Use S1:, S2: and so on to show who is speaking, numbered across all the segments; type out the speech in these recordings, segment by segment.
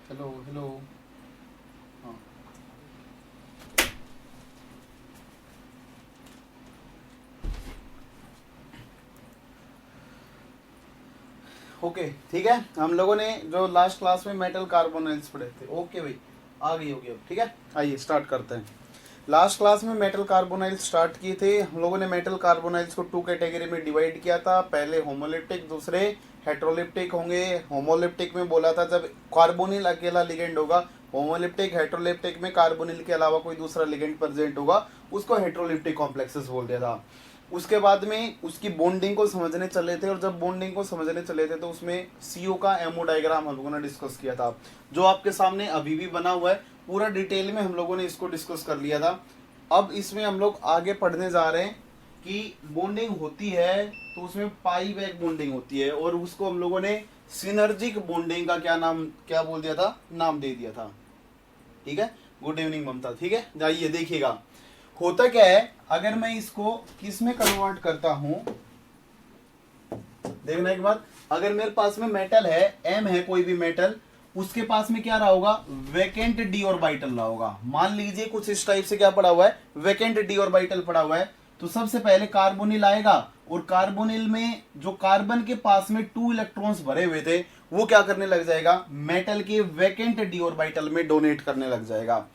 S1: Hello hello. हाँ okay ठीक है। हम लोगों ने जो लास्ट क्लास में मेटल कार्बोनाइल्स पढ़े थे, ओके भाई आ गई होगी अब। ठीक है, आइए स्टार्ट करते हैं। लास्ट क्लास में मेटल कार्बोनाइल्स स्टार्ट किए थे हम लोगों ने। मेटल कार्बोनाइल्स को टू कैटेगरी में डिवाइड किया था, पहले होमोलिप्टिक, दूसरे हेट्रोलिप्टिक होंगे। होमोलिप्टिक में बोला था जब कार्बोनिल अकेला लिगेंड होगा, होमोलिप्टिक हेट्रोलिप्टिक में कार्बोनिल के अलावा कोई दूसरा लिगेंड प्रेजेंट होगा, उसको हेट्रोलिप्टिक कॉम्प्लेक्सेस बोल दिया था। उसके बाद में उसकी बॉन्डिंग को समझने चले थे, और जब बॉन्डिंग को समझने चले थे तो उसमें सीओ का एमओ डायग्राम हम लोगों ने डिस्कस किया था, जो आपके सामने अभी भी बना हुआ है। पूरा डिटेल में हम लोगों ने इसको डिस्कस कर लिया था। अब इसमें हम लोग आगे पढ़ने जा रहे हैं कि बॉन्डिंग होती है तो उसमें पाई बैक बॉन्डिंग होती है, और उसको हम लोगों ने सिनर्जिक बॉन्डिंग का क्या बोल दिया था, नाम दे दिया था। ठीक है, गुड इवनिंग ममता। ठीक है, जाइए देखिएगा होता क्या है। अगर मैं इसको किस में कन्वर्ट करता हूं, देखना एक बार। अगर मेरे पास में मेटल है, एम है कोई भी मेटल, उसके पास में क्या रहा होगा, वेकेंट डी ऑर्बिटल रहा होगा। मान लीजिए कुछ इस टाइप से क्या पड़ा हुआ है, वेकेंट डी ऑर्बिटल पड़ा हुआ है। तो सबसे पहले कार्बोनिल आएगा, और कार्बोनिल में जो कार्बन के पास में 2 इलेक्ट्रॉन्स भरे हुए थे, वो क्या करने लग जाएगा, मेटल के वेकेंट डी ऑर्बिटल में डोनेट करने लग जाएगा।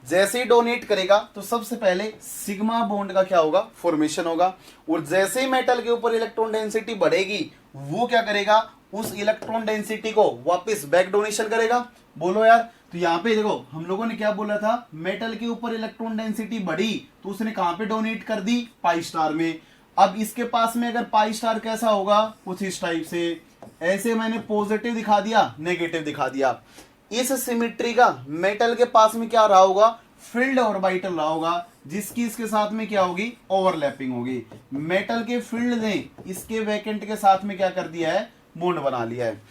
S1: जैसे ही डोनेट करेगा तो सबसे पहले सिग्मा बॉन्ड का क्या होगा, फॉर्मेशन होगा। और जैसे ही मेटल के ऊपर इलेक्ट्रॉन डेंसिटी बढ़ेगी, वो क्या करेगा, उस इलेक्ट्रॉन डेंसिटी को वापस बैक डोनेशन करेगा। बोलो यार। तो यहाँ पे देखो हम लोगों ने क्या बोला था, मेटल के ऊपर इलेक्ट्रॉन डेंसिटी बढ़ी तो उसने कहां पे डोनेट कर दी, पाई स्टार में। अब इसके पास में अगर पाई स्टार कैसा होगा, कुछ इस टाइप से, ऐसे मैंने पॉजिटिव दिखा दिया, नेगेटिव दिखा दिया। इस सिमिट्री का मेटल के पास में क्या रहा होगा, फील्ड ऑर्बिटल रहा होगा, जिसकी इसके साथ में क्या होगी, ओवरलैपिंग होगी। मेटल के फील्ड ने इसके वैकेंट के साथ में क्या कर दिया है, बॉन्ड बना लिया है।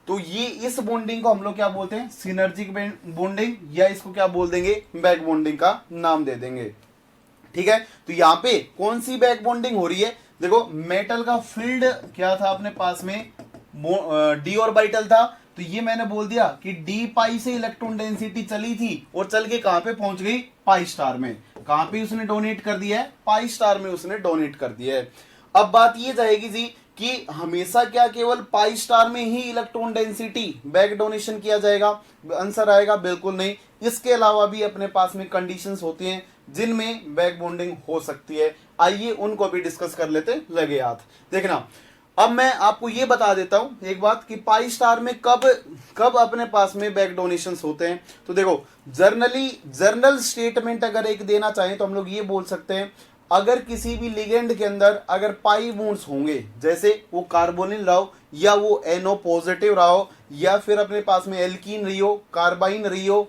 S1: तो ये इस बॉन्डिंग को हम लोग क्या बोलते हैं, सिनर्जिक बॉन्डिंग, या इसको क्या बोल देंगे, बैक बॉन्डिंग का नाम दे देंगे। ठीक है, तो यहां पे कौन सी बैक बॉन्डिंग हो रही है, देखो मेटल का फील्ड क्या था अपने पास में, डी ऑर्बिटल था। तो ये मैंने बोल दिया कि डी पाई से इलेक्ट्रॉन डेंसिटी चली थी और चल के कहां पे पहुंच गई, पाई स्टार में। कहां पे उसने डोनेट कर दिया है, पाई स्टार में उसने डोनेट कर दिया है। अब बात ये जाएगी जी कि हमेशा क्या केवल पाई स्टार में ही इलेक्ट्रॉन डेंसिटी बैक डोनेशन किया जाएगा, आंसर आएगा बिल्कुल नहीं। इसके अलावा भी अपने पास में कंडीशंस होती हैं जिनमें बैक बॉन्डिंग हो सकती है। आइए उनको भी डिस्कस कर लेते, लगे हाथ। देखना, अब मैं आपको ये बता देता हूं एक बात कि पाई स्टार में कब कब अपने पास में बैक डोनेशंस होते हैं। तो देखो, जर्नल स्टेटमेंट अगर एक देना चाहें तो हम लोग ये बोल सकते हैं, अगर किसी भी लिगेंड के अंदर अगर पाई बॉन्ड्स होंगे, जैसे वो कार्बोनिल रहा हो, या वो एनओ पॉजिटिव रहा हो, या फिर अपने पास में एल्कीन रही हो, कार्बाइन रही हो,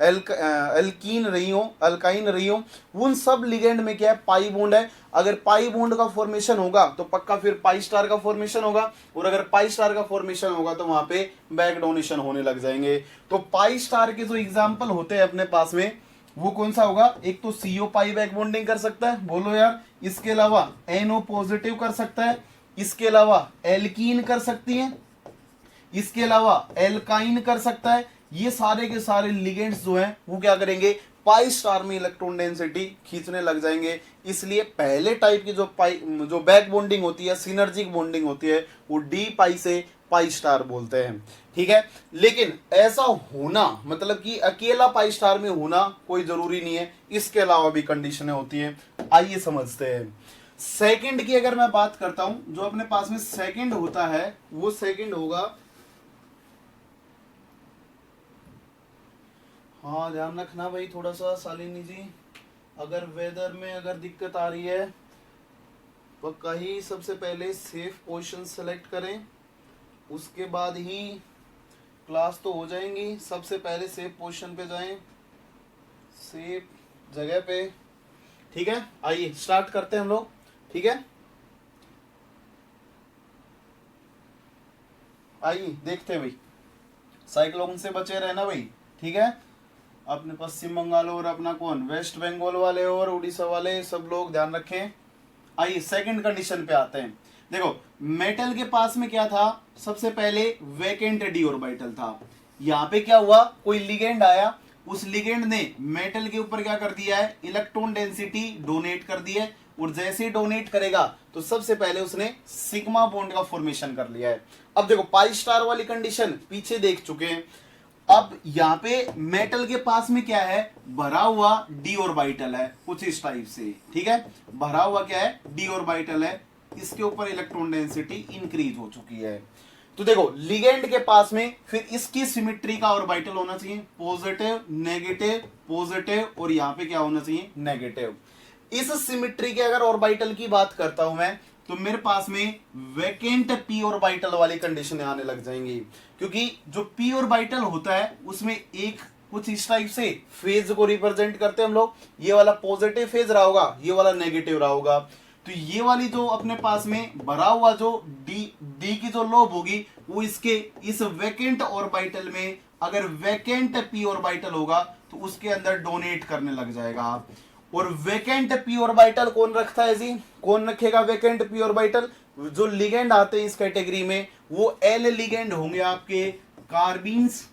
S1: एल्कीन रही हो, अल्काइन रही हो, उन सब लिगेंड में क्या है, पाई बॉन्ड है। अगर पाई बॉन्ड का फॉर्मेशन होगा तो पक्का फिर पाई स्टार का फॉर्मेशन होगा, और अगर पाई स्टार का फॉर्मेशन होगा तो वहां पे बैक डोनेशन होने लग जाएंगे। तो पाई स्टार के जो एग्जांपल होते हैं अपने पास में, वो कौन सा होगा, एक तो सीओ पाई बैक बॉन्डिंग कर सकता है, बोलो यार। इसके अलावा एनओ पॉजिटिव कर सकता है, इसके अलावा एल्कीन कर सकती है, इसके अलावा एल्काइन कर सकता है। ये सारे के सारे लिगेंड्स जो हैं वो क्या करेंगे, पाई स्टार में इलेक्ट्रॉन डेंसिटी खींचने लग जाएंगे। इसलिए पहले टाइप की जो बैक बॉन्डिंग होती है, सिनर्जिक बॉन्डिंग होती है, वो डी पाई से पाई स्टार बोलते हैं। ठीक है, लेकिन ऐसा होना मतलब कि अकेला पाई स्टार में होना कोई जरूरी नहीं है, इसके अलावा भी कंडीशनें होती हैं। आइए समझते हैं। सेकंड की अगर मैं बात करता हूं, जो अपने पास में सेकंड होता है, वो सेकंड होगा, हाँ ध्यान रखना भाई थोड़ा सा शालिनी जी, अगर वेदर में अगर दिक्कत आ रही है तो कहीं सबसे पहले सेफ पोजीशन सेलेक्ट करें, उसके बाद ही क्लास तो हो जाएंगी। सबसे पहले सेफ पोजीशन पे जाएं, सेफ जगह पे। ठीक है, आइए स्टार्ट करते हैं हम लोग। ठीक है, आइए देखते हैं भाई, साइक्लोन से बचे रहना भाई। ठीक है, अपने पश्चिम बंगाल और अपना कौन, वेस्ट बंगाल वाले और उड़ीसा वाले सब लोग ध्यान रखें। आइए सेकंड कंडीशन पे आते हैं। देखो मेटल के पास में क्या था, सबसे पहले वेकेंट डी ऑर्बिटल था। यहाँ पे क्या हुआ, कोई लिगेंड आया, उस लिगेंड ने मेटल के ऊपर क्या कर दिया है, इलेक्ट्रॉन डेंसिटी डोनेट कर दी है, और जैसे ही डोनेट करेगा तो सबसे पहले उसने सिग्मा बॉन्ड का फॉर्मेशन कर लिया है। अब देखो पाई स्टार वाली कंडीशन पीछे देख चुके हैं। अब यहाँ पे मेटल के पास में क्या है, भरा हुआ डी ऑर्बिटल है कुछ इस टाइप से, ठीक है, भरा हुआ क्या है, डी ऑर्बिटल है, इसके ऊपर इलेक्ट्रॉन डेंसिटी इंक्रीज हो चुकी है। तो देखो लिगेंड के पास में फिर इसकी सिमेट्री का ऑर्बिटल होना चाहिए पॉजिटिव नेगेटिव पॉजिटिव, और यहाँ पे क्या होना चाहिए, नेगेटिव। इस सिमेट्री के अगर ऑर्बिटल की बात करता हूं मैं, तो मेरे पास में वैकेंट पी ऑर्बिटल वाली कंडीशन आने लग जाएंगी, क्योंकि जो पी ऑर्बिटल होता है उसमें एक कुछ इस टाइप से फेज को रिप्रेजेंट करते हैं हम लोग, ये वाला पॉजिटिव फेज रहा होगा, ये वाला नेगेटिव रहा होगा। तो ये वाली जो अपने पास में भरा हुआ जो डी की जो लोब होगी, वो इसके इस वैकेंट ऑर्बिटल में, अगर वैकेंट पी ऑर्बिटल होगा तो उसके अंदर डोनेट करने लग जाएगा। और वैकेंट पी ऑर्बिटल कौन रखता है जी, कौन रखेगा वैकेंट पी ऑर्बिटल, जो लिगेंड आते हैं इस कैटेगरी में वो एल लिगेंड होंगे आपके कार्बीन्स,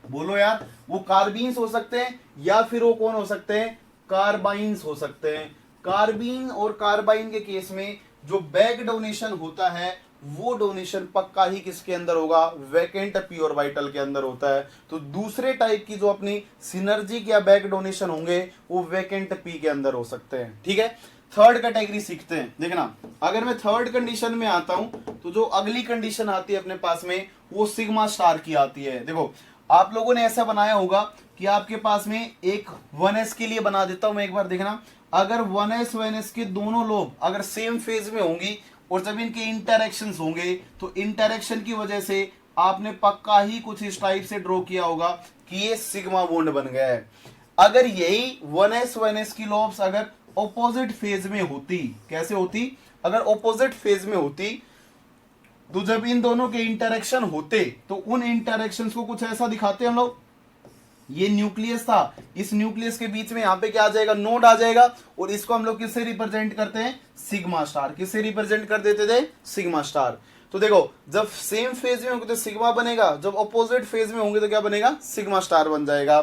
S1: बोलो यार, वो कार्बीन्स हो सकते हैं या फिर वो कौन हो सकते हैं, कार्बाइन्स हो सकते हैं। कार्बीन और कार्बाइन के केस में जो बैक डोनेशन होता है वो डोनेशन पक्का ही किसके अंदर होगा, वैकेंट पी ऑर्बिटल के अंदर होता है। तो दूसरे टाइप की जो अपनी सिनर्जिक या बैक डोनेशन होंगे वो वैकेंट पी के अंदर हो सकते हैं, ठीक है। थर्ड कैटेगरी सीखते हैं, देखना अगर मैं थर्ड कंडीशन में आता हूं तो जो अगली कंडीशन आती है अपने पास में वो सिग्मा स्टार की आती है। देखो आप लोगों ने ऐसा बनाया होगा कि आपके पास में एक 1s के लिए बना देता हूं मैं एक बार, देखना अगर 1s 1s के दोनों लोब अगर सेम फेज में होंगी और जब इनके इंटरेक्शंस होंगे तो इंटरेक्शन की वजह से आपने पक्का ही कुछ इस टाइप से ड्रॉ किया होगा कि ये सिग्मा बॉन्ड बन गया है। अगर यही 1s 1s की लोब्स अगर ऑपोजिट फेज में होती, कैसे होती, अगर ऑपोजिट फेज में होती तो जब इन दोनों के इंटरेक्शन होते तो उन इंटरेक्शंस को कुछ ऐसा दिखाते हम लोग, ये न्यूक्लियस था, इस न्यूक्लियस के बीच में यहाँ पे क्या आ जाएगा, नोड आ जाएगा, और इसको हम लोग किससे रिप्रेजेंट करते हैं, सिग्मा स्टार, किससे रिप्रेजेंट कर देते थे, सिग्मा स्टार। तो देखो जब सेम फेज में होंगे तो सिग्मा बनेगा, जब ऑपोजिट फेज में होंगे तो क्या बनेगा, सिग्मा स्टार बन जाएगा।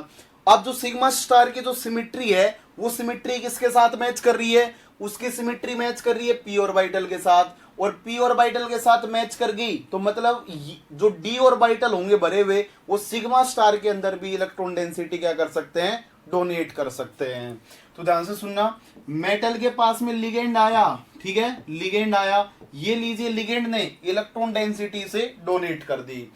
S1: अब जो सिग्मा स्टार की जो सिमेट्री है वो सिमेट्री किसके साथ मैच कर रही है, उसकी सिमेट्री मैच कर रही है पी ऑर्बिटल के साथ, और पी ऑर्बिटल के साथ मैच कर गई तो मतलब जो डी ऑर्बिटल होंगे भरे हुए वो सिग्मा स्टार के अंदर भी इलेक्ट्रॉन डेंसिटी क्या कर सकते हैं, डोनेट कर सकते हैं। तो ध्यान से सुनना, मेटल के पास में लिगेंड आया, ठीक है, लिगेंड आया, ये लीजिए लिगेंड ने इलेक्ट्रॉन डेंसिटी से डोनेट कर दी।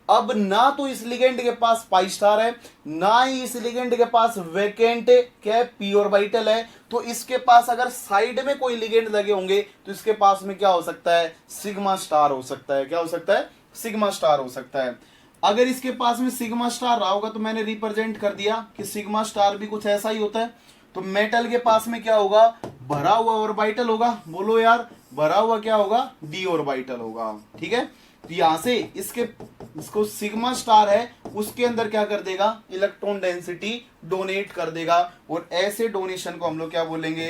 S1: अब ना तो इस लिगेंड के पास पाई स्टार है, ना ही इस लिगेंड के पास वैकेंट क्या पी ऑर्बिटल है, तो इसके पास अगर साइड में कोई लिगेंड लगे होंगे तो इसके पास में क्या हो सकता है, सिग्मा स्टार हो सकता है, क्या हो सकता है, सिग्मा स्टार हो सकता है। अगर इसके पास में सिग्मा स्टार रहा होगा तो मैंने रिप्रेजेंट कर दिया कि सिग्मा स्टार भी कुछ ऐसा ही होता है। तो मेटल के पास में क्या होगा, भरा हुआ ऑर्बिटल होगा, बोलो यार, भरा हुआ क्या होगा, डी ऑर्बिटल होगा, ठीक है। तो यहां से इसको सिग्मा स्टार है उसके अंदर क्या कर देगा, इलेक्ट्रॉन डेंसिटी डोनेट कर देगा, और ऐसे डोनेशन को हम लोग क्या बोलेंगे,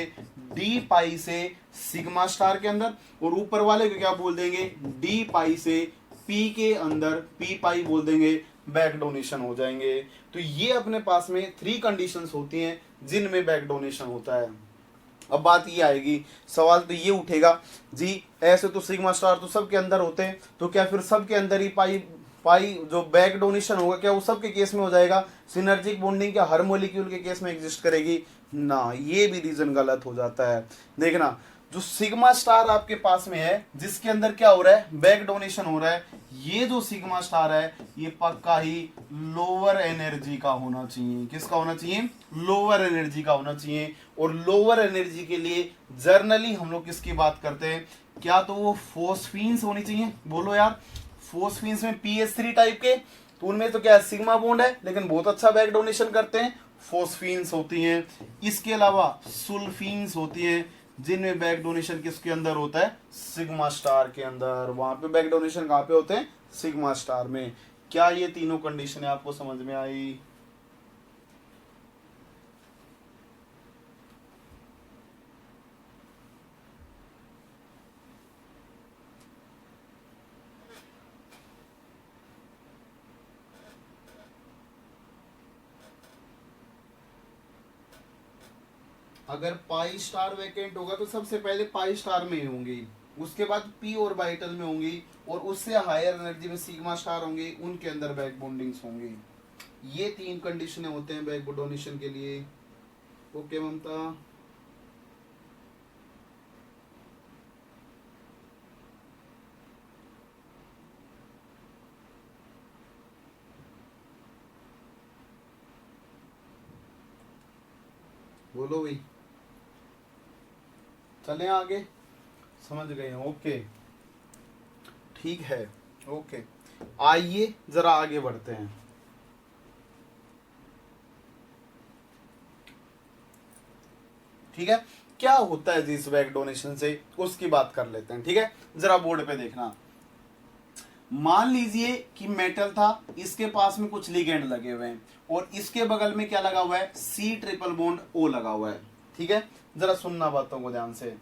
S1: डी पाई से सिग्मा स्टार के अंदर, और ऊपर वाले को क्या बोल देंगे, डी पाई से पी के अंदर पी पाई बोल देंगे, बैक डोनेशन हो जाएंगे। तो ये अपने पास में 3 कंडीशंस होती हैं जिनमें बैक डोनेशन होता है। अब बात ये आएगी, सवाल तो ये उठेगा जी ऐसे तो सिग्मा स्टार तो सबके अंदर होते हैं, तो क्या फिर सबके अंदर ही पाई जो बैक डोनेशन होगा क्या वो सबके केस में हो जाएगा, सिनर्जिक बॉन्डिंग क्या हर मॉलिक्यूल के केस में एग्जिस्ट करेगी ना, ये भी रीजन गलत हो जाता है। देखना जो सिग्मा स्टार आपके पास में है जिसके अंदर क्या हो रहा है, बैक डोनेशन हो रहा है, ये जो सिग्मा स्टार है ये पक्का ही लोअर एनर्जी का होना चाहिए, किसका होना चाहिए, लोअर एनर्जी का होना चाहिए। और लोअर एनर्जी के लिए जर्नली हम लोग किसकी बात करते हैं, क्या तो वो फोस्फीन्स होनी चाहिए, बोलो यार, फोस्फीन्स में pH3 टाइप के, तो उनमें तो क्या है, सिग्मा बॉन्ड है लेकिन बहुत अच्छा बैक डोनेशन करते हैं, फोस्फीन्स होती हैं। इसके अलावा सुल्फीन्स होती हैं जिनमें बैक डोनेशन किसके अंदर होता है, सिग्मा स्टार के अंदर। वहां पे बैक डोनेशन कहां पे होते हैं, सिग्मा स्टार में। क्या ये तीनों कंडीशन आपको समझ में आई? अगर पाई स्टार वैकेंट होगा तो सबसे पहले पाई स्टार में ही होंगी, उसके बाद पी ऑर्बिटल में होंगी, और उससे हायर एनर्जी में सिग्मा स्टार होंगे, उनके अंदर बैक बॉन्डिंग्स होंगी। ये 3 कंडीशनें होते हैं बैक डोनेशन के लिए। ओके ममता, बोलो भाई, चलें आगे, समझ गए हैं? ओके ठीक है, ओके आइए जरा आगे बढ़ते हैं। ठीक है, क्या होता है जी इस बैक डोनेशन से, उसकी बात कर लेते हैं। ठीक है, जरा बोर्ड पे देखना। मान लीजिए कि मेटल था, इसके पास में कुछ लिगेंड लगे हुए हैं, और इसके बगल में क्या लगा हुआ है, सी ट्रिपल बॉन्ड ओ लगा हुआ है। ठीक है, जरा सुनना बातों को ध्यान से।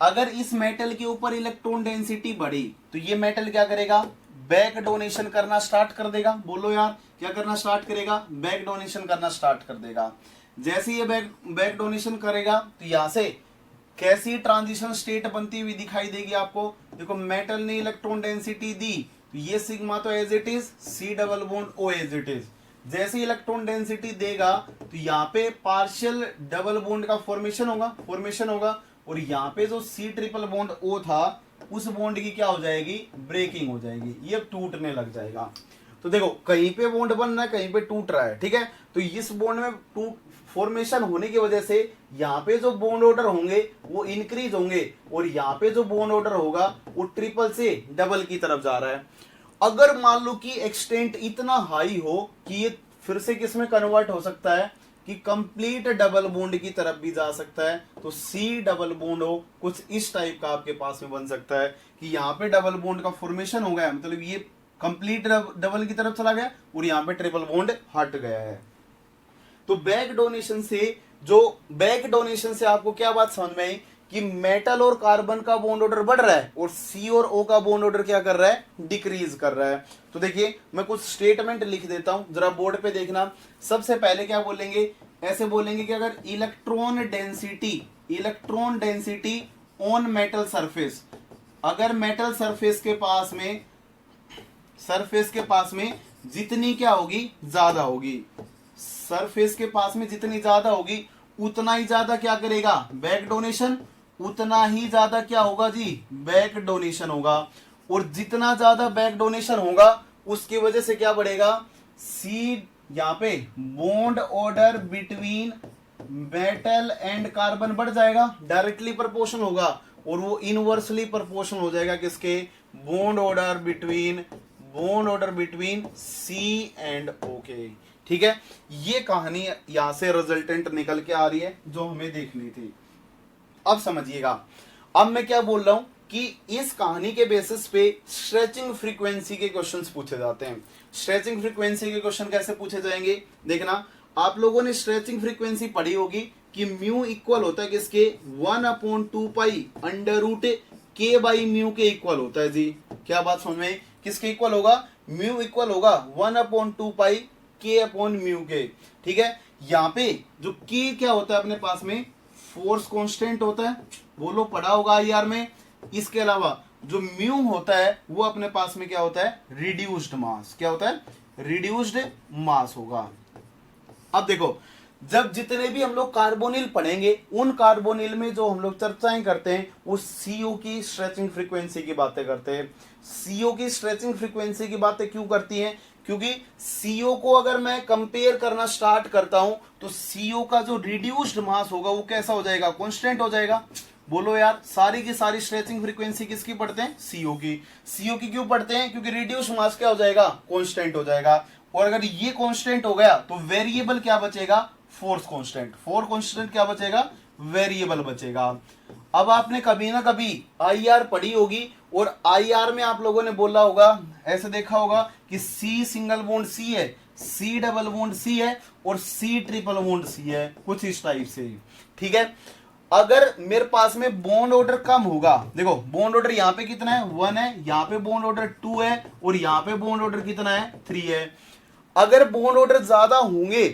S1: अगर इस मेटल के ऊपर इलेक्ट्रॉन डेंसिटी बढ़ी तो ये मेटल क्या करेगा, बैक डोनेशन करना स्टार्ट कर देगा। बोलो यार, क्या करना स्टार्ट करेगा, बैक डोनेशन करना स्टार्ट कर देगा। जैसे ये बैक डोनेशन करेगा तो यहां से कैसी ट्रांजिशन स्टेट बनती हुई दिखाई देगी आपको। देखो, मेटल ने इलेक्ट्रॉन डेंसिटी दी तो ये सिग्मा तो as it is, C double bond O as it is. जैसे इलेक्ट्रॉन डेंसिटी देगा तो यहाँ पे पार्शियल डबल बॉन्ड का फॉर्मेशन होगा, और यहाँ पे जो सी ट्रिपल बॉन्ड ओ था उस बॉन्ड की क्या हो जाएगी, ब्रेकिंग हो जाएगी, ये टूटने लग जाएगा। तो देखो, कहीं पे बॉन्ड बन रहा है, कहीं पे टूट रहा है। ठीक है, तो इस बॉन्ड में फॉर्मेशन होने की वजह से यहाँ पे जो बॉन्ड ऑर्डर होंगे वो इंक्रीज होंगे, और यहाँ पे जो बॉन्ड ऑर्डर होगा वो ट्रिपल से डबल की तरफ जा रहा है। अगर मान लो कि एक्सटेंट इतना हाई हो कि ये फिर से किस में कन्वर्ट हो सकता है, कि कंप्लीट डबल बॉन्ड की तरफ भी जा सकता है, तो सी डबल बॉन्ड हो कुछ इस टाइप का आपके पास में बन सकता है कि यहाँ पे डबल बॉन्ड का फॉर्मेशन हो गया, मतलब ये कंप्लीट डबल की तरफ चला गया और यहाँ पे ट्रिपल बॉन्ड हट गया है। तो बैक डोनेशन से आपको क्या बात समझ में आई कि मेटल और कार्बन का बॉन्ड ऑर्डर बढ़ रहा है और सी और ओ का बॉन्ड ऑर्डर क्या कर रहा है, डिक्रीज कर रहा है। तो देखिए, मैं कुछ स्टेटमेंट लिख देता हूं, जरा बोर्ड पे देखना। सबसे पहले क्या बोलेंगे, ऐसे बोलेंगे कि अगर electron density on metal surface, अगर मेटल सरफेस के पास में जितनी क्या होगी, ज्यादा होगी, सरफेस के पास में जितनी ज्यादा होगी उतना ही ज्यादा क्या करेगा, बैक डोनेशन, उतना ही ज्यादा क्या होगा जी, बैक डोनेशन होगा। और जितना ज्यादा बैक डोनेशन होगा उसकी वजह से क्या बढ़ेगा, सी, यहाँ पे bond order between metal and carbon बढ़ जाएगा, डायरेक्टली प्रोपोर्शनल होगा, और वो इनवर्सली प्रोपोर्शनल हो जाएगा किसके, bond order between C and O के। ठीक है, ये कहानी यहां से रिजल्टेंट निकल के आ रही है जो हमें देखनी थी। अब समझिएगा, अब मैं क्या बोल रहा हूं कि इस कहानी के बेसिस पे स्ट्रेचिंग फ्रीक्वेंसी के क्वेश्चंस पूछे जाते हैं। स्ट्रेचिंग फ्रीक्वेंसी के क्वेश्चन कैसे पूछे जाएंगे, देखना। आप लोगों ने स्ट्रेचिंग फ्रीक्वेंसी पढ़ी होगी कि म्यू इक्वल होता है किसके, 1/2 पाई अंडर रूट के बाई म्यू के इक्वल होता है जी। क्या बात समझ में, किसके इक्वल होगा, म्यू इक्वल होगा 1/2 पाई के अपॉन म्यू के। ठीक है, यहाँ पे जो के क्या होता है अपने पास में, फोर्स कांस्टेंट होता है, बोलो पढ़ा होगा आईआर में। इसके अलावा जो म्यू होता है वो अपने पास में क्या होता है, रिड्यूस्ड मास। क्या होता है, रिड्यूस्ड मास होगा। अब देखो, जब जितने भी हम लोग कार्बोनिल पढ़ेंगे उन कार्बोनिल में जो हम लोग चर्चाएं करते हैं वो सीओ की स्ट्रेचिंग फ्रीक्वेंसी की बातें करते हैं। सीओ की स्ट्रेचिंग फ्रीक्वेंसी की बातें क्यों करती हैं, क्योंकि सीओ को अगर मैं कंपेयर करना स्टार्ट करता हूं तो सीओ का जो रिड्यूस्ड मास होगा वो कैसा हो जाएगा, कांस्टेंट हो जाएगा। बोलो यार, सारी की सारी स्ट्रेचिंग फ्रीक्वेंसी किसकी पढ़ते हैं, सीओ की। सीओ की क्यों पढ़ते हैं, क्योंकि रिड्यूस्ड मास क्या हो जाएगा, कांस्टेंट हो जाएगा। और अगर ये कांस्टेंट हो गया तो वेरिएबल क्या बचेगा, फोर्स कांस्टेंट। फोर्स कांस्टेंट क्या बचेगा, वेरिएबल बचेगा। अब आपने कभी ना कभी आईआर पढ़ी होगी और आईआर में आप लोगों ने बोला होगा, ऐसे देखा होगा कि सी सिंगल बॉन्ड सी है, सी डबल बॉन्ड सी है और सी ट्रिपल बॉन्ड सी है, कुछ इस टाइप से। ठीक है, अगर मेरे पास में बॉन्ड ऑर्डर कम होगा, देखो बॉन्ड ऑर्डर यहाँ पे कितना है, 1 है, यहाँ पे बॉन्ड ऑर्डर 2 है और यहाँ पे बॉन्ड ऑर्डर कितना है, 3 है। अगर बॉन्ड ऑर्डर ज्यादा होंगे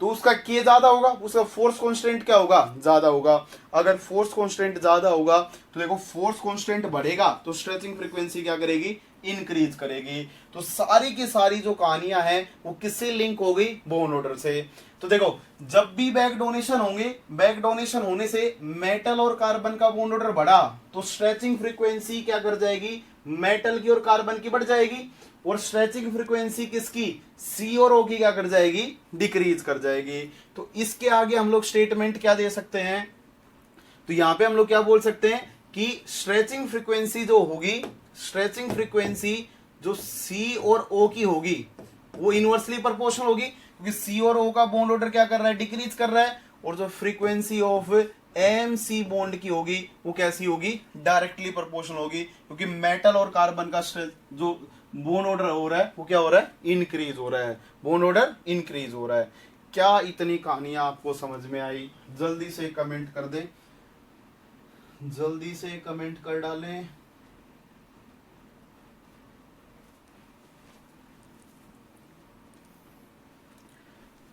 S1: तो उसका के ज्यादा होगा, उसका फोर्स कांस्टेंट क्या होगा, ज्यादा होगा। अगर फोर्स कांस्टेंट ज्यादा होगा तो देखो फोर्स कांस्टेंट बढ़ेगा तो स्ट्रेचिंग फ्रीक्वेंसी क्या करेगी, इंक्रीज करेगी। तो सारी की सारी जो कहानियां हैं वो किससे लिंक हो गई, बोन ऑर्डर से। तो देखो जब भी बैक डोनेशन होंगे, बैक डोनेशन होने से मेटल और कार्बन का बोन ऑर्डर बढ़ा तो स्ट्रेचिंग फ्रीक्वेंसी क्या कर जाएगी, मेटल की और कार्बन की बढ़ जाएगी, और स्ट्रेचिंग फ्रीक्वेंसी किसकी, सी और ओ की क्या कर जाएगी, डिक्रीज कर जाएगी। तो इसके आगे हम लोग स्टेटमेंट क्या दे सकते हैं, तो यहां पे हम लोग क्या बोल सकते हैं कि स्ट्रेचिंग फ्रीक्वेंसी जो होगी, स्ट्रेचिंग फ्रीक्वेंसी जो सी और ओ की होगी वो इनवर्सली प्रोपोर्शनल होगी, क्योंकि सी और ओ का बॉन्ड ऑर्डर क्या कर रहा है, डिक्रीज कर रहा है। और जो frequency of M C bond की होगी वो कैसी होगी, डायरेक्टली प्रोपोर्शनल होगी, क्योंकि मेटल और कार्बन का जो बॉन्ड ऑर्डर हो रहा है वो क्या हो रहा है, इंक्रीज हो रहा है, बॉन्ड ऑर्डर इंक्रीज हो रहा है। क्या इतनी कहानियां आपको समझ में आई, जल्दी से कमेंट कर दें, जल्दी से कमेंट कर डालें।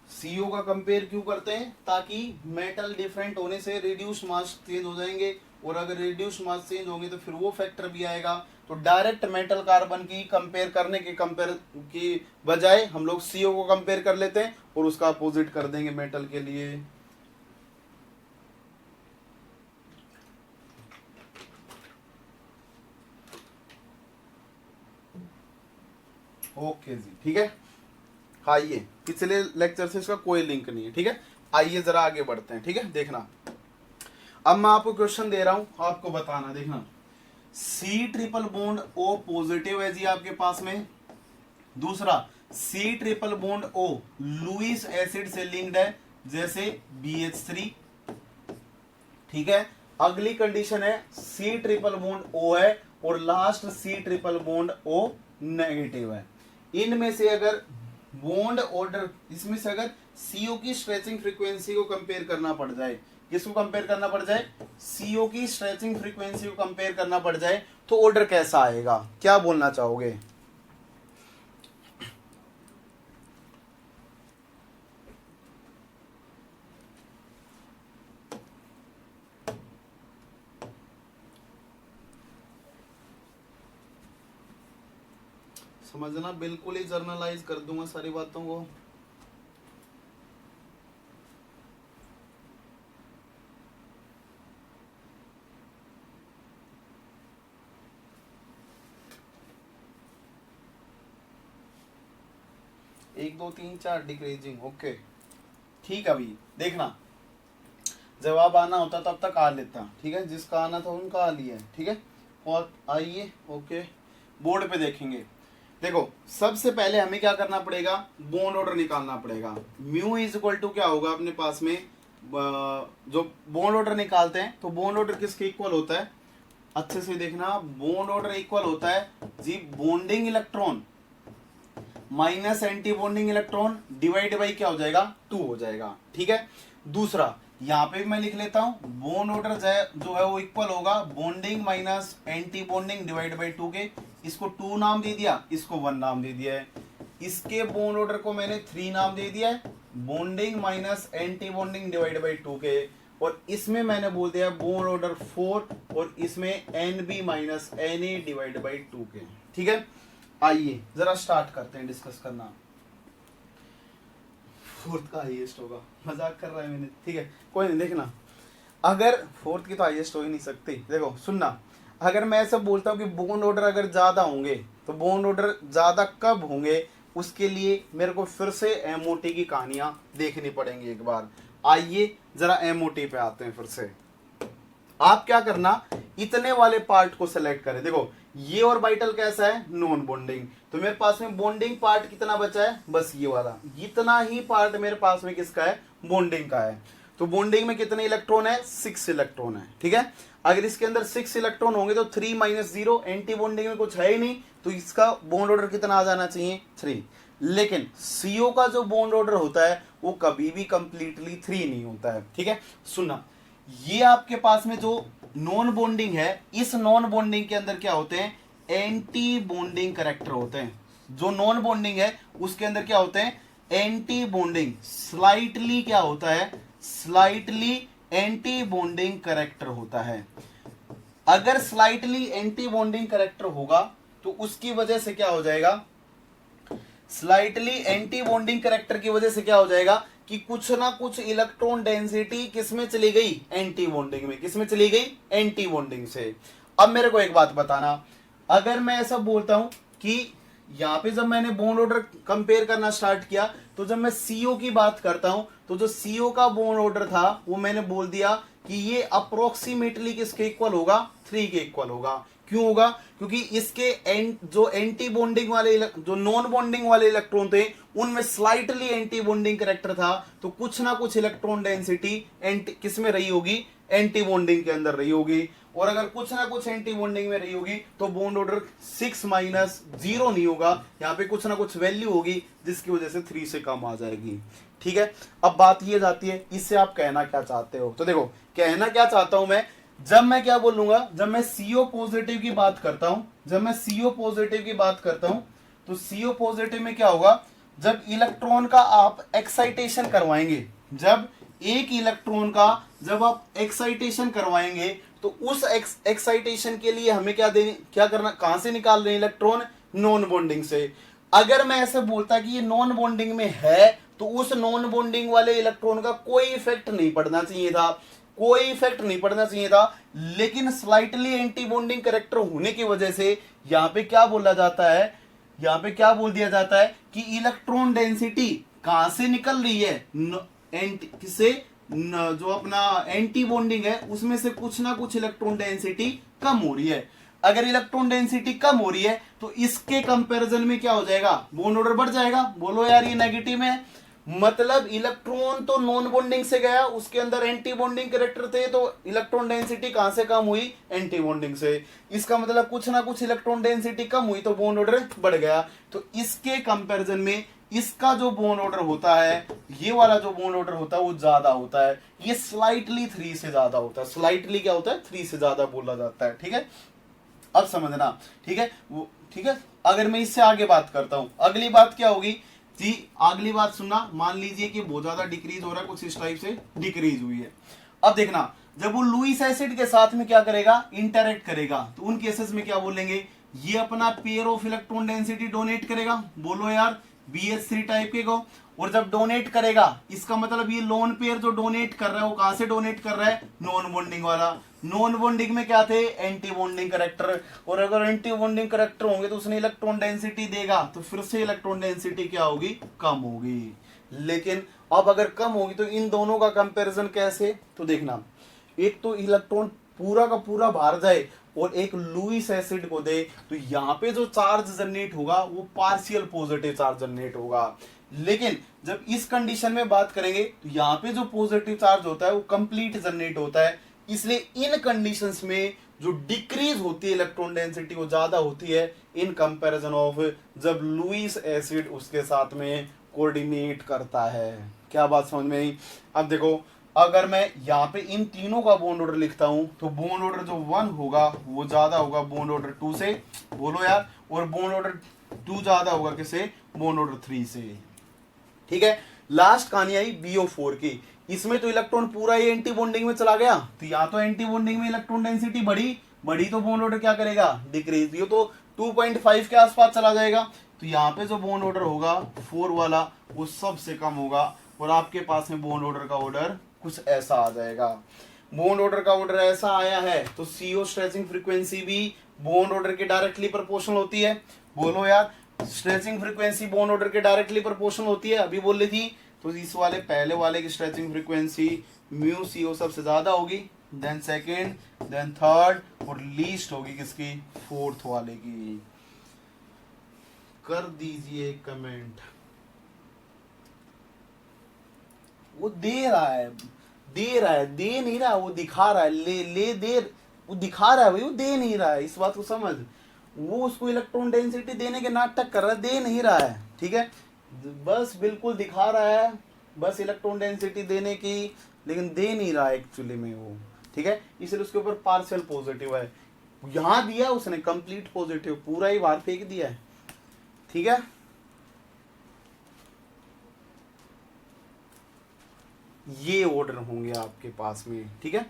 S1: सीओ का कंपेयर क्यों करते हैं, ताकि मेटल डिफरेंट होने से रिड्यूस मास चेंज हो जाएंगे, और अगर रिड्यूस मास चेंज होंगे तो फिर वो फैक्टर भी आएगा। तो डायरेक्ट मेटल कार्बन की कंपेयर करने के कंपेयर की बजाय हम लोग सीओ को कंपेयर कर लेते हैं और उसका अपोजिट कर देंगे मेटल के लिए। ओके जी, ठीक है। आइए, पिछले लेक्चर से इसका कोई लिंक नहीं है, ठीक है। आइए जरा आगे बढ़ते हैं, ठीक है। देखना, अब मैं आपको क्वेश्चन दे रहा हूं, आपको बताना, देखना। C triple bond O positive है जी आपके पास में। दूसरा, C triple bond O Lewis acid से लिंक्ड है, जैसे BH3, ठीक है। अगली कंडीशन है सी ट्रिपल बॉन्ड ओ है और last C triple bond O negative है। इनमें से अगर बॉन्ड ऑर्डर, इसमें से अगर सीओ की स्ट्रेचिंग फ्रीक्वेंसी को कंपेयर करना पड़ जाए, किसको कंपेयर करना पड़ जाए, सीओ की स्ट्रेचिंग फ्रीक्वेंसी को कंपेयर करना पड़ जाए, तो ऑर्डर कैसा आएगा, क्या बोलना चाहोगे। समझना, बिल्कुल ही जर्नलाइज कर दूंगा सारी बातों को। एक दो तीन चार डिक्रीजिंग, ओके, ठीक है। अभी देखना, जवाब आना होता तब तक आ लेता, ठीक है। जिसका आना था उनका आ लिया, ठीक है। और आइए, ओके, बोर्ड पे देखेंगे। देखो सबसे पहले हमें क्या करना पड़ेगा, बॉन्ड ऑर्डर निकालना पड़ेगा। म्यू इज इक्वल टू क्या होगा अपने पास में, जो बॉन्ड ऑर्डर निकालते हैं तो बॉन्ड ऑर्डर किसके इक्वल होता है, अच्छे से देखना, बॉन्ड ऑर्डर इक्वल होता है जी bonding electron minus anti bonding electron divide by क्या हो जाएगा, 2 हो जाएगा, ठीक है। दूसरा, यहां पे भी मैं लिख लेता हूं, बॉन्ड ऑर्डर जो है वो इक्वल होगा bonding minus anti bonding divide by 2 के। इसको 2 नाम दे दिया, इसको 1 नाम दे दिया है। इसके बॉन्ड ऑर्डर को मैंने 3 नाम दे दिया है, bonding minus anti bonding divide by 2 के। और इसमें मैंने बोल दिया बॉन्ड ऑर्डर 4 और इसमें NB minus NA divide by 2 के, ठीक है। आइए जरा स्टार्ट करते हैं डिस्कस करना। फोर्थ का हाईएस्ट होगा, मजाक कर रहा है मैंने, ठीक है, कोई नहीं। देखना, अगर फोर्थ की तो हाईएस्ट हो ही नहीं सकती। देखो सुनना, अगर मैं ऐसा बोलता हूँ कि बॉन्ड ऑर्डर अगर ज्यादा होंगे तो बॉन्ड ऑर्डर ज्यादा कब होंगे, उसके लिए मेरे को फिर से एमओटी की कहानियां देखनी पड़ेंगी एक बार। आइए जरा एमओटी पे आते हैं फिर से। आप क्या करना, इतने वाले पार्ट को सिलेक्ट करें। देखो ये ऑर्बिटल कैसा है, नॉन बॉन्डिंग, तो मेरे पास में बॉन्डिंग पार्ट कितना बचा है, बस ये वाला, इतना ही पार्ट मेरे पास में किसका है, बॉन्डिंग का है। तो बॉन्डिंग में कितने इलेक्ट्रॉन है, 6 इलेक्ट्रॉन है, ठीक है। अगर इसके अंदर 6 इलेक्ट्रॉन होंगे तो 3 माइनस 0, एंटी बॉन्डिंग में कुछ है ही नहीं, तो इसका बॉन्ड ऑर्डर कितना आ जाना चाहिए, 3। लेकिन सीओ का जो बॉन्ड ऑर्डर होता है वो कभी भी कंप्लीटली 3 नहीं होता है, ठीक है। सुनना, ये आपके पास में जो नॉन बॉन्डिंग है, इस नॉन बॉन्डिंग के अंदर क्या होते हैं, एंटी बॉन्डिंग कैरेक्टर होते हैं। जो नॉन बॉन्डिंग है उसके अंदर क्या होते हैं, एंटी बॉन्डिंग, स्लाइटली क्या होता है, स्लाइटली एंटी बॉन्डिंग कैरेक्टर होता है। अगर स्लाइटली एंटी बॉन्डिंग कैरेक्टर होगा तो उसकी वजह से क्या हो जाएगा, स्लाइटली एंटी बॉन्डिंग कैरेक्टर की वजह से क्या हो जाएगा कि कुछ ना कुछ इलेक्ट्रॉन डेंसिटी किसमें चली गई, एंटी बॉन्डिंग में। किसमें चली गई, एंटी बॉन्डिंग से। अब मेरे को एक बात बताना, अगर मैं ऐसा बोलता हूं कि यहाँ पे जब मैंने बॉन्ड ऑर्डर कंपेयर करना स्टार्ट किया तो जब मैं सीओ की बात करता हूं तो जो सीओ का बॉन्ड ऑर्डर था वो मैंने बोल दिया कि ये अप्रोक्सीमेटली किसके इक्वल होगा, 3 के इक्वल होगा। क्यों होगा, क्योंकि इसके जो एंटी बॉन्डिंग वाले, जो नॉन बॉन्डिंग वाले इलेक्ट्रॉन थे उनमें स्लाइटली एंटी बॉन्डिंग कैरेक्टर था, तो कुछ ना कुछ इलेक्ट्रॉन डेंसिटी किस में रही होगी, एंटी बॉन्डिंग के अंदर रही होगी। और अगर कुछ ना कुछ एंटी बॉन्डिंग में रही होगी तो बॉन्ड ऑर्डर 6 माइनस 0 नहीं होगा, यहाँ पे कुछ ना कुछ वैल्यू होगी जिसकी वजह से 3 से कम आ जाएगी। ठीक है, अब बात ये जाती है इससे आप कहना क्या चाहते हो। तो देखो कहना क्या चाहता हूं मैं, जब मैं क्या बोलूंगा, जब मैं CO पॉजिटिव की बात करता हूं, जब मैं CO पॉजिटिव की बात करता हूं तो CO पॉजिटिव में क्या होगा, जब इलेक्ट्रॉन का आप एक्साइटेशन करवाएंगे, जब एक इलेक्ट्रॉन का जब आप एक्साइटेशन करवाएंगे तो उस एक्साइटेशन के लिए हमें क्या करना, कहां से निकाल रहे हैं इलेक्ट्रॉन, नॉन बॉन्डिंग से। अगर मैं ऐसे बोलता कि ये नॉन बॉन्डिंग में है तो उस नॉन बॉन्डिंग वाले इलेक्ट्रॉन का कोई इफेक्ट नहीं पड़ना चाहिए था, कोई इफेक्ट नहीं पड़ना चाहिए था। लेकिन स्लाइटली एंटी बॉन्डिंग कैरेक्टर होने की वजह से यहां पे क्या बोला जाता है, यहां पे क्या बोल दिया जाता है कि इलेक्ट्रॉन डेंसिटी कहां से निकल रही है, किससे, जो अपना एंटी बॉन्डिंग है उसमें से कुछ ना कुछ इलेक्ट्रॉन डेंसिटी कम हो रही है। अगर इलेक्ट्रॉन डेंसिटी कम हो रही है तो इसके कंपैरिजन में क्या हो जाएगा, बॉन्ड ऑर्डर बढ़ जाएगा। बोलो यार ये नेगेटिव है, मतलब इलेक्ट्रॉन तो नॉन बॉन्डिंग से गया, उसके अंदर एंटी बॉन्डिंग कैरेक्टर थे, तो इलेक्ट्रॉन डेंसिटी कहां से कम हुई, एंटी बॉन्डिंग से। इसका मतलब कुछ ना कुछ इलेक्ट्रॉन डेंसिटी कम हुई तो बॉन्ड ऑर्डर बढ़ गया। तो इसके कंपैरिजन में इसका जो बॉन्ड ऑर्डर होता है, ये वाला जो बॉन्ड ऑर्डर होता है वो ज्यादा होता है, ये स्लाइटली 3 से ज्यादा होता है। स्लाइटली क्या होता है, 3 से ज्यादा बोला जाता है। ठीक है, अब समझना। ठीक है, ठीक है। अगर मैं इससे आगे बात करता हूं, अगली बात क्या होगी जी, अगली बात सुनना। मान लीजिए कि बहुत ज्यादा डिक्रीज हो रहा है, कुछ इस टाइप से डिक्रीज हुई है। अब देखना, जब वो लुईस एसिड के साथ में क्या करेगा, इंटरेक्ट करेगा, तो उन केसेस में क्या बोलेंगे, ये अपना pair of electron density donate करेगा। बोलो यार, BH3 टाइप के को। और जब डोनेट करेगा इसका मतलब ये लोन पेयर जो डोनेट कर रहा है वो कहां से डोनेट कर रहा है, नॉन बॉन्डिंग वाला। नॉन बॉन्डिंग में क्या थे, एंटी बॉन्डिंग कैरेक्टर। और अगर एंटी बॉन्डिंग कैरेक्टर होंगे तो उसने इलेक्ट्रॉन डेंसिटी देगा, तो फिर से इलेक्ट्रॉन डेंसिटी क्या होगी, कम होगी। लेकिन अब अगर कम होगी तो इन दोनों का कंपैरिजन कैसे, तो देखना, एक तो इलेक्ट्रॉन पूरा का पूरा बाहर जाए और एक लुईस एसिड को दे, तो यहाँ पे जो चार्ज जनरेट होगा वो पार्शियल पॉजिटिव चार्ज जनरेट होगा। लेकिन जब इस कंडीशन में बात करेंगे तो यहाँ पे जो पॉजिटिव चार्ज होता है वो कंप्लीट जनरेट होता है। इसलिए इन कंडीशंस में जो डिक्रीज होती है इलेक्ट्रॉन डेंसिटी वो ज्यादा होती है इन कंपैरिजन ऑफ जब लुईस एसिड उसके साथ में कोऑर्डिनेट करता है। क्या बात समझ में आई। अब देखो, अगर मैं यहाँ पे इन तीनों का बॉन्ड ऑर्डर लिखता हूं तो बॉन्ड ऑर्डर जो 1 होगा वो ज्यादा होगा बॉन्ड ऑर्डर 2 से। बोलो यार, और बॉन्ड ऑर्डर 2 ज्यादा होगा किसे, बॉन्ड ऑर्डर 3 से। ठीक है, लास्ट कहानी आई BO4 की। इसमें तो इलेक्ट्रॉन पूरा ही एंटी बॉन्डिंग में चला गया, तो या तो एंटी बॉन्डिंग में इलेक्ट्रॉन डेंसिटी बढ़ी तो बॉन्ड ऑर्डर क्या करेगा, डिक्रीज। ये तो 2.5 के आसपास चला जाएगा, तो यहाँ पे जो बॉन्ड ऑर्डर होगा 4 वाला वो सबसे कम होगा, और आपके पास में बॉन्ड ऑर्डर का ऑर्डर कुछ ऐसा आ जाएगा। बॉन्ड ऑर्डर का ऑर्डर ऐसा आया है तो CO स्ट्रेचिंग फ्रीक्वेंसी भी बॉन्ड ऑर्डर के डायरेक्टली प्रोपोर्शनल होती है। बोलो यार, स्ट्रेचिंग फ्रीक्वेंसी बॉन्ड ऑर्डर के डायरेक्टली प्रोपोर्शनल होती है, अभी बोल रही थी। तो इस वाले पहले वाले की स्ट्रेचिंग फ्रीक्वेंसी म्यू CO सबसे ज्यादा होगी, देन सेकेंड, देन थर्ड, और लीस्ट होगी किसकी, 4th वाले की। कर दीजिए कमेंट। वो दे रहा है, दे नहीं रहा, वो दिखा रहा है, ले दे, वो दिखा रहा है भाई, वो दे नहीं रहा है, इस बात को समझ। वो उसको इलेक्ट्रॉन डेंसिटी देने के नाटक कर रहा है, दे नहीं रहा है। ठीक है, बस बिल्कुल दिखा रहा है, बस इलेक्ट्रॉन डेंसिटी देने की, लेकिन दे नहीं रहा है एक्चुअली में वो। ठीक है, इसलिए उसके ऊपर पार्शियल पॉजिटिव है। यहां दिया उसने कंप्लीट पॉजिटिव, पूरा ही बाहर फेंक दिया है। ठीक है, ये ऑर्डर होंगे आपके पास में, ठीक है।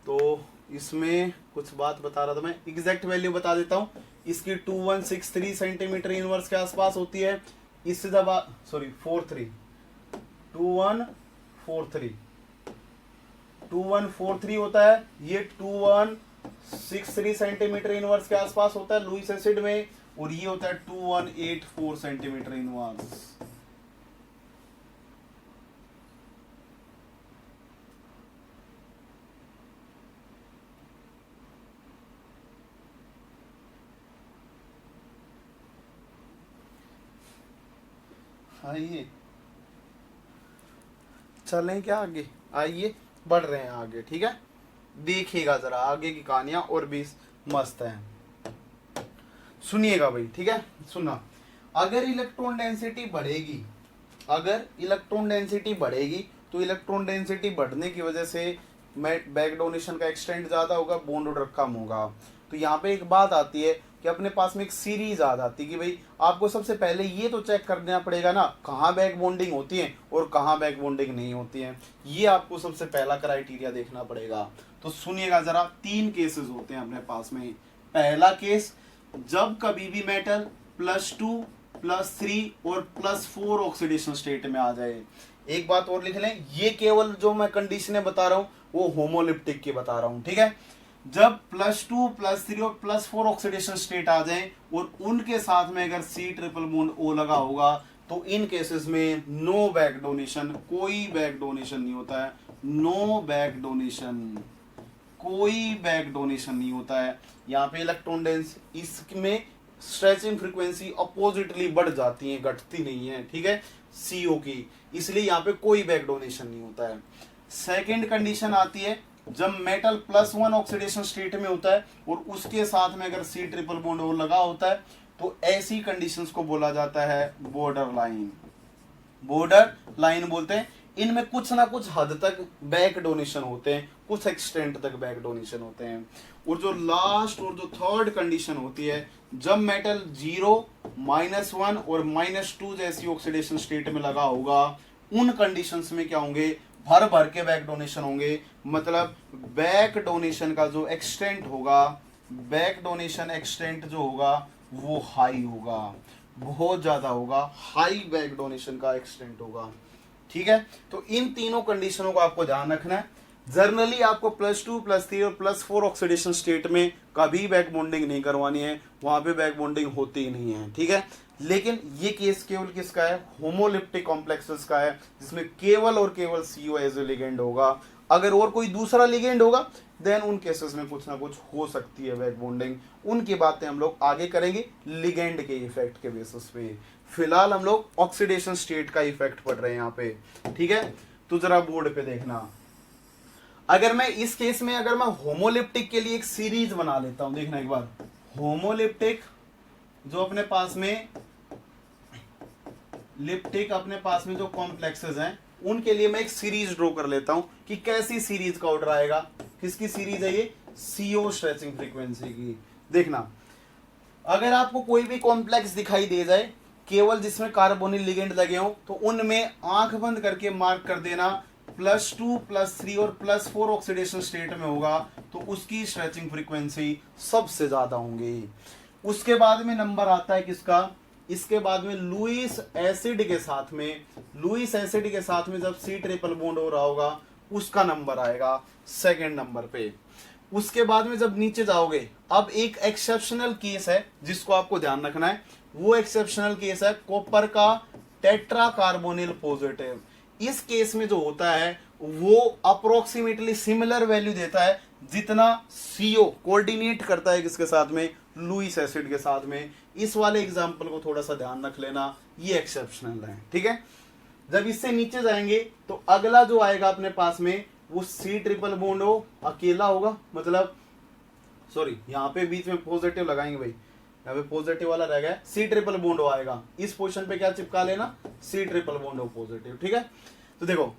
S1: तो इसमें कुछ बात बता रहा था मैं, एग्जैक्ट वैल्यू बता देता हूँ। इसकी 2163 सेंटीमीटर इनवर्स के आसपास होती है। इससे जब 2143 होता है। ये 2163 सेंटीमीटर इनवर्स के आसपास होता है लुईस एसिड में, और ये होता है 2184 सेंटीमीटर इनवर्स। आइए चलें क्या आगे, आइए बढ़ रहे हैं आगे, ठीक है। देखिएगा जरा आगे की कहानियां और भी मस्त है, सुनिएगा भाई, ठीक है। सुना, अगर इलेक्ट्रॉन डेंसिटी बढ़ेगी, अगर इलेक्ट्रॉन डेंसिटी बढ़ेगी तो इलेक्ट्रॉन डेंसिटी बढ़ने की वजह से बैक डोनेशन का एक्सटेंट ज्यादा होगा, बॉन्ड ऑर्डर कम होगा। तो यहाँ पे एक बात आती है कि अपने पास में एक सीरीज आ जाती है कि भाई आपको सबसे पहले ये तो चेक करना पड़ेगा ना कहाँ बैक बॉन्डिंग होती है और कहाँ बैक बॉन्डिंग नहीं होती है। ये आपको सबसे पहला क्राइटेरिया देखना पड़ेगा। तो सुनिएगा जरा, 3 केसेस होते हैं अपने पास में। पहला केस, जब कभी भी मेटल +2, +3 और +4 ऑक्सीडेशन स्टेट में आ जाए। एक बात और लिख लें, ये केवल जो मैं कंडीशनें बता रहा हूं वो होमोलिप्टिक की बता रहा हूं, ठीक है। जब +2, +3 और +4 ऑक्सीडेशन स्टेट आ जाए और उनके साथ में अगर C ट्रिपल बॉन्ड O लगा होगा तो इन केसेस में नो बैक डोनेशन, कोई बैक डोनेशन नहीं होता है। नो बैक डोनेशन, कोई बैक डोनेशन नहीं होता है। यहाँ पे इलेक्ट्रॉन डेंस, इसमें स्ट्रेचिंग फ्रीक्वेंसी अपोजिटली बढ़ जाती है, घटती नहीं है, ठीक है, CO की, इसलिए यहाँ पे कोई बैक डोनेशन नहीं होता है। सेकेंड कंडीशन आती है जब मेटल +1 ऑक्सीडेशन स्टेट में होता है और उसके साथ में अगर C ट्रिपल बॉन्ड और लगा होता है तो ऐसी कंडीशंस को बोला जाता है बॉर्डर लाइन। बॉर्डर लाइन बोलते हैं। इनमें कुछ ना कुछ हद तक बैक डोनेशन होते हैं, कुछ एक्सटेंट तक बैक डोनेशन होते हैं। और जो लास्ट और जो थर्ड कंडीशन होती है, जब मेटल 0, -1 और -2 जैसी ऑक्सीडेशन स्टेट में लगा होगा, उन कंडीशंस में क्या होंगे, भर भर के बैक डोनेशन होंगे। मतलब बैक डोनेशन का जो एक्सटेंट होगा, बैक डोनेशन एक्सटेंट जो होगा वो हाई होगा, बहुत ज्यादा होगा, हाई बैक डोनेशन का एक्सटेंट होगा, ठीक है। तो इन तीनों कंडीशनों को आपको ध्यान रखना है। जनरली आपको +2, +3 और +4 ऑक्सीडेशन स्टेट में कभी बैक बॉन्डिंग नहीं करवानी है, वहां पे बैक बॉन्डिंग होती ही नहीं है, ठीक है। लेकिन ये केस केवल किसका है, होमोलिप्टिक कॉम्प्लेक्सेस का है, जिसमें केवल और केवल CO एज ए लिगेंड होगा। अगर और कोई दूसरा लिगेंड होगा देन उन केसेस में कुछ ना कुछ हो सकती है बैक बॉन्डिंग। उनकी बातें हम लोग आगे करेंगे लिगेंड के इफेक्ट के बेसिस पे। फिलहाल हम लोग ऑक्सीडेशन स्टेट का इफेक्ट पढ़ रहे हैं यहाँ पे, ठीक है। तो जरा बोर्ड पे देखना, अगर मैं इस केस में अगर मैं होमोलिप्टिक के लिए एक सीरीज बना लेता हूं, देखना एक बार, होमोलिप्टिक जो अपने पास में लिप्टिक अपने पास में जो कॉम्प्लेक्सेस हैं उनके लिए मैं एक सीरीज ड्रॉ कर लेता हूं कि कैसी सीरीज का ऑर्डर आएगा। किसकी सीरीज है ये, CO स्ट्रेचिंग फ्रीक्वेंसी की। देखना, अगर आपको कोई भी कॉम्प्लेक्स दिखाई दे जाए केवल जिसमें कार्बोनिल लिगेंड लगे हो तो उनमें आंख बंद करके मार्क कर देना +2, +3 और +4 ऑक्सीडेशन स्टेट में होगा तो उसकी स्ट्रेचिंग फ्रीक्वेंसी सबसे ज्यादा होंगी। उसके बाद में नंबर आता है किसका, इसके बाद में लुईस एसिड के साथ में, लुईस एसिड के साथ में जब C ट्रिपल बॉन्ड हो रहा होगा उसका नंबर आएगा सेकंड नंबर पे। उसके बाद में जब नीचे जाओगे, अब एक एक्सेप्शनल केस है जिसको आपको ध्यान रखना है, वो एक्सेप्शनल केस है कॉपर का टेट्रा कार्बोनिल पॉजिटिव। इस केस में जो होता है वो अप्रोक्सीमेटली सिमिलर वैल्यू देता है जितना CO कोऑर्डिनेट करता है किसके साथ में, लुईस एसिड के साथ में। इस वाले एग्जांपल को थोड़ा सा ध्यान रख लेना, ये एक्सेप्शनल है, ठीक है। जब इससे नीचे जाएंगे तो अगला जो आएगा अपने पास में वो C ट्रिपल बॉन्ड हो, अकेला होगा, मतलब सॉरी यहाँ पे बीच में पॉजिटिव लगाएंगे भाई, यहाँ पे पॉजिटिव वाला रह गया, C ट्रिपल बॉन्ड आएगा, इस पोजीशन पे क्या चिपका लेना, C ट्रिपल बॉन्ड पॉजिटिव, ठीक है। तो देखो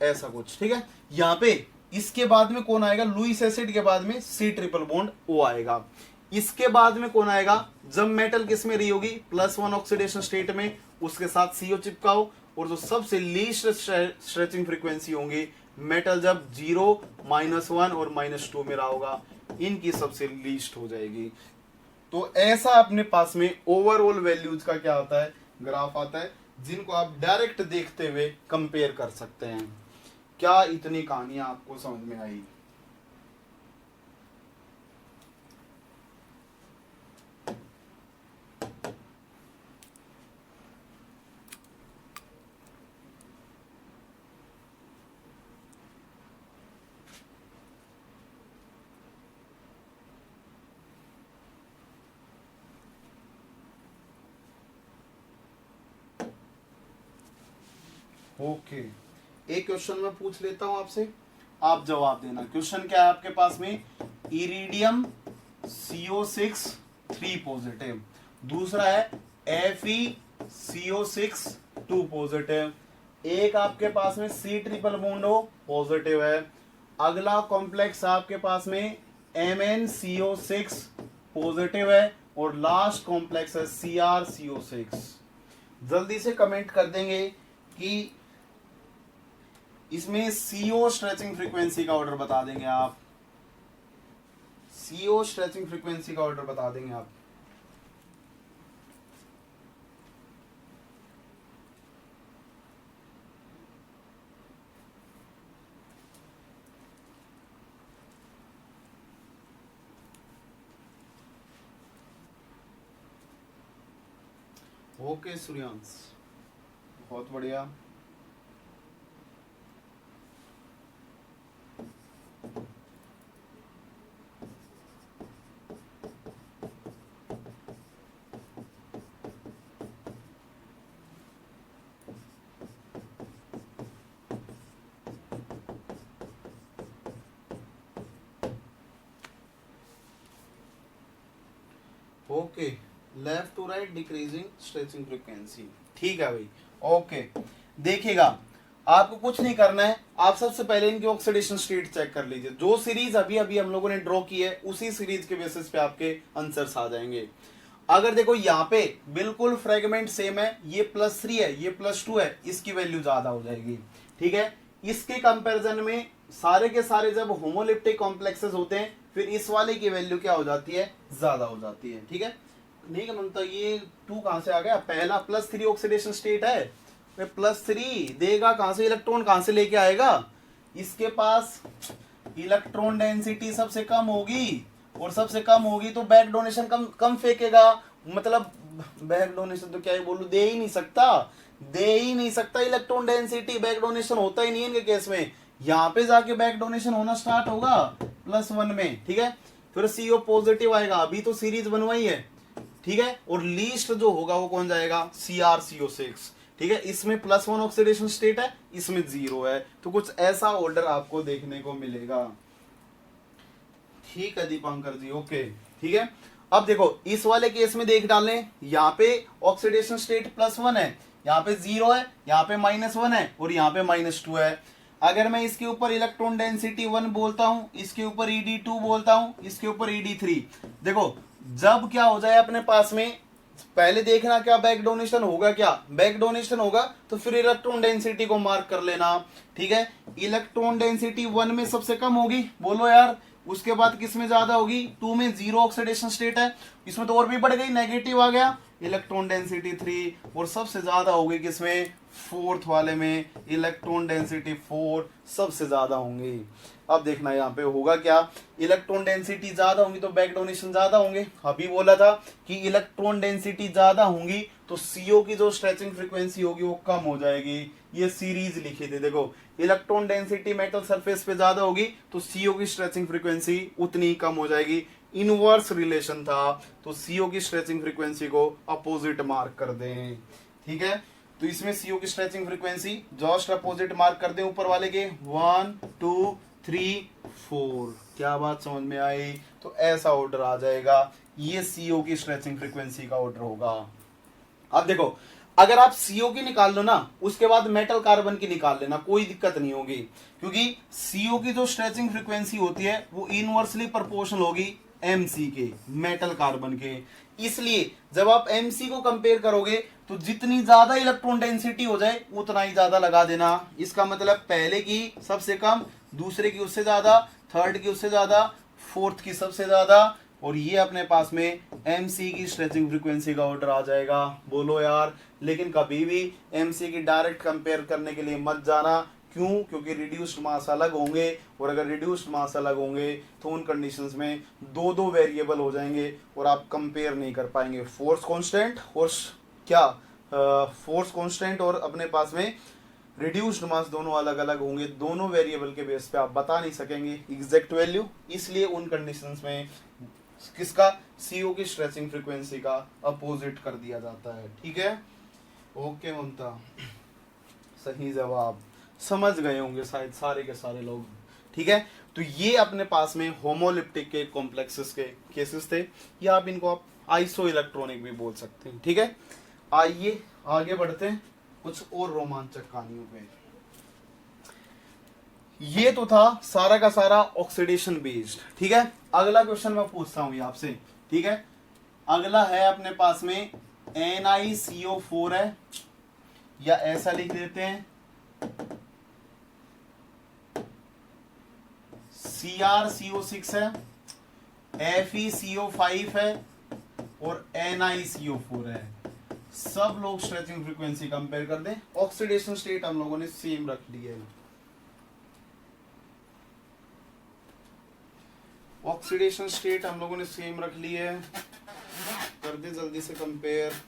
S1: ऐसा कुछ, ठीक है। यहाँ पे इसके बाद में कौन आएगा, लुईस एसिड के बाद में C ट्रिपल बॉन्ड O आएगा। इसके बाद में कौन आएगा, जब मेटल किस में रही होगी, +1 ऑक्सीडेशन स्टेट में, उसके साथ CO चिपकाओ और जो सबसे लीस्ट स्ट्रेचिंग फ्रीक्वेंसी होंगी मेटल जब 0, -1 और -2 में रहा होगा, इनकी सबसे लीस्ट हो जाएगी। तो ऐसा अपने पास में ओवरऑल वैल्यूज का क्या आता है, ग्राफ आता है, जिनको आप डायरेक्ट देखते हुए कंपेयर कर सकते हैं। क्या इतनी कहानियां आपको समझ में आई? ओके, एक क्वेश्चन मैं पूछ लेता हूं आपसे, आप जवाब देना। क्वेश्चन क्या है आपके पास में, इरिडियम CO6 3 पॉजिटिव, दूसरा है FeCO6 2 पॉजिटिव, एक आपके पास में C ट्रिपल बॉन्डो पॉजिटिव है, अगला कॉम्प्लेक्स आपके पास में MnCO6 पॉजिटिव है, और लास्ट कॉम्प्लेक्स है CrCO6। जल्दी से कमेंट कर देंगे कि इसमें CO स्ट्रेचिंग फ्रीक्वेंसी का ऑर्डर बता देंगे आप, CO स्ट्रेचिंग फ्रीक्वेंसी का ऑर्डर बता देंगे आप। ओके सूर्यांश, बहुत बढ़िया। Okay, left to right decreasing stretching frequency, ठीक है भाई। ओके, देखिएगा आपको कुछ नहीं करना है, आप सबसे पहले इनकी ऑक्सीडेशन स्टेट चेक कर लीजिए। जो सीरीज अभी अभी हम लोगों ने ड्रॉ की है उसी सीरीज के बेसिस पे आपके आंसर्स आ जाएंगे। अगर देखो यहाँ पे बिल्कुल फ्रेगमेंट सेम है, ये +3 है, ये +2 है, इसकी वैल्यू ज्यादा हो जाएगी, ठीक है। इसके कंपैरिजन में सारे के सारे जब होमोलिप्टिक कॉम्प्लेक्सेस होते हैं फिर इस वाले की वैल्यू क्या हो जाती है, ज्यादा हो जाती है, ठीक है। नहीं मतलब ये 2 कहां से आ गया, पहला +3 ऑक्सीडेशन स्टेट है, +3 देगा कहां से, इलेक्ट्रॉन कहां से लेके आएगा, इसके पास इलेक्ट्रॉन डेंसिटी सबसे कम होगी, और सबसे कम होगी तो बैक डोनेशन कम फेंकेगा, मतलब बैक डोनेशन तो क्या ही बोलूं, दे ही नहीं सकता इलेक्ट्रॉन डेंसिटी, बैक डोनेशन होता ही नहीं है इनके केस में। यहाँ पे जाके बैक डोनेशन होना स्टार्ट होगा +1 में, ठीक है। फिर CO पॉजिटिव आएगा, अभी तो सीरीज बनवाई है, ठीक है, और लीस्ट जो होगा वो कौन जाएगा, CrCO6, ठीक है। इसमें +1 ऑक्सीडेशन स्टेट है, इसमें 0 है, तो कुछ ऐसा ऑर्डर आपको देखने को मिलेगा, ठीक है दीपांकर जी। ओके, ठीक है। अब देखो इस वाले केस में देख डालें, यहाँ पे ऑक्सीडेशन स्टेट +1 है, यहाँ पे 0 है, यहाँ पे -1 है, और यहाँ पे -2 है। अगर मैं इसके ऊपर इलेक्ट्रॉन डेंसिटी 1 बोलता हूं, इसके ऊपर ED2 बोलता हूं, इसके ऊपर ED3, देखो जब क्या हो जाए अपने पास में, पहले देखना क्या बैक डोनेशन होगा, क्या बैक डोनेशन होगा तो फिर इलेक्ट्रॉन डेंसिटी को मार्क कर लेना, ठीक है। इलेक्ट्रॉन डेंसिटी 1 में सबसे कम होगी, बोलो यार, उसके बाद किस में ज्यादा होगी, 2 में 0 ऑक्सीडेशन स्टेट है, इसमें तो और भी बढ़ गई, नेगेटिव आ गया, इलेक्ट्रॉन डेंसिटी 3, और सबसे ज्यादा होगी किसमें, 4th वाले में, इलेक्ट्रॉन डेंसिटी 4 सबसे ज्यादा होंगी। अब देखना यहाँ पे होगा क्या, इलेक्ट्रॉन डेंसिटी ज्यादा होंगी तो बैक डोनेशन ज्यादा होंगे, अभी बोला था कि इलेक्ट्रॉन डेंसिटी ज्यादा होंगी तो CO की जो स्ट्रेचिंग फ्रीक्वेंसी होगी वो कम हो जाएगी, ये सीरीज लिखी थी। देखो इलेक्ट्रॉन डेंसिटी मेटल सरफेस पे ज्यादा होगी तो CO की स्ट्रेचिंग फ्रीक्वेंसी उतनी कम हो जाएगी, इनवर्स रिलेशन था, तो CO की स्ट्रेचिंग फ्रीक्वेंसी को अपोजिट मार्क कर दें, ठीक है। तो इसमें CO की stretching frequency just opposite mark कर दें ऊपर वाले के, 1 2 3 4, क्या बात समझ में आई, तो ऐसा ऑर्डर आ जाएगा, ये CO की स्ट्रेचिंग फ्रीक्वेंसी का ऑर्डर होगा। अब देखो अगर आप CO की निकाल लो ना, उसके बाद मेटल कार्बन की निकाल लेना, कोई दिक्कत नहीं होगी, क्योंकि CO की जो स्ट्रेचिंग फ्रीक्वेंसी होती है वो इनवर्सली प्रोपोर्शनल होगी MC के, मेटल कार्बन के। इसलिए जब आप MC को कंपेयर करोगे तो जितनी ज्यादा इलेक्ट्रॉन डेंसिटी हो जाए उतना ही ज्यादा लगा देना। इसका मतलब पहले की सबसे कम, दूसरे की उससे ज्यादा, थर्ड की उससे ज्यादा, फोर्थ की सबसे ज्यादा, और ये अपने पास में MC की स्ट्रेचिंग फ्रीक्वेंसी का ऑर्डर आ जाएगा। बोलो यार। लेकिन कभी भी MC की डायरेक्ट कंपेयर करने के लिए मत जाना। क्यों? क्योंकि रिड्यूस्ड मास अलग होंगे, और अगर रिड्यूस्ड मास अलग होंगे तो उन कंडीशंस में दो दो वेरिएबल हो जाएंगे और आप कंपेयर नहीं कर पाएंगे। फोर्स कांस्टेंट और क्या फोर्स कांस्टेंट और अपने पास में रिड्यूस्ड मास दोनों अलग अलग होंगे। दोनों वेरिएबल के बेस पे आप बता नहीं सकेंगे एग्जैक्ट वैल्यू। इसलिए उन कंडीशंस में किसका, CO की स्ट्रेचिंग फ्रीक्वेंसी का अपोजिट कर दिया जाता है। ठीक है, ओके ममता, सही जवाब। समझ गए होंगे शायद सारे के सारे लोग। ठीक है, तो ये अपने पास में होमोलिप्टिक के कॉम्प्लेक्सेस के केसेस थे, या आप इनको आप आइसो इलेक्ट्रॉनिक भी बोल सकते हैं। ठीक है, आइए आगे बढ़ते हैं कुछ और रोमांचक कहानियों पे। ये तो था सारा का सारा ऑक्सीडेशन बेस्ड। ठीक है, अगला क्वेश्चन मैं पूछता हूं आपसे। ठीक है, अगला है अपने पास में NiCO4 है, या ऐसा लिख देते हैं CrCO6 है, FeCO5 है और NiCO4 है। सब लोग स्ट्रेचिंग फ्रीक्वेंसी कंपेयर कर दें। ऑक्सीडेशन स्टेट हम लोगों ने सेम रख ली है। ऑक्सीडेशन स्टेट हम लोगों ने सेम रख ली है। कर दे जल्दी से कंपेयर।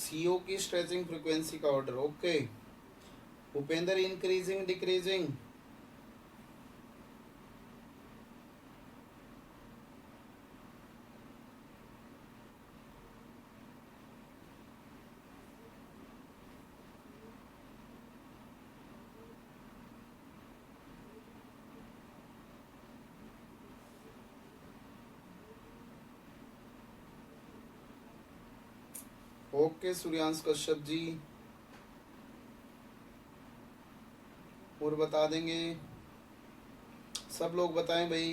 S1: CO की स्ट्रेचिंग फ्रीक्वेंसी का order. Okay Upendra, increasing decreasing? Okay Suryansh Kashyap ji, और बता देंगे? सब लोग बताएं भाई।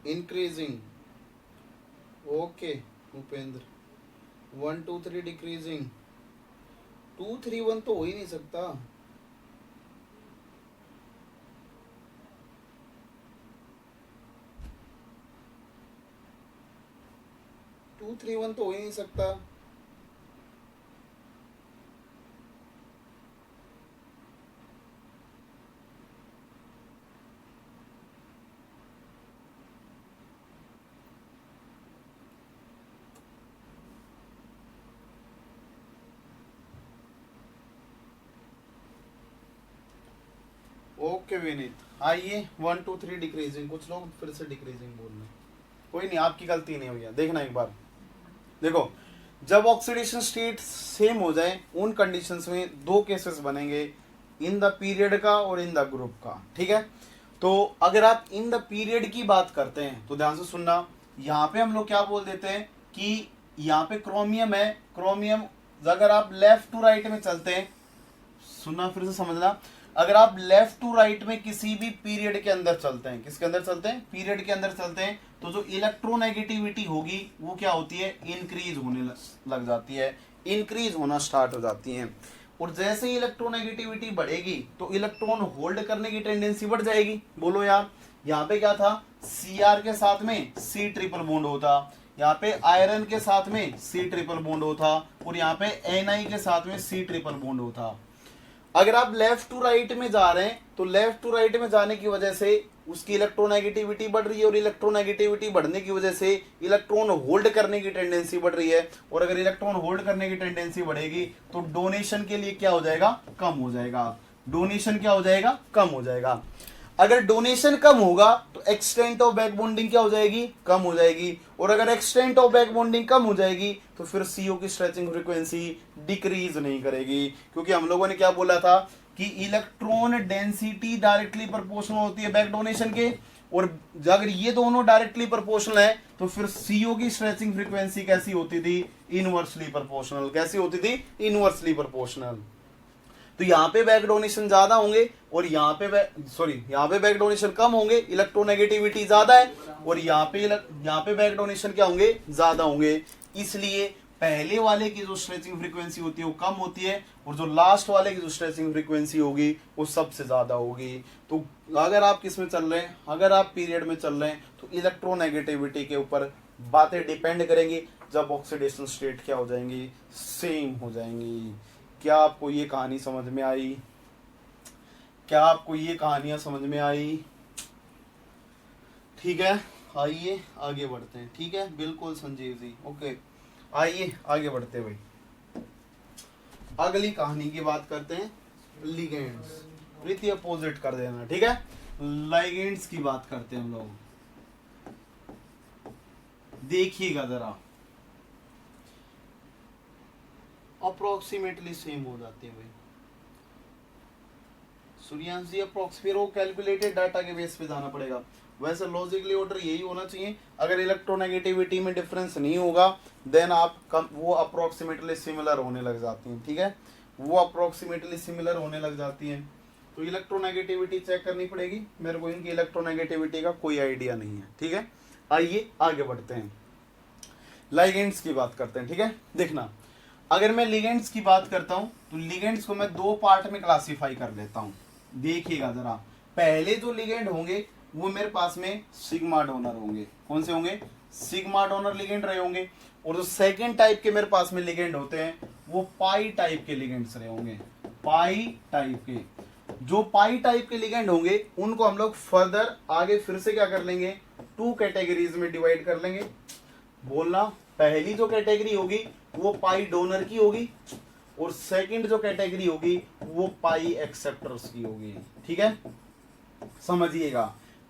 S1: इंक्रीजिंग। Okay Upendra, 1 2 3 decreasing. 2 3 1 तो हो ही नहीं सकता। 2 3 1 तो हो ही नहीं सकता। ओके विनीत, आइए 1 2 3 डिक्रीजिंग। कुछ लोग फिर से डिक्रीजिंग बोल रहे हैं। कोई नहीं, आपकी गलती नहीं हुई है। देखना एक बार, देखो जब ऑक्सीडेशन स्टेट सेम हो जाए उन कंडीशंस में दो केसेस बनेंगे, इन द पीरियड का और इन द ग्रुप का। ठीक है, तो अगर आप इन द पीरियड की बात करते हैं तो ध्यान से सुनना। यहाँ पे हम लोग क्या बोल देते हैं कि यहाँ पे क्रोमियम है। क्रोमियम अगर आप लेफ्ट टू राइट में चलते हैं, सुनना फिर से समझना, अगर आप लेफ्ट टू राइट में किसी भी पीरियड के अंदर चलते हैं, किसके अंदर चलते हैं? पीरियड के अंदर चलते हैं, तो जो इलेक्ट्रोनेगेटिविटी होगी वो क्या होती है? इंक्रीज होने लग जाती है, इंक्रीज होना स्टार्ट हो जाती है। और जैसे ही इलेक्ट्रोनेगेटिविटी बढ़ेगी तो इलेक्ट्रॉन होल्ड करने की टेंडेंसी बढ़ जाएगी। बोलो यार, यहाँ पे क्या था? Cr के साथ में C ट्रिपल बॉन्ड होता, यहाँ पे आयरन के साथ में C ट्रिपल बॉन्ड होता, और यहाँ पे Ni के साथ में C ट्रिपल बॉन्ड होता। अगर आप लेफ्ट टू राइट में जा रहे हैं तो लेफ्ट टू राइट में जाने की वजह से उसकी इलेक्ट्रोनेगेटिविटी बढ़ रही है, और इलेक्ट्रोनेगेटिविटी बढ़ने की वजह से इलेक्ट्रॉन होल्ड करने की टेंडेंसी बढ़ रही है। और अगर इलेक्ट्रॉन होल्ड करने की टेंडेंसी बढ़ेगी तो डोनेशन के लिए क्या हो जाएगा? कम हो जाएगा। डोनेशन क्या हो जाएगा? कम हो जाएगा। अगर डोनेशन कम होगा तो एक्सटेंट ऑफ बैक बॉन्डिंग क्या हो जाएगी, कम हो जाएगी, और अगर एक्सटेंट ऑफ बैक बॉन्डिंग कम हो जाएगी तो फिर सीओ की स्ट्रेचिंग फ्रीक्वेंसी डिक्रीज नहीं करेगी, क्योंकि हम लोगों ने क्या बोला था कि इलेक्ट्रॉन डेंसिटी डायरेक्टली प्रोपोर्शनल होती है बैक डोनेशन के, और अगर ये दोनों डायरेक्टली प्रोपोर्शनल है तो फिर सीओ की स्ट्रेचिंग फ्रीक्वेंसी कैसी होती थी, इनवर्सली प्रोपोर्शनल। कैसी होती थी, इनवर्सली प्रोपोर्शनल। तो यहाँ पे बैक डोनेशन ज्यादा होंगे और यहाँ पे यहाँ पे बैक डोनेशन कम होंगे, इलेक्ट्रोनेगेटिविटी ज्यादा है, और यहाँ पे बैक डोनेशन क्या होंगे, ज्यादा होंगे। इसलिए पहले वाले की जो स्ट्रेचिंग फ्रीक्वेंसी होती है वो कम होती है, और जो लास्ट वाले की जो स्ट्रेचिंग फ्रीक्वेंसी होगी वो सबसे ज्यादा होगी। तो अगर आप किस में चल रहे हैं, अगर आप पीरियड में चल रहे हैं तो इलेक्ट्रोनेगेटिविटी के ऊपर बातें डिपेंड करेंगी, जब ऑक्सीडेशन स्टेट क्या हो जाएंगी, सेम हो जाएंगी। क्या आपको ये कहानी समझ में आई? क्या आपको ये कहानियां समझ में आई? ठीक है, आइए आगे बढ़ते हैं। ठीक है, बिल्कुल संजीव जी, ओके, आइए आगे बढ़ते हैं भाई। अगली कहानी की बात करते हैं, लिगेंड्स। प्रीति अपोजिट कर देना, ठीक है। लिगेंड्स की बात करते हैं हम लोग। देखिएगा जरा, अप्रोक्सीमेटली सेम हो जाते हैं भाई। सूर्यांश जी फिर वो कैलकुलेटेड डाटा के बेस पे जाना पड़ेगा। वैसे लॉजिकली ऑर्डर यही होना चाहिए, अगर इलेक्ट्रोनेगेटिविटी में डिफरेंस नहीं होगा देन आप वो अप्रोक्सीमेटली सिमिलर होने लग जाती हैं। ठीक है, वो अप्रोक्सीमेटली सिमिलर होने लग जाती हैं। तो इलेक्ट्रोनेगेटिविटी चेक करनी पड़ेगी, मेरे को इनकी इलेक्ट्रोनेगेटिविटी का कोई आइडिया नहीं है। ठीक है, आइए आगे बढ़ते हैं, लिगेंड्स की बात करते हैं। ठीक है, देखना, अगर मैं लिगेंड्स की बात करता हूं तो लिगेंड्स को मैं दो पार्ट में क्लासिफाई कर लेता हूं। देखिएगा जरा, पहले जो लिगेंड होंगे वो मेरे पास में सिग्मा डोनर होंगे। कौन से होंगे, सिग्मा डोनर लिगेंड रहे होंगे। और जो सेकंड टाइप के मेरे पास में लिगेंड होते हैं वो पाई टाइप के लिगेंड्स रहे होंगे। पाई टाइप के, जो पाई टाइप के लिगेंड होंगे उनको हम लोग फर्दर आगे फिर से क्या कर लेंगे, टू कैटेगरीज में डिवाइड कर लेंगे। बोलना, पहली जो कैटेगरी होगी वो पाई डोनर की होगी, और सेकंड जो कैटेगरी होगी वो पाई एक्सेप्टर्स की होगी। ठीक है, समझिएगा,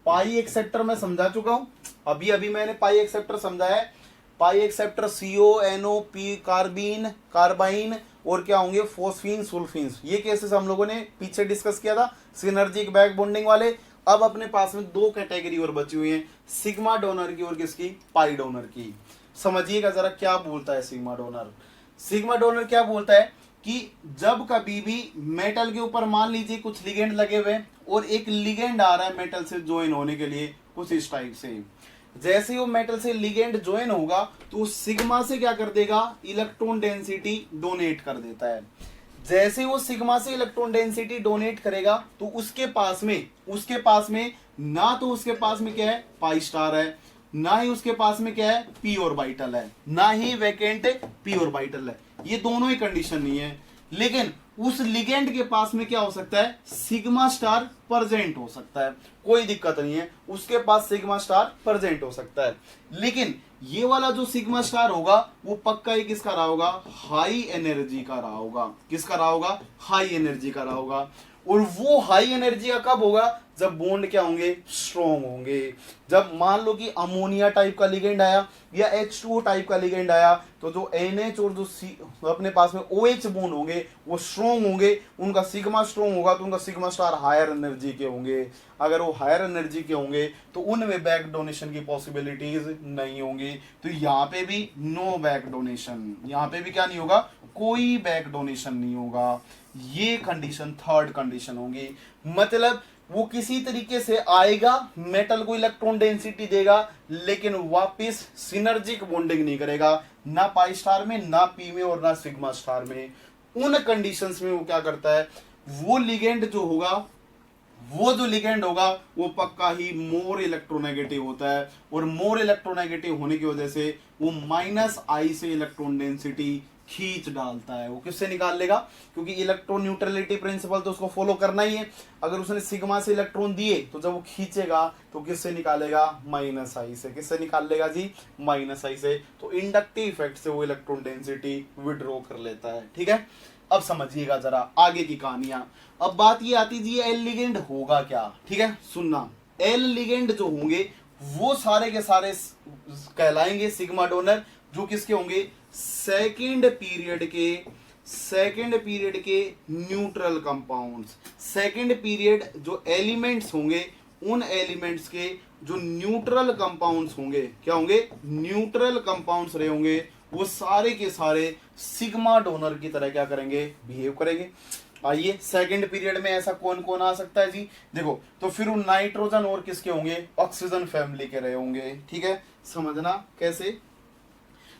S1: पाई एक्सेप्टर मैं समझा चुका हूं, अभी अभी मैंने पाई एक्सेप्टर समझाया है। Pi acceptor CO NO P carbene carbyne और क्या होंगे, फोस्फीन सुल्फीन्स। ये केसेस हम लोगों ने पीछे डिस्कस किया था, सिनर्जिक बैक बॉन्डिंग वाले। अब अपने पास में दो कैटेगरी और बची हुई है, सिग्मा डोनर की और किसकी, पाई डोनर की। समझिएगा जरा क्या बोलता है सिग्मा डोनर। सिग्मा डोनर क्या बोलता है कि जब कभी भी मेटल के ऊपर मान लीजिए कुछ लिगेंड लगे हुए और एक लिगेंड आ रहा है मेटल से ज्वाइन होने के लिए कुछ इस टाइप से, जैसे वो मेटल से लिगेंड ज्वाइन होगा तो सिग्मा से क्या कर देगा, इलेक्ट्रॉन डेंसिटी डोनेट कर देता है। जैसे वो सिग्मा से इलेक्ट्रॉन डेंसिटी डोनेट करेगा तो उसके पास में ना तो उसके पास में क्या है, पाई स्टार है, ना ही उसके पास में क्या है, पी ऑर्बिटल है, ना ही वैकेंट पी ऑर्बिटल है। ये दोनों ही कंडीशन नहीं है, लेकिन उस लिगेंड के पास में क्या हो सकता है, सिग्मा स्टार प्रेजेंट हो सकता है, कोई दिक्कत नहीं है, उसके पास सिग्मा स्टार प्रेजेंट हो सकता है। लेकिन ये वाला जो सिग्मा स्टार होगा वो पक्का ही किसका रहा होगा, हाई एनर्जी का रहा होगा। किसका रहा होगा, हाई एनर्जी का रहा होगा। और वो हाई एनर्जी का कब होगा, जब बॉन्ड क्या होंगे, स्ट्रॉन्ग होंगे। जब मान लो कि अमोनिया टाइप का लिगेंड आया या H2O टाइप का लिगेंड आया तो जो NH और जो अपने पास में OH बॉन्ड होंगे वो स्ट्रॉन्ग होंगे, उनका सिग्मा स्ट्रॉन्ग होगा तो उनका सिग्मा स्टार हायर एनर्जी के होंगे। अगर वो हायर एनर्जी के होंगे तो उनमें बैक डोनेशन की पॉसिबिलिटीज नहीं होंगी। तो यहाँ पे भी नो बैक डोनेशन, यहाँ पे भी क्या नहीं होगा, कोई बैक डोनेशन नहीं होगा। ये कंडीशन थर्ड कंडीशन होगी, मतलब वो किसी तरीके से आएगा, मेटल को इलेक्ट्रॉन डेंसिटी देगा, लेकिन वापस सिनर्जिक बॉन्डिंग नहीं करेगा, ना पाई स्टार में, ना पी में और ना सिग्मा स्टार में। उन कंडीशंस में वो क्या करता है, वो लिगेंड जो होगा वो पक्का ही मोर इलेक्ट्रोनेगेटिव होता है, और मोर इलेक्ट्रोनेगेटिव होने की वजह से वो -I से इलेक्ट्रॉन डेंसिटी खींच डालता है। वो किससे निकाल लेगा, क्योंकि इलेक्ट्रॉन न्यूट्रलिटी प्रिंसिपल तो उसको फॉलो करना ही है। अगर उसने सिग्मा से इलेक्ट्रॉन दिए तो जब वो खींचेगा तो किससे निकालेगा, -I से। किससे निकाल लेगा जी, -I से। तो इंडक्टिव इफेक्ट से वो इलेक्ट्रॉन डेंसिटी विड्रॉ कर लेता है। ठीक है, अब समझिएगा जरा आगे की कहानियां। अब बात ये आती जी एल लिगेंड होगा क्या, ठीक है सुनना। एल लिगेंड जो होंगे वो सारे के सारे कहलाएंगे सिग्मा डोनर, जो किसके होंगे, सेकेंड पीरियड के न्यूट्रल कंपाउंड्स। सेकेंड पीरियड जो एलिमेंट्स होंगे उन एलिमेंट्स के जो न्यूट्रल कंपाउंड्स होंगे, क्या होंगे, न्यूट्रल कंपाउंड्स रहे होंगे, वो सारे के सारे सिग्मा डोनर की तरह क्या करेंगे, बिहेव करेंगे। आइए सेकंड पीरियड में ऐसा कौन कौन आ सकता है जी, देखो तो फिर नाइट्रोजन और किसके होंगे, ऑक्सीजन फैमिली के रहे होंगे, ठीक है। समझना कैसे,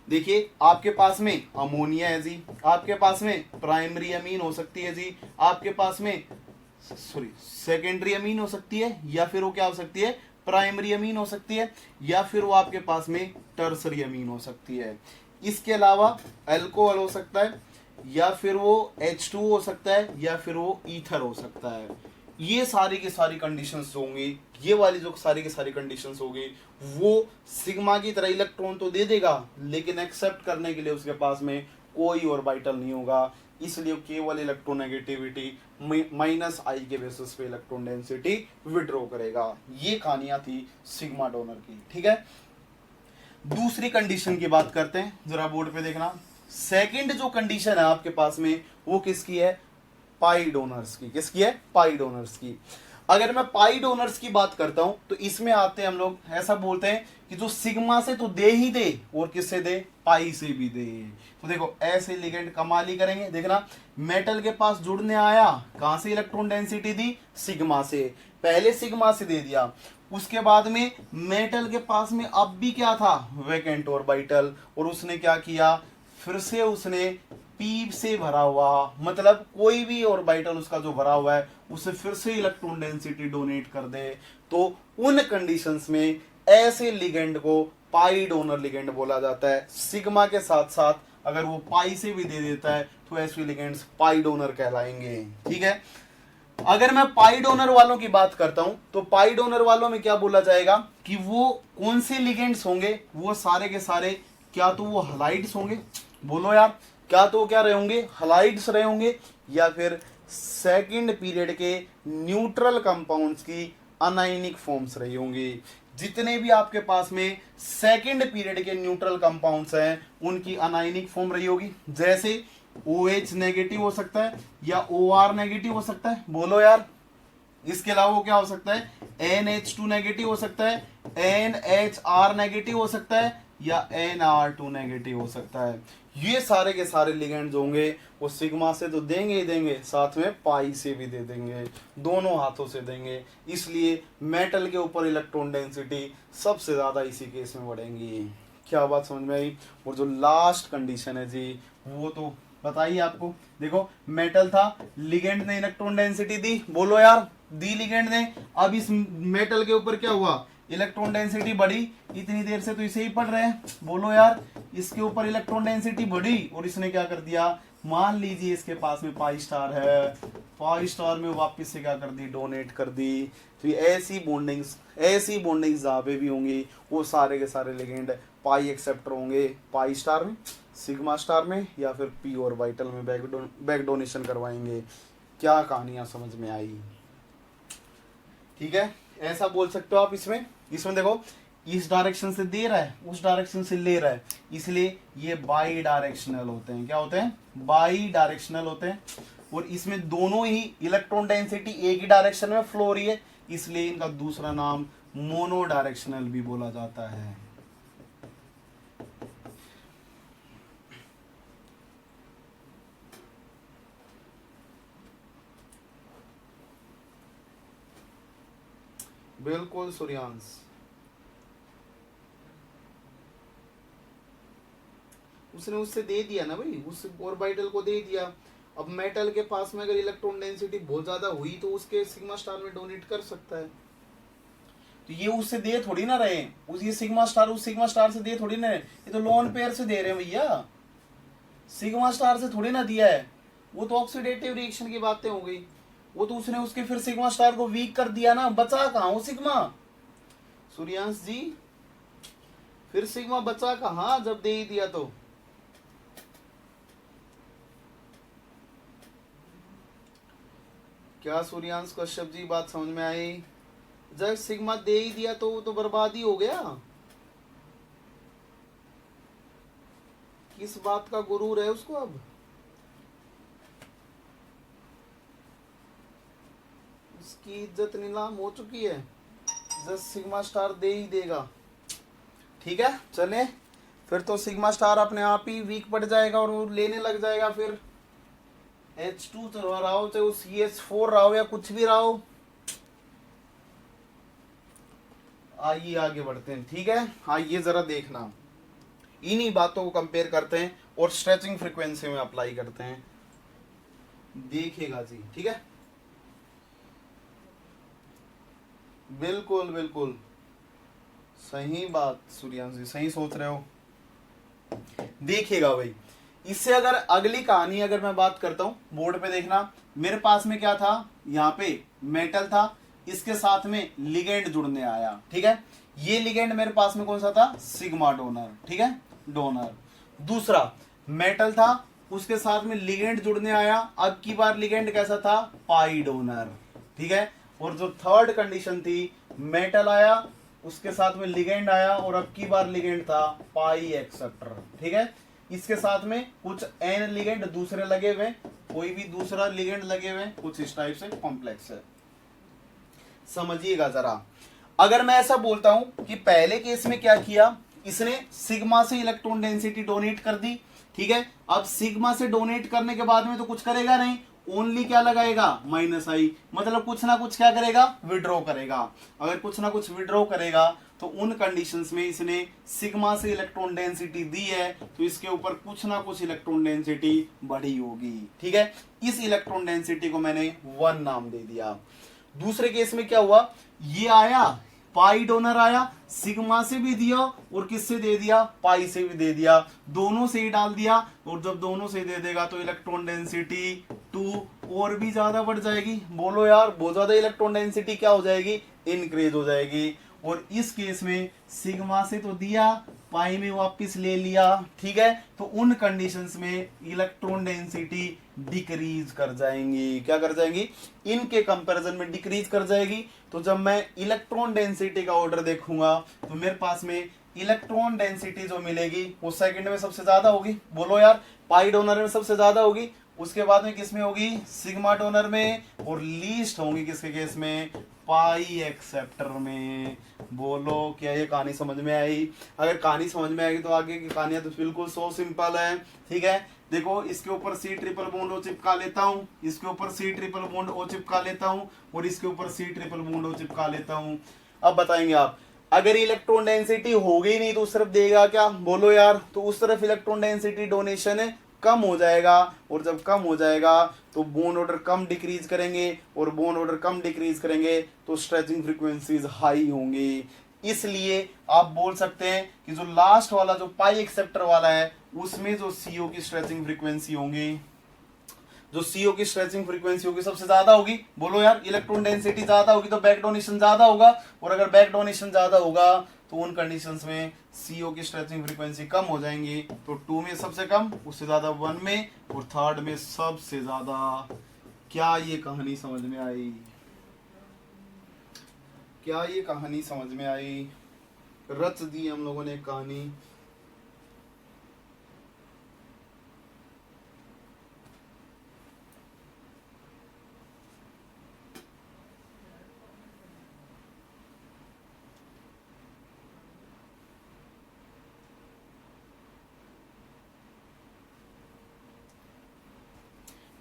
S1: देखिए आपके पास में अमोनिया है जी, आपके पास में प्राइमरी अमीन हो सकती है जी, आपके पास में सेकेंडरी अमीन हो सकती है, या फिर वो क्या हो सकती है, प्राइमरी अमीन हो सकती है, या फिर वो आपके पास में टर्सरी अमीन हो सकती है। इसके अलावा अल्कोहल हो सकता है, या फिर वो H2 हो सकता है, या फिर वो ईथर हो सकता है। ये सारी की सारी कंडीशंस होंगी, ये वाली जो सारी की सारी कंडीशंस होगी वो सिग्मा की तरह इलेक्ट्रॉन तो दे देगा, लेकिन एक्सेप्ट करने के लिए उसके पास में कोई ऑर्बिटल नहीं होगा, इसलिए केवल इलेक्ट्रोनेगेटिविटी -I के बेसिस पे इलेक्ट्रॉन डेंसिटी विड्रॉ करेगा। ये कहानियां थी सिग्मा डोनर की, ठीक है। दूसरी कंडीशन की बात करते हैं, जरा बोर्ड पे देखना। सेकंड जो कंडीशन है आपके पास में वो किसकी है, पाई डोनर्स की। किसकी है, पाई डोनर्स की। अगर मैं पाई डोनर्स की बात करता हूं तो इसमें आते हैं हम लोग ऐसा बोलते हैं कि जो सिग्मा से तो दे ही दे और किससे दे, पाई से भी दे। तो देखो ऐसे लिगेंड कमाली करेंगे, देखना मेटल के पास जुड़ने आया, कहां से इलेक्ट्रॉन डेंसिटी दी, सिग्मा से, पहले सिग्मा से दे दिया, उसके बाद में मेटल के पास में अब भी क्या था, वैकेंट ऑर्बिटल, और उसने क्या किया, फिर से उसने पी से भरा हुआ, मतलब कोई भी ऑर्बिटल उसका जो भरा हुआ है उसे फिर से इलेक्ट्रॉन डेंसिटी डोनेट कर दे, तो उन कंडीशंस में ऐसे लिगेंड को पाई डोनर लिगेंड बोला जाता है। सिग्मा के साथ साथ अगर वो पाई से भी दे देता है तो ऐसे लिगेंड्स पाई डोनर कहलाएंगे, ठीक है। अगर मैं पाई डोनर वालों की बात करता हूं तो पाई डोनर वालों में क्या बोला जाएगा कि वो कौन से लिगेंड्स होंगे, वो सारे के सारे क्या तो वो हलाइड्स होंगे, बोलो यार, क्या तो क्या रहे होंगे, हलाइड्स रहे होंगे, या फिर सेकंड पीरियड के न्यूट्रल कंपाउंड्स की अनायनिक फॉर्म्स रही होंगी। जितने भी आपके पास में सेकंड पीरियड के न्यूट्रल कंपाउंड्स हैं उनकी अनायनिक फॉर्म रही होगी, जैसे OH नेगेटिव हो सकता है या OR नेगेटिव हो सकता है, बोलो यार। इसके अलावा वो क्या हो सकता है, NH2 नेगेटिव हो सकता है, NHR नेगेटिव हो सकता है, या NR2 नेगेटिव हो सकता है। ये सारे के सारे लिगेंड्स होंगे वो सिग्मा से तो देंगे ही देंगे, साथ में पाई से भी दे देंगे, दोनों हाथों से देंगे, इसलिए मेटल के ऊपर इलेक्ट्रॉन डेंसिटी सबसे ज्यादा इसी केस में बढ़ेंगी। क्या बात समझ में आई। और जो लास्ट कंडीशन है जी वो तो बताइए आपको, देखो मेटल था, लिगेंड ने इलेक्ट्रॉन डेंसिटी दी, बोलो यार, दी लिगेंड ने, अब इस मेटल के ऊपर क्या हुआ, इलेक्ट्रॉन डेंसिटी बढ़ी, इतनी देर से तो इसे ही पढ़ रहे हैं, बोलो यार, इसके ऊपर इलेक्ट्रॉन डेंसिटी बढ़ी और इसने क्या कर दिया, मान लीजिए इसके पास में पाई स्टार है, पाई स्टार में वापस से क्या कर दी, डोनेट कर दी। तो ऐसी बॉन्डिंग्स जहां पे भी होंगी वो सारे के सारे लिगेंड पाई एक्सेप्टर होंगे, पाई स्टार में, सिग्मा स्टार में, या फिर पी ऑर्बिटल में बैक डोनेशन करवाएंगे। क्या कहानियां समझ में आई, ठीक है, ऐसा बोल सकते हो आप। इसमें देखो इस डायरेक्शन से दे रहा है, उस डायरेक्शन से ले रहा है, इसलिए ये बाई डायरेक्शनल होते हैं। क्या होते हैं, बाई डायरेक्शनल होते हैं। और इसमें दोनों ही इलेक्ट्रॉन डेंसिटी एक ही डायरेक्शन में फ्लो हो रही है, इसलिए इनका दूसरा नाम मोनो डायरेक्शनल भी बोला जाता है। बिल्कुल सूर्यांश, उसने उससे दे दिया ना भाई, उस ऑर्बिटल को दे दिया। अब मेटल के पास में अगर इलेक्ट्रॉन डेंसिटी बहुत ज्यादा हुई तो उसके सिग्मा स्टार में डोनेट कर सकता है। तो ये उससे दे थोड़ी ना रहे, ये सिग्मा स्टार उस सिग्मा स्टार से दे थोड़ी ना रहे, ये तो लोन पेयर से दे रहे हैं भैया, सिग्मा स्टार से थोड़ी ना दिया है। वो तो ऑक्सीडेटिव रिएक्शन की बातें हो गई, वो तो उसने उसके फिर सिग्मा स्टार को वीक कर दिया ना, बचा कहां वो सिग्मा, सूर्यांश जी, फिर सिग्मा बचा कहां जब दे ही दिया तो। क्या सूर्यांश कश्यप जी बात समझ में आई? जब सिग्मा दे ही दिया तो वो तो बर्बाद ही हो गया। किस बात का गुरूर है उसको? अब उसकी इज्जत नीलाम हो चुकी है। जब सिग्मा स्टार दे ही देगा। ठीक है, चले फिर तो सिग्मा स्टार अपने आप ही वीक पड़ जाएगा और वो लेने लग जाएगा। फिर H2 चलवा रहा हो चाहे वो CH4 रहा हो या कुछ भी रहा हो। आइए आगे बढ़ते हैं। ठीक है, आइए जरा देखना, इन्हीं बातों को कंपेयर करते हैं और स्ट्रेचिंग फ्रीक्वेंसी में अप्लाई करते हैं। देखिएगा जी। ठीक है, बिल्कुल बिल्कुल सही बात सूर्यांश जी, सही सोच रहे हो। देखिएगा भाई, इससे अगर अगली कहानी अगर मैं बात करता हूं, बोर्ड पे देखना, मेरे पास में क्या था, यहाँ पे मेटल था, इसके साथ में लिगेंड जुड़ने आया। ठीक है, ये लिगेंड मेरे पास में कौन सा था, सिग्मा डोनर। ठीक है, डोनर। दूसरा मेटल था, उसके साथ में लिगेंड जुड़ने आया, अब की बार लिगेंड कैसा था, पाई डोनर। ठीक है, और जो थर्ड कंडीशन थी, मेटल आया, उसके साथ में लिगेंड आया, और अब की बार लिगेंड था पाई एक्सेप्टर। ठीक है, इसके साथ में कुछ एन लिगेंड दूसरे लगे हुए, कोई भी दूसरा लिगेंड लगे हुए, कुछ इस टाइप से कॉम्प्लेक्स है। समझिएगा जरा, अगर मैं ऐसा बोलता हूं कि पहले केस में क्या किया, इसने सिग्मा से इलेक्ट्रॉन डेंसिटी डोनेट कर दी। ठीक है, अब सिग्मा से डोनेट करने के बाद में तो कुछ करेगा नहीं, ओनली क्या लगाएगा, -i, मतलब कुछ ना कुछ क्या करेगा, विड्रॉ करेगा। अगर कुछ ना कुछ विड्रॉ करेगा तो उन कंडीशंस में इसने सिग्मा से इलेक्ट्रॉन डेंसिटी दी है तो इसके ऊपर कुछ ना कुछ इलेक्ट्रॉन डेंसिटी बढ़ी होगी। ठीक है, इस इलेक्ट्रॉन डेंसिटी को मैंने 1 नाम दे दिया। दूसरे केस में क्या हुआ, ये आया, पाई डोनर आया, सिग्मा से भी दिया और किससे दे दिया, पाई से भी दे दिया, दोनों से ही डाल दिया, और जब दोनों से दे देगा तो इलेक्ट्रॉन डेंसिटी 2 और भी ज्यादा बढ़ जाएगी। बोलो यार, बहुत ज्यादा इलेक्ट्रॉन डेंसिटी क्या हो जाएगी, इंक्रीज हो जाएगी। और इस केस में सिग्मा से तो दिया, पाई में वापस ले लिया। ठीक है, तो उन कंडीशंस में इलेक्ट्रॉन डेंसिटी डिक्रीज कर जाएंगी। क्या कर जाएंगी, इनके कंपैरिजन में डिक्रीज कर जाएगी। तो जब मैं इलेक्ट्रॉन डेंसिटी का ऑर्डर देखूंगा तो मेरे पास में इलेक्ट्रॉन डेंसिटी जो मिलेगी वो सेकंड में सबसे ज्यादा होगी। बोलो यार, पाई डोनर में सबसे ज्यादा होगी, उसके बाद में किस में होगी, सिग्मा डोनर में, और लीस्ट होंगी किसके केस में, पाई एक्सेप्टर में। बोलो, क्या ये कहानी समझ में आई? अगर कहानी समझ में आएगी तो आगे की कहानियां तो बिल्कुल सो सिंपल है। ठीक है, देखो इसके ऊपर C ट्रिपल बॉन्ड O चिपका लेता हूं, इसके ऊपर C ट्रिपल बॉन्ड O चिपका लेता हूं, और इसके ऊपर C ट्रिपल बॉन्ड O चिपका लेता हूं। अब बताएंगे आप, अगर इलेक्ट्रॉन डेंसिटी हो गई नहीं तो उस तरफ देगा क्या, बोलो यार, तो उस तरफ इलेक्ट्रॉन डेंसिटी डोनेशन कम हो जाएगा, और जब कम हो जाएगा तो बोन ऑर्डर कम डिक्रीज करेंगे, और बोन ऑर्डर कम डिक्रीज करेंगे तो स्ट्रेचिंग फ्रीक्वेंसीज हाई होंगी। इसलिए आप बोल सकते हैं कि जो लास्ट वाला जो पाई एक्सेप्टर वाला है उसमें जो CO की स्ट्रेचिंग फ्रीक्वेंसी होंगी, जो CO की स्ट्रेचिंग फ्रीक्वेंसी होगी सबसे ज्यादा होगी। बोलो यार, इलेक्ट्रॉन डेंसिटी ज्यादा होगी तो बैक डोनेशन ज्यादा होगा, और अगर बैक डोनेशन ज्यादा होगा तो उन कंडीशंस में CO की स्ट्रेचिंग फ्रीक्वेंसी कम हो जाएंगी। तो 2 में सबसे कम, उससे ज्यादा 1 में, और थर्ड में सबसे ज्यादा। क्या ये कहानी समझ में आई? क्या ये कहानी समझ में आई? रच दी हम लोगों ने कहानी।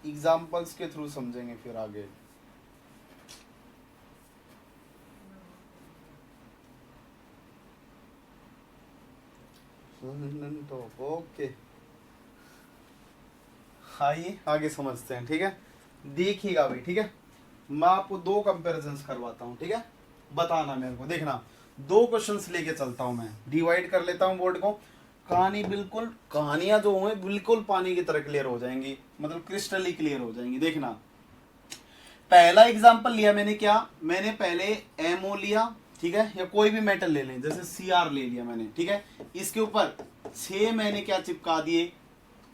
S1: एग्जाम्पल्स के थ्रू समझेंगे फिर आगे। ओके, आइए आगे समझते हैं। ठीक है, देखिएगा भाई। ठीक है, मैं आपको 2 कंपैरिजंस करवाता हूं। ठीक है, बताना मेरे को, देखना 2 क्वेश्चंस लेके चलता हूं मैं, डिवाइड कर लेता हूं बोर्ड को। कहानी बिल्कुल, कहानियां जो होंगी बिल्कुल पानी की तरह क्लियर हो जाएंगी, मतलब क्रिस्टली क्लियर हो जाएंगी। देखना, पहला एग्जांपल लिया मैंने, क्या मैंने पहले MO लिया, ठीक है, या कोई भी मेटल ले लें, जैसे Cr ले लिया मैंने। ठीक है, इसके ऊपर 6 मैंने क्या चिपका दिए,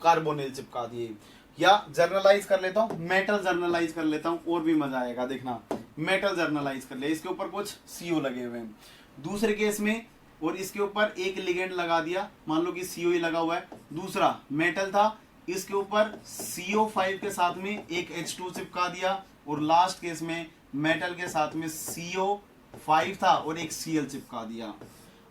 S1: कार्बोनिल चिपका दिए। या जर्नलाइज कर लेता हूं, मेटल जर्नलाइज कर लेता हूं और भी मजा आएगा। देखना, मेटल जर्नलाइज कर ले, इसके ऊपर कुछ CO लगे हुए हैं दूसरे केस में, और इसके ऊपर एक लिगेंड लगा दिया, मान लो कि CO ही लगा हुआ है। दूसरा मेटल था, इसके ऊपर CO5 के साथ में एक H2 चिपका दिया, और लास्ट केस में मेटल के साथ में CO5 था और एक Cl चिपका दिया।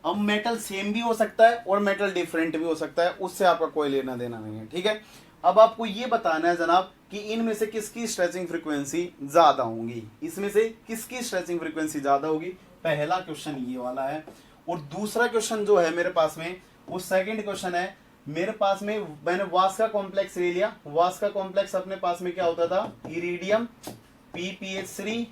S1: अब मेटल सेम भी हो सकता है और मेटल डिफरेंट भी हो सकता है, उससे आपका कोई लेना देना नहीं है, ठीक है। अब आपको ये बताना है जनाब कि इनमें से किसकी स्ट्रेचिंग फ्रीक्वेंसी ज्यादा होगी, इसमें से किसकी स्ट्रेचिंग फ्रीक्वेंसी ज्यादा होगी। पहला क्वेश्चन ये वाला है। और दूसरा क्वेश्चन जो है मेरे पास में, वो सेकंड क्वेश्चन है मेरे पास में। मैंने वास का कॉम्प्लेक्स ले लिया। वास का कॉम्प्लेक्स अपने पास में क्या होता था, इरिडियम PPH3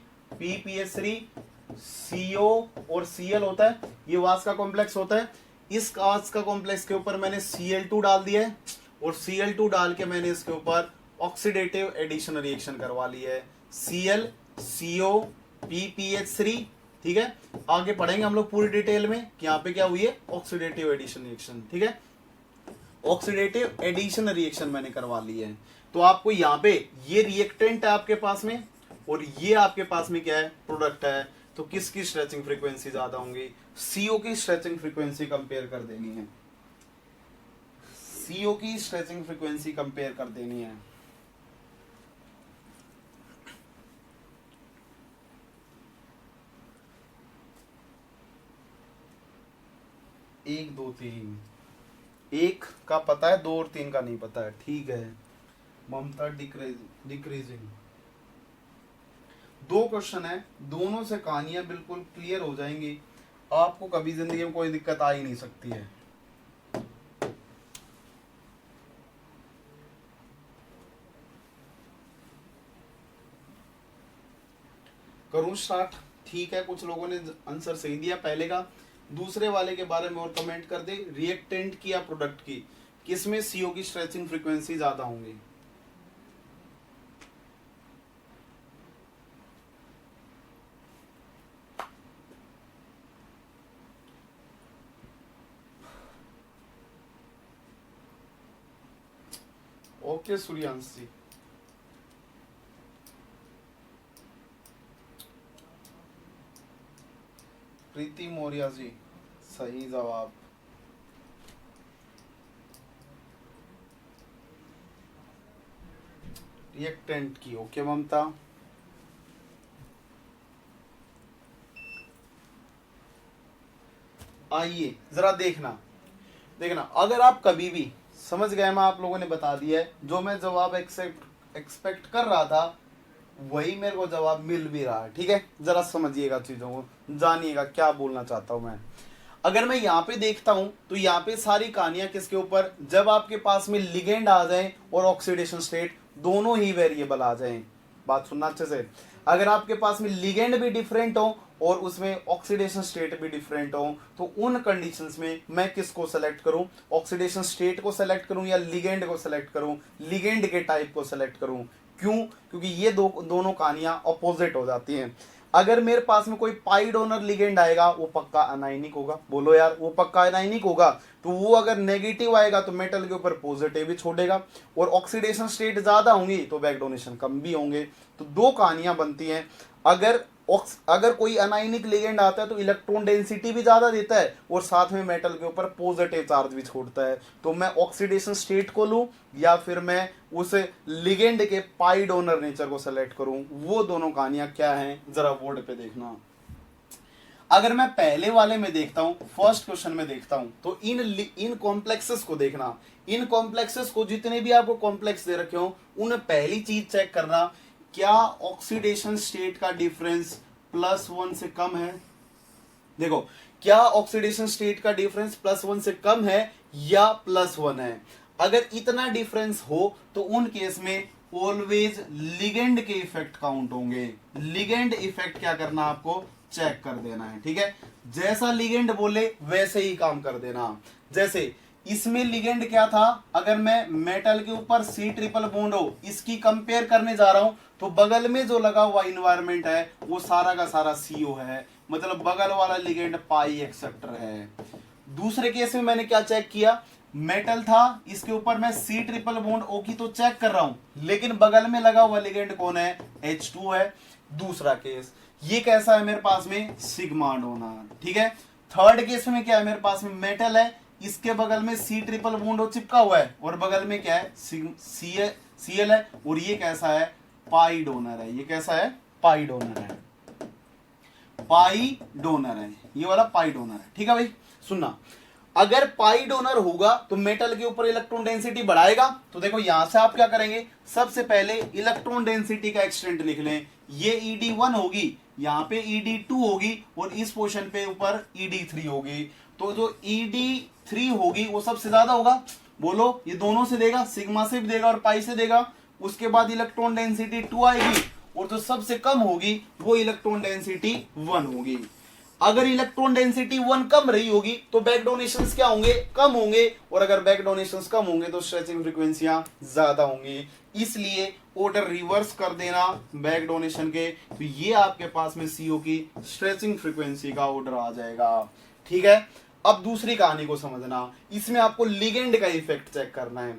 S1: CO और Cl होता है, ये वास का कॉम्प्लेक्स होता है। इस वास का कॉम्प्लेक्स के ऊपर मैंने Cl2 डाल दिया है, और Cl2 डाल के मैंने इसके ऊपर ऑक्सीडेटिव एडिशन रिएक्शन करवा ली है, Cl CO PPH3, ठीक है। आगे पढ़ेंगे हम लोग पूरी डिटेल में कि यहाँ पे क्या हुई है, ऑक्सीडेटिव एडिशन रिएक्शन, ठीक है। ऑक्सीडेटिव एडिशन रिएक्शन मैंने करवा ली है। तो आपको यहाँ पे ये रिएक्टेंट है आपके पास में, और ये आपके पास में क्या है, प्रोडक्ट है। तो किसकी स्ट्रेचिंग फ्रीक्वेंसी ज्यादा होंगी, CO की स्ट्रेचिंग फ्रीक्वेंसी कंपेयर कर देनी है, CO की स्ट्रेचिंग फ्रीक्वेंसी कंपेयर कर देनी है। एक दो तीन, एक का पता है, 2 और 3 का नहीं पता है, ठीक है। ममता डिक्रीजिंग। 2 क्वेश्चन है, दोनों से कहानियां बिल्कुल क्लियर हो जाएंगी, आपको कभी जिंदगी में कोई दिक्कत आ ही नहीं सकती है। करूं स्टार्ट, ठीक है। कुछ लोगों ने आंसर सही दिया पहले का, दूसरे वाले के बारे में और कमेंट कर दे, रिएक्टेंट की या प्रोडक्ट की, किसमें CO की स्ट्रेचिंग फ्रीक्वेंसी ज्यादा होंगी। ओके सूर्यांश जी, प्रीति मौर्य जी, सही जवाब। रिएक्टेंट की, ओके ममता। आइए जरा देखना, अगर आप कभी भी समझ गए, मैं आप लोगों ने बता दिया है, जो मैं जवाब एक्सपेक्ट कर रहा था वही मेरे को जवाब मिल भी रहा है, ठीक है। जरा समझिएगा चीजों को, जानिएगा क्या बोलना चाहता हूं मैं। अगर मैं यहाँ पे देखता हूं तो यहाँ पे सारी कहानियां किसके ऊपर, जब आपके पास में लिगेंड आ जाए और ऑक्सीडेशन स्टेट दोनों ही वेरिएबल आ जाएं। बात सुनना अच्छे से, अगर आपके पास में लिगेंड भी डिफरेंट हो और उसमें ऑक्सीडेशन स्टेट भी डिफरेंट हो, तो उन कंडीशंस में मैं किसको सेलेक्ट करूं, ऑक्सीडेशन स्टेट को सेलेक्ट करूं या लिगेंड को सेलेक्ट करूं, लिगेंड के टाइप को सेलेक्ट करूं। क्यों, क्योंकि ये दोनों कहानियां अपोजिट हो जाती हैं। अगर मेरे पास में कोई पाई डोनर लिगेंड आएगा, वो पक्का अनायनिक होगा, बोलो यार, वो पक्का अनायनिक होगा। तो वो अगर नेगेटिव आएगा तो मेटल के ऊपर पॉजिटिव ही छोड़ेगा, और ऑक्सीडेशन स्टेट ज्यादा होंगी तो बैक डोनेशन कम भी होंगे। तो 2 कहानियां बनती हैं। अगर कोई अनायनिक लिगेंड आता है तो इलेक्ट्रॉन डेंसिटी भी ज्यादा देता है और साथ में मेटल के ऊपर पॉजिटिव चार्ज भी छोड़ता है। तो मैं ऑक्सीडेशन स्टेट को लूं या फिर मैं उस लिगेंड के पाई डोनर नेचर को सेलेक्ट करूं, वो दोनों कहानियां क्या हैं जरा बोर्ड पे देखना। अगर मैं पहले वाले में देखता हूं, फर्स्ट क्वेश्चन में देखता हूं, तो इन कॉम्प्लेक्सेस को देखना। इन कॉम्प्लेक्सेस को, जितने भी आपको कॉम्प्लेक्स दे रखे हो, उन पहली चीज चेक करना, क्या ऑक्सीडेशन स्टेट का डिफरेंस +1 से कम है। देखो, क्या ऑक्सीडेशन स्टेट का डिफरेंस +1 से कम है या +1 है। अगर इतना डिफरेंस हो तो उन केस में ऑलवेज लिगेंड के इफेक्ट काउंट होंगे। लिगेंड इफेक्ट क्या करना, आपको चेक कर देना है, ठीक है। जैसा लिगेंड बोले वैसे ही काम कर देना। जैसे इसमें लिगेंड क्या था, अगर मैं मेटल के ऊपर C ट्रिपल बॉन्ड हो, इसकी कंपेयर करने जा रहा हूं, तो बगल में जो लगा हुआ इन्वायरमेंट है वो सारा का सारा CO है, मतलब बगल वाला लिगेंड पाई एक्सेप्टर है। दूसरे केस में मैंने क्या चेक किया, मेटल था, इसके ऊपर मैं सी ट्रिपल बॉन्ड ओ की तो चेक कर रहा हूं, लेकिन बगल में लगा हुआ लिगेंड कौन है, H2 है। दूसरा केस, ये कैसा है मेरे पास में, सिग्मा डोनर, ठीक है। थर्ड केस में क्या है मेरे पास में, मेटल है, इसके बगल में सी ट्रिपल बॉन्ड ओ चिपका हुआ है, और बगल में क्या है, Cl है, और ये कैसा है, पाई डोनर है। ये कैसा है, पाई डोनर है, पाई डोनर है, ये वाला पाई डोनर है, ठीक है भाई। सुनना, अगर पाई डोनर होगा तो मेटल के ऊपर इलेक्ट्रॉन डेंसिटी बढ़ाएगा। तो देखो यहां से आप क्या करेंगे, सबसे पहले इलेक्ट्रॉन डेंसिटी का एक्सटेंट लिख लें। ये ED1 होगी, यहाँ पे ED2 होगी, और इस पोर्शन पे ऊपर ED3 होगी। तो जो ED3 होगी वो सबसे ज्यादा होगा, बोलो, ये दोनों से देगा, सिग्मा से भी देगा और पाई से देगा। उसके बाद इलेक्ट्रॉन डेंसिटी 2 आएगी, और जो सबसे कम होगी वो इलेक्ट्रॉन डेंसिटी 1 होगी। अगर इलेक्ट्रॉन डेंसिटी 1 कम रही होगी तो बैक डोनेशंस क्या होंगे, कम होंगे, और अगर बैक डोनेशंस कम होंगे तो स्ट्रेचिंग फ्रीक्वेंसियां ज्यादा होंगी। इसलिए ऑर्डर रिवर्स कर देना बैक डोनेशन के, तो ये आपके पास में CO की स्ट्रेचिंग फ्रीक्वेंसी का ऑर्डर आ जाएगा, ठीक है। अब दूसरी कहानी को समझना, इसमें आपको लिगेंड का इफेक्ट चेक करना है।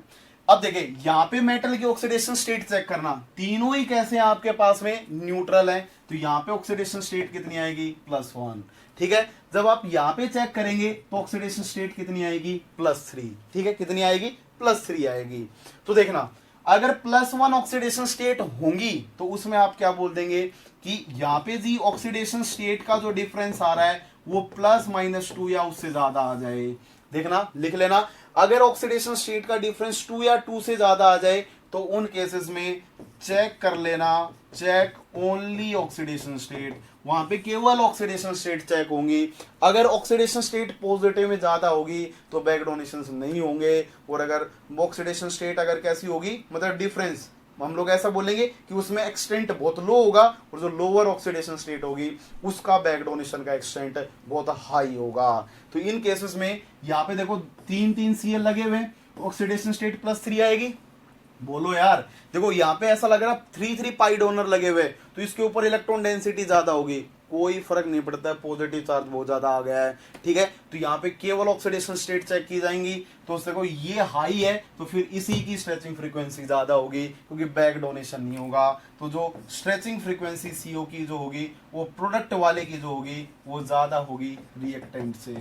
S1: अब देखिए यहाँ पे मेटल की ऑक्सीडेशन स्टेट चेक करना, तीनों ही कैसे हैं आपके पास में, न्यूट्रल है, तो यहाँ पे ऑक्सीडेशन स्टेट कितनी आएगी, +1, ठीक है। जब आप यहाँ पे चेक करेंगे तो ऑक्सीडेशन स्टेट कितनी आएगी, +3, ठीक है, कितनी आएगी, +3 आएगी। तो देखना, अगर +1 ऑक्सीडेशन स्टेट होंगी तो उसमें आप क्या बोल देंगे कि यहाँ पे जी ऑक्सीडेशन स्टेट का जो डिफरेंस आ रहा है वो +-2 या उससे ज्यादा आ जाए। देखना, लिख लेना, अगर ऑक्सीडेशन स्टेट का डिफरेंस 2 या 2 से ज्यादा आ जाए तो उन केसेस में चेक कर लेना, चेक ओनली ऑक्सीडेशन स्टेट, वहां पे केवल ऑक्सीडेशन स्टेट चेक होंगी। अगर ऑक्सीडेशन स्टेट पॉजिटिव में ज्यादा होगी तो बैक डोनेशंस नहीं होंगे, और अगर ऑक्सीडेशन स्टेट अगर कैसी होगी, मतलब डिफरेंस, हम लोग ऐसा बोलेंगे कि उसमें एक्सटेंट बहुत लो होगा, और जो लोअर ऑक्सीडेशन स्टेट होगी उसका बैक डोनेशन का एक्सटेंट बहुत हाई होगा। तो इन केसेस में यहाँ पे देखो 3 Cl लगे हुए, ऑक्सीडेशन स्टेट +3 आएगी, बोलो यार। देखो यहाँ पे ऐसा लग रहा है 3 पाई डोनर लगे हुए, तो इसके ऊपर इलेक्ट्रॉन डेंसिटी ज्यादा होगी, कोई फर्क नहीं पड़ता है, पॉजिटिव चार्ज बहुत ज्यादा आ गया है, ठीक है। तो यहाँ पे केवल ऑक्सीडेशन स्टेट चेक की जाएंगी, तो देखो ये हाई है तो फिर इसी की स्ट्रेचिंग फ्रीक्वेंसी ज्यादा होगी, क्योंकि बैक डोनेशन नहीं होगा। तो जो स्ट्रेचिंग फ्रीक्वेंसी CO की जो होगी वो प्रोडक्ट वाले की जो होगी वो ज्यादा होगी रिएक्टेंट से।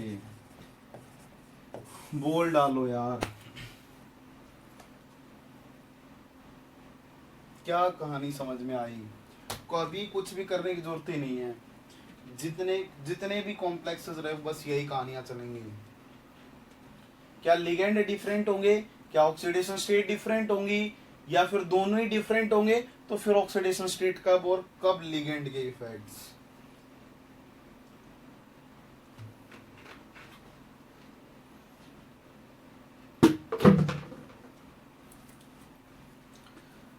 S1: बोल डालो यार, क्या कहानी समझ में आई। कभी कुछ भी करने की जरूरत ही नहीं है, जितने भी कॉम्प्लेक्सेस रहे बस यही कहानियां चलेंगी। क्या लिगेंड डिफरेंट होंगे, क्या ऑक्सीडेशन स्टेट डिफरेंट होंगी, या फिर दोनों ही डिफरेंट होंगे, तो फिर ऑक्सीडेशन स्टेट कब और कब लिगेंड के इफेक्ट्स।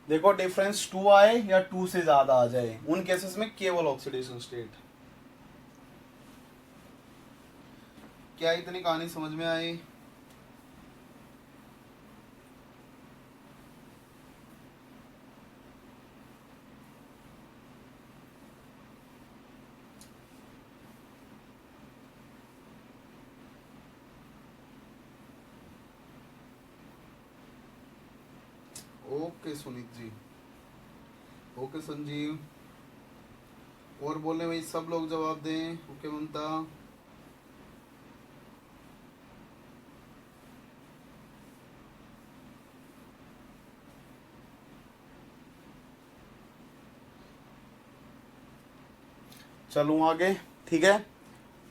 S1: देखो डिफरेंस 2 आए या 2 से ज्यादा आ जाए, उन केसेस में केवल ऑक्सीडेशन स्टेट। क्या इतनी कहानी समझ में आई। ओके सुनीत जी, ओके संजीव, और बोले भाई सब लोग जवाब दें। ओके ममता, चलूं आगे, ठीक है।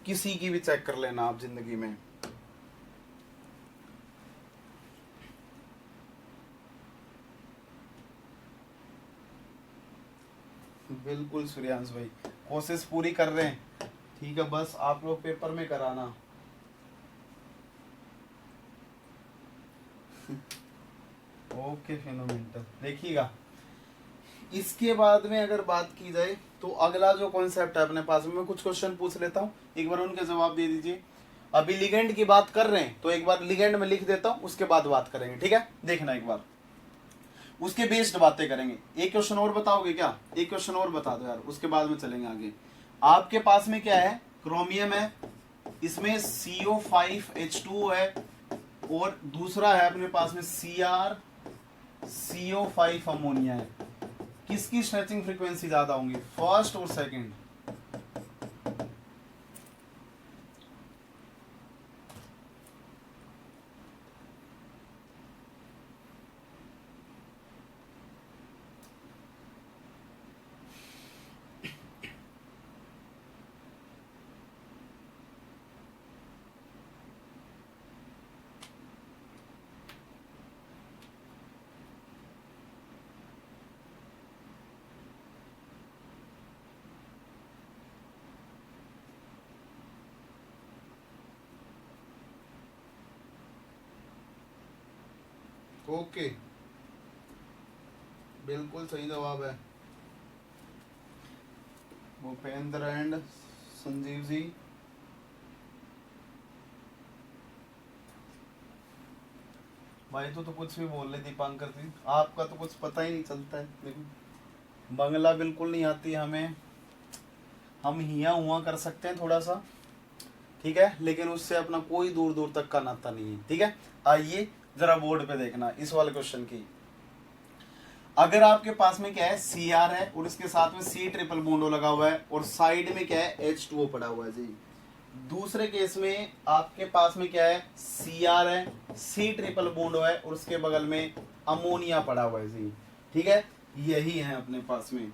S1: किसी की भी चेक कर लेना आप जिंदगी में। बिल्कुल सूर्यांश भाई, कोशिश पूरी कर रहे हैं, ठीक है, बस आप लोग पेपर में कराना। ओके फिनोमेंटल, देखिएगा। इसके बाद में अगर बात की जाए तो अगला जो कॉन्सेप्ट है अपने पास में, मैं कुछ क्वेश्चन पूछ लेता हूँ, एक बार उनके जवाब दे दीजिए। अभी लिगेंड की बात कर रहे हैं तो एक बार लिगेंड में लिख देता हूँ, उसके बाद बात करेंगे, ठीक है। देखना एक बार, उसके बेस्ड बातें करेंगे। एक क्वेश्चन और बताओगे क्या, एक क्वेश्चन और बता दो यार, उसके बाद में चलेंगे आगे। आपके पास में क्या है, क्रोमियम है, इसमें CO5H2 है, और दूसरा है अपने पास में CrCO5 अमोनिया है। किसकी स्ट्रेचिंग फ्रीक्वेंसी ज्यादा होंगी, फर्स्ट और सेकंड? ओके, बिल्कुल सही जवाब है भूपेंद्र एंड संजीव जी। भाई तो कुछ भी बोल रहे दीपांकर जी, आपका तो कुछ पता ही नहीं चलता है। देखो बंगला बिल्कुल नहीं आती हमें, हम हिया हुआ कर सकते हैं थोड़ा सा, ठीक है, लेकिन उससे अपना कोई दूर दूर तक का नाता नहीं है, ठीक है। आइए जरा बोर्ड पे देखना इस वाले क्वेश्चन की। अगर आपके पास में क्या है, Cr है और इसके साथ में C ट्रिपल बॉन्ड लगा हुआ है और साइड में क्या है, H2O पड़ा हुआ है जी। दूसरे केस में आपके पास में क्या है, Cr है, C ट्रिपल बॉन्ड है और उसके बगल में अमोनिया पड़ा हुआ है जी, ठीक है। यही है अपने पास में।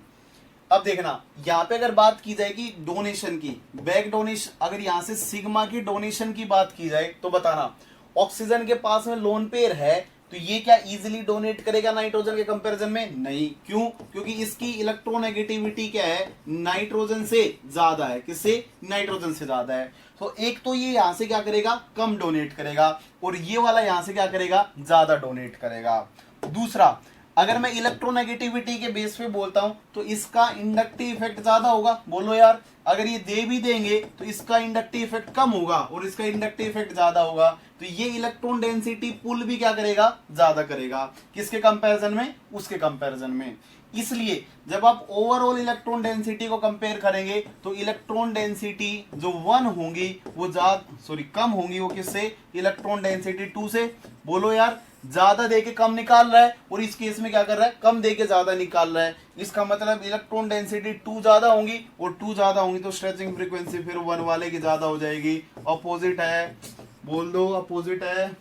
S1: अब देखना यहाँ पे अगर बात की जाएगी डोनेशन की, बैक डोनेशन, अगर यहाँ से सिग्मा की डोनेशन की बात की जाए तो बताना ऑक्सीजन के पास में लोन पेयर है तो ये क्या इजीली डोनेट करेगा नाइट्रोजन के कंपैरिजन में? नहीं। क्यों? क्योंकि इसकी इलेक्ट्रोनेगेटिविटी क्या है, नाइट्रोजन से ज्यादा है। किससे? नाइट्रोजन से ज्यादा है। तो एक तो ये यहां से क्या करेगा, कम डोनेट करेगा, और ये वाला यहां से क्या करेगा, ज्यादा डोनेट करेगा। दूसरा, अगर मैं इलेक्ट्रोनेगेटिविटी के बेस पे बोलता हूं तो इसका इंडक्टिव इफेक्ट ज्यादा होगा। बोलो यार, अगर ये दे भी देंगे तो इसका इंडक्टिव इफेक्ट कम होगा और इसका इंडक्टिव इफेक्ट ज्यादा होगा, तो ये इलेक्ट्रॉन डेंसिटी पुल भी क्या करेगा, ज्यादा करेगा। किसके कंपैरिजन में? उसके कंपैरिजन में। इसलिए जब आप ओवरऑल इलेक्ट्रॉन डेंसिटी को कंपेयर करेंगे तो इलेक्ट्रॉन डेंसिटी जो 1 होंगी वो कम होंगी, वो किससे? इलेक्ट्रॉन डेंसिटी 2 से। बोलो यार, ज्यादा देके कम निकाल रहा है और इस केस में क्या कर रहा है, कम देके ज्यादा निकाल रहा है। इसका मतलब इलेक्ट्रॉन डेंसिटी 2 ज्यादा होंगी और 2 ज्यादा होंगी तो स्ट्रेचिंग फ्रीक्वेंसी फिर 1 वाले की ज्यादा हो जाएगी। अपोजिट है, बोल दो अपोजिट है।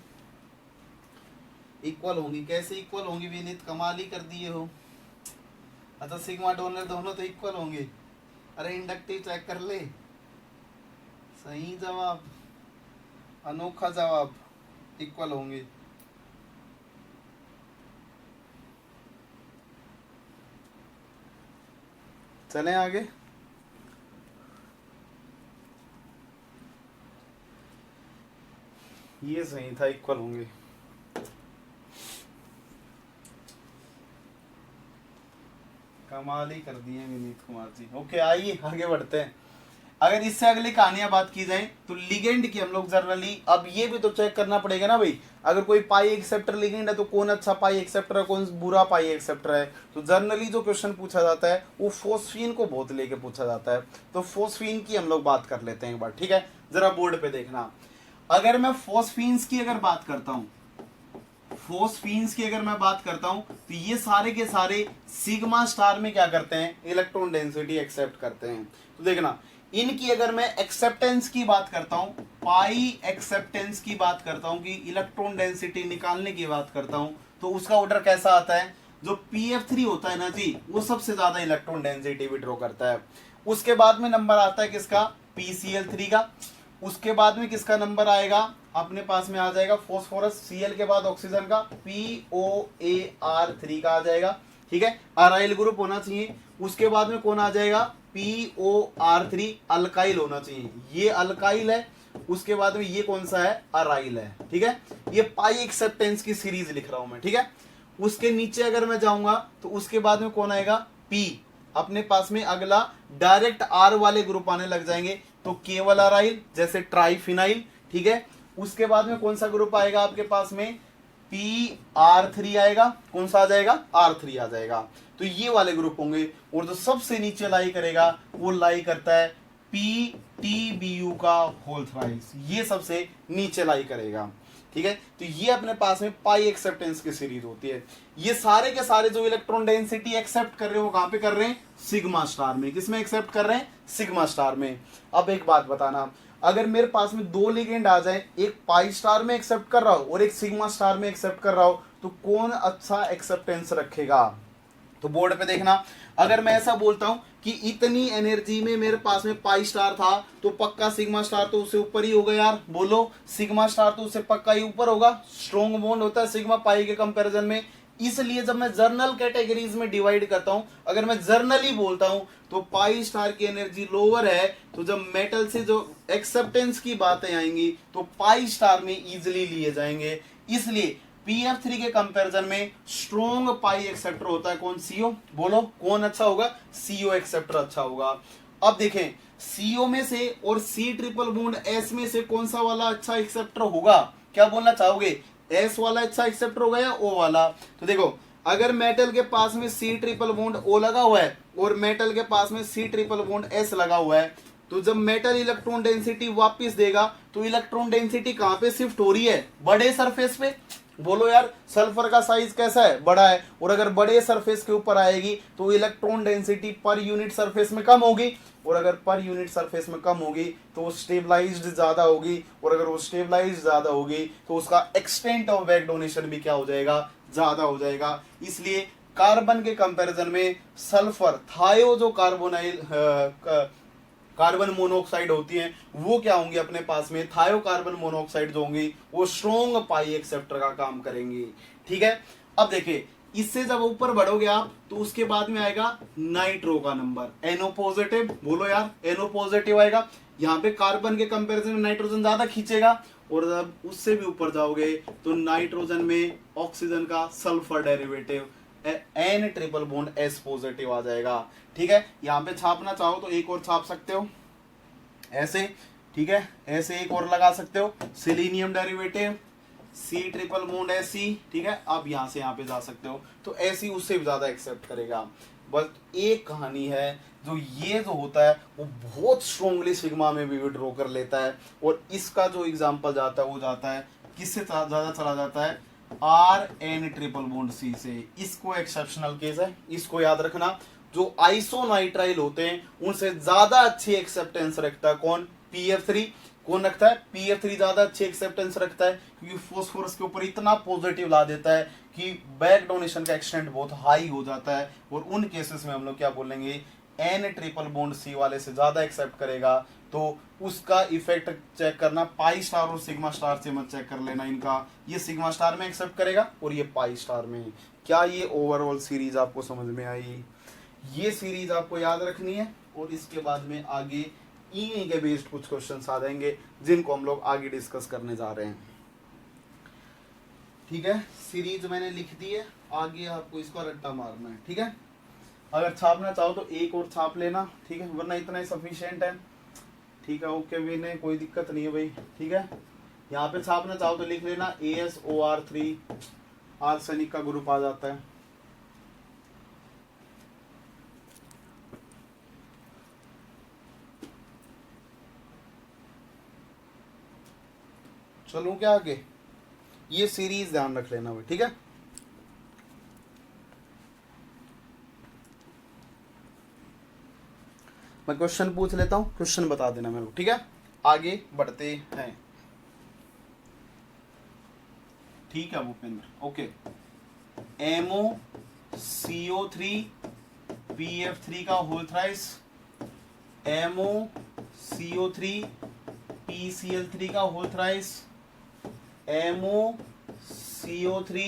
S1: इक्वल होंगी, कैसे इक्वल होंगी विनीत, कमाल ही कर दिए हो। अच्छा सिग्मा डोनर दोनों तो इक्वल होंगे। अरे इंडक्टिव चेक कर ले। सही जवाब, अनोखा जवाब, इक्वल होंगे। चलें आगे। ये सही था, इक्वल होंगे। कमाल ही कर दिए विनीत कुमार जी। ओके आइए आगे बढ़ते हैं। अगर इससे अगली कहानियां बात की जाए तो लिगेंड की हम लोग जनरली, अब ये भी तो चेक करना पड़ेगा ना भाई, अगर कोई पाई एक्सेप्टर लिगेंड है तो कौन अच्छा पाई एक्सेप्टर है, कौन बुरा पाई एक्सेप्टर है। तो जनरली जो क्वेश्चन पूछा जाता है वो फोस्फीन को बहुत लेके पूछा जाता है। तो फोस्फीन की हम लोग बात कर लेते हैं एक बार, ठीक है। जरा बोर्ड पे देखना, अगर मैं फोस्फीन्स की अगर बात करता हूं, फोस्फीन्स की अगर मैं बात करता हूं तो ये सारे के सारे सिग्मा स्टार में क्या करते हैं, इलेक्ट्रॉन डेंसिटी एक्सेप्ट करते हैं। तो देखना, इनकी अगर मैं एक्सेप्टेंस की बात करता हूं, पाई एक्सेप्टेंस की बात करता हूं, कि इलेक्ट्रॉन डेंसिटी निकालने की बात करता हूं, तो उसका ऑर्डर कैसा आता है, जो PF3 होता है ना जी, वो सबसे ज्यादा इलेक्ट्रॉन डेंसिटी विड्रॉ करता है। उसके बाद में नंबर आता है किसका, PCl3 का। उसके बाद में किसका नंबर आएगा, अपने पास में आ जाएगा फॉस्फोरस, Cl के बाद ऑक्सीजन का POAR3 का आ जाएगा, ठीक है, अराइल ग्रुप होना चाहिए। उसके बाद में कौन आ जाएगा, POR3 अल्काइल होना चाहिए, ये अल्काइल है। उसके बाद में ये कौन सा है, अराइल है, ठीक है। ये पाई एक्सेप्टेंस की सीरीज लिख रहा हूं मैं, ठीक है। उसके नीचे अगर मैं जाऊंगा तो उसके बाद में कौन आएगा, P। अपने पास में अगला डायरेक्ट R वाले ग्रुप आने लग जाएंगे, तो केवल अराइल जैसे ट्राइफिनाइल, ठीक है। उसके बाद में कौन सा ग्रुप आएगा आपके पास में, PR3 आएगा। कौन सा आ जाएगा, R3 आ जाएगा। तो ये वाले ग्रुप होंगे। और जो सबसे नीचे लाई करेगा वो लाई करता है PTBU का होल थ्राइस, ये सबसे नीचे लाई करेगा। ठीक है, तो ये अपने पास में पाई एक्सेप्टेंस की सीरीज होती है। ये सारे के सारे जो इलेक्ट्रॉन डेंसिटी एक्सेप्ट कर रहे हैं वो कहां पे कर रहे हैं, सिग्मा स्टार में। किसमें एक्सेप्ट कर रहे हैं, सिग्मा स्टार में। अब एक बात बताना, अगर मेरे पास में दो लिगेंड आ जाए, एक पाई स्टार में एक्सेप्ट कर रहा हो और एक सिग्मा स्टार में एक्सेप्ट कर रहा हो, तो कौन अच्छा एक्सेप्टेंस रखेगा। तो बोर्ड पे देखना, अगर मैं ऐसा बोलता हूं कि इतनी एनर्जी में मेरे पास में पाई स्टार था, तो पक्का सिग्मा स्टार तो उससे ऊपर ही होगा यार, बोलो सिग्मा स्टार तो उससे पक्का ही ऊपर होगा। स्ट्रॉन्ग बॉन्ड होता है सिग्मा पाई के कंपैरिजन में। इसलिए जब मैं जर्नल कैटेगरीज में डिवाइड करता हूं, अगर मैं जर्नली बोलता हूं तो पाई स्टार की एनर्जी लोअर है, तो जब मेटल से जो एक्सेप्टेंस की बातें आएंगी तो पाई स्टार में इजिली लिए जाएंगे। इसलिए PF3 के कंपैरिजन में स्ट्रॉन्ग पाई एक्सेप्टर होता है कौन, CO। बोलो कौन अच्छा होगा, CO एक्सेप्टर अच्छा होगा। अब देखें CO में से और C ट्रिपल बॉन्ड S में से कौन सा वाला अच्छा एक्सेप्टर होगा, क्या बोलना चाहोगे, S वाला अच्छा एक्सेप्टर होगा या O वाला। तो देखो, अगर मेटल के पास में C ट्रिपल बॉन्ड O लगा हुआ है और मेटल के पास में C ट्रिपल बॉन्ड S लगा हुआ है, तो जब मेटल इलेक्ट्रॉन डेंसिटी वापस देगा तो इलेक्ट्रॉन डेंसिटी कहां पे शिफ्ट हो रही है, बड़े सरफेस पे। बोलो यार सल्फर का साइज कैसा है, बड़ा है, और अगर बड़े सरफेस के ऊपर आएगी तो electron density per unit surface में कम होगी, और अगर पर यूनिट सरफेस में कम होगी तो वो स्टेबलाइज्ड ज्यादा होगी, और अगर वो स्टेबलाइज्ड ज्यादा होगी तो उसका एक्सटेंट ऑफ बैक डोनेशन भी क्या हो जाएगा, ज्यादा हो जाएगा। इसलिए कार्बन के कंपैरिजन में सल्फर थायो जो कार्बन मोनोऑक्साइड होती है वो क्या होंगी अपने पास में, थायोकार्बन मोनोऑक्साइड जो होंगी वो स्ट्रॉन्ग पाई एक्सेप्टर का काम करेंगी। ठीक है, अब देखिए इससे जब ऊपर बढ़ोगे आप तो उसके बाद में आएगा नाइट्रो का नंबर, NO पॉजिटिव। बोलो यार NO पॉजिटिव आएगा, यहाँ पे कार्बन के कंपैरिजन में नाइट्रोजन ज्यादा खींचेगा, और जब उससे भी ऊपर जाओगे तो नाइट्रोजन में ऑक्सीजन का sulphur derivative N triple bond S positive आ जाएगा। ठीक है, यहाँ पे छापना चाहो तो एक और छाप सकते हो ऐसे, ठीक है, ऐसे एक और लगा सकते हो, selenium derivative C triple bond SC। ठीक है, आप यहाँ से यहाँ पे जा सकते हो, तो SC उससे भी ज्यादा एक्सेप्ट करेगा। बस एक कहानी है, जो ये जो होता है वो बहुत स्ट्रॉन्गली सिग्मा में भी विड्रॉ कर लेता है, और इसका जो एग्जाम्पल जाता है वो जाता है किससे ज्यादा चला जाता है, RN ट्रिपल बॉन्ड C से। इसको एक्सेप्शनल केस है, इसको याद रखना। जो आइसोनाइट्राइल होते हैं उनसे ज्यादा अच्छी एक्सेप्टेंस रखता है कौन, PF3। कौन रखता है, PF3 ज्यादा अच्छी एक्सेप्टेंस रखता है, क्योंकि फोस्फोरस के ऊपर इतना पॉजिटिव ला देता है कि बैक डोनेशन का एक्सटेंट बहुत हाई हो जाता है, और उन केसेस में हम लोग क्या बोलेंगे, N ट्रिपल बॉन्ड C वाले से ज्यादा एक्सेप्ट करेगा। तो उसका इफेक्ट चेक करना, पाई स्टार और सिग्मा स्टार से मत चेक कर लेना इनका, ये सिग्मा स्टार में एक्सेप्ट करेगा और ये पाई स्टार में। क्या ये ओवरऑल सीरीज आपको समझ में आई, ये सीरीज आपको याद रखनी है, और इसके बाद में आगे इन्हीं के बेस्ड कुछ क्वेश्चंस आ जाएंगे जिनको हम लोग आगे डिस्कस करने जा रहे हैं। ठीक है, सीरीज मैंने लिख दी है, आगे आपको इसका रट्टा मारना है। ठीक है, अगर छापना चाहो तो एक और छाप लेना, ठीक है, वरना इतना ही सफिशिएंट है। ठीक है, ओके भी नहीं, कोई दिक्कत नहीं है भाई। ठीक है, यहाँ पे छापना चाहो तो लिख लेना ASOR3, आर्सेनिक का ग्रुप आ जाता है। चलूं क्या आगे, ये सीरीज ध्यान रख लेना भाई। ठीक है, मैं क्वेश्चन पूछ लेता हूं, क्वेश्चन बता देना मेरे को। ठीक है, आगे बढ़ते हैं। ठीक है भूपेंद्र, ओके। MoCO3 PF3 का होल थ्राइस, MoCO3 PCl3 का होल थ्राइस, MoCO3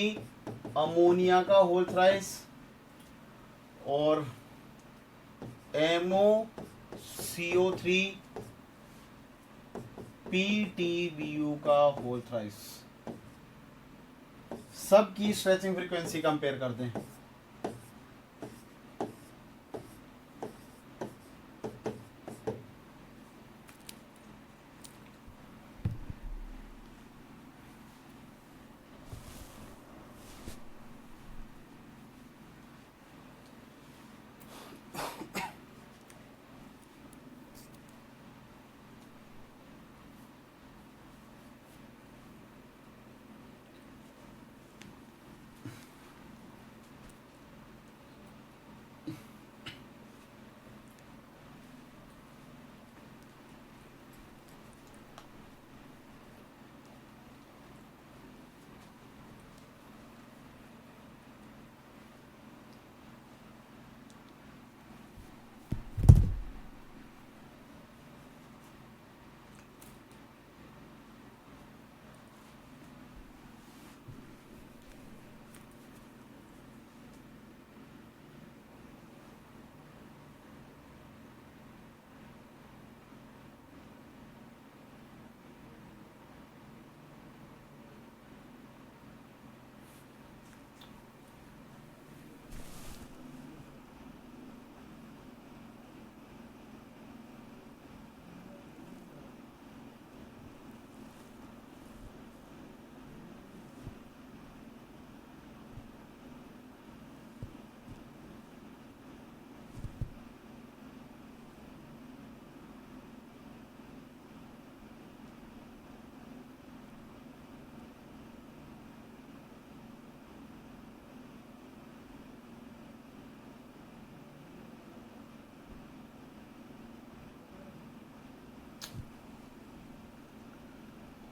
S1: अमोनिया का होल थ्राइस, और MoCO3 PTBU का होल थ्राइस। सबकी स्ट्रेचिंग फ्रीक्वेंसी कंपेयर करते हैं।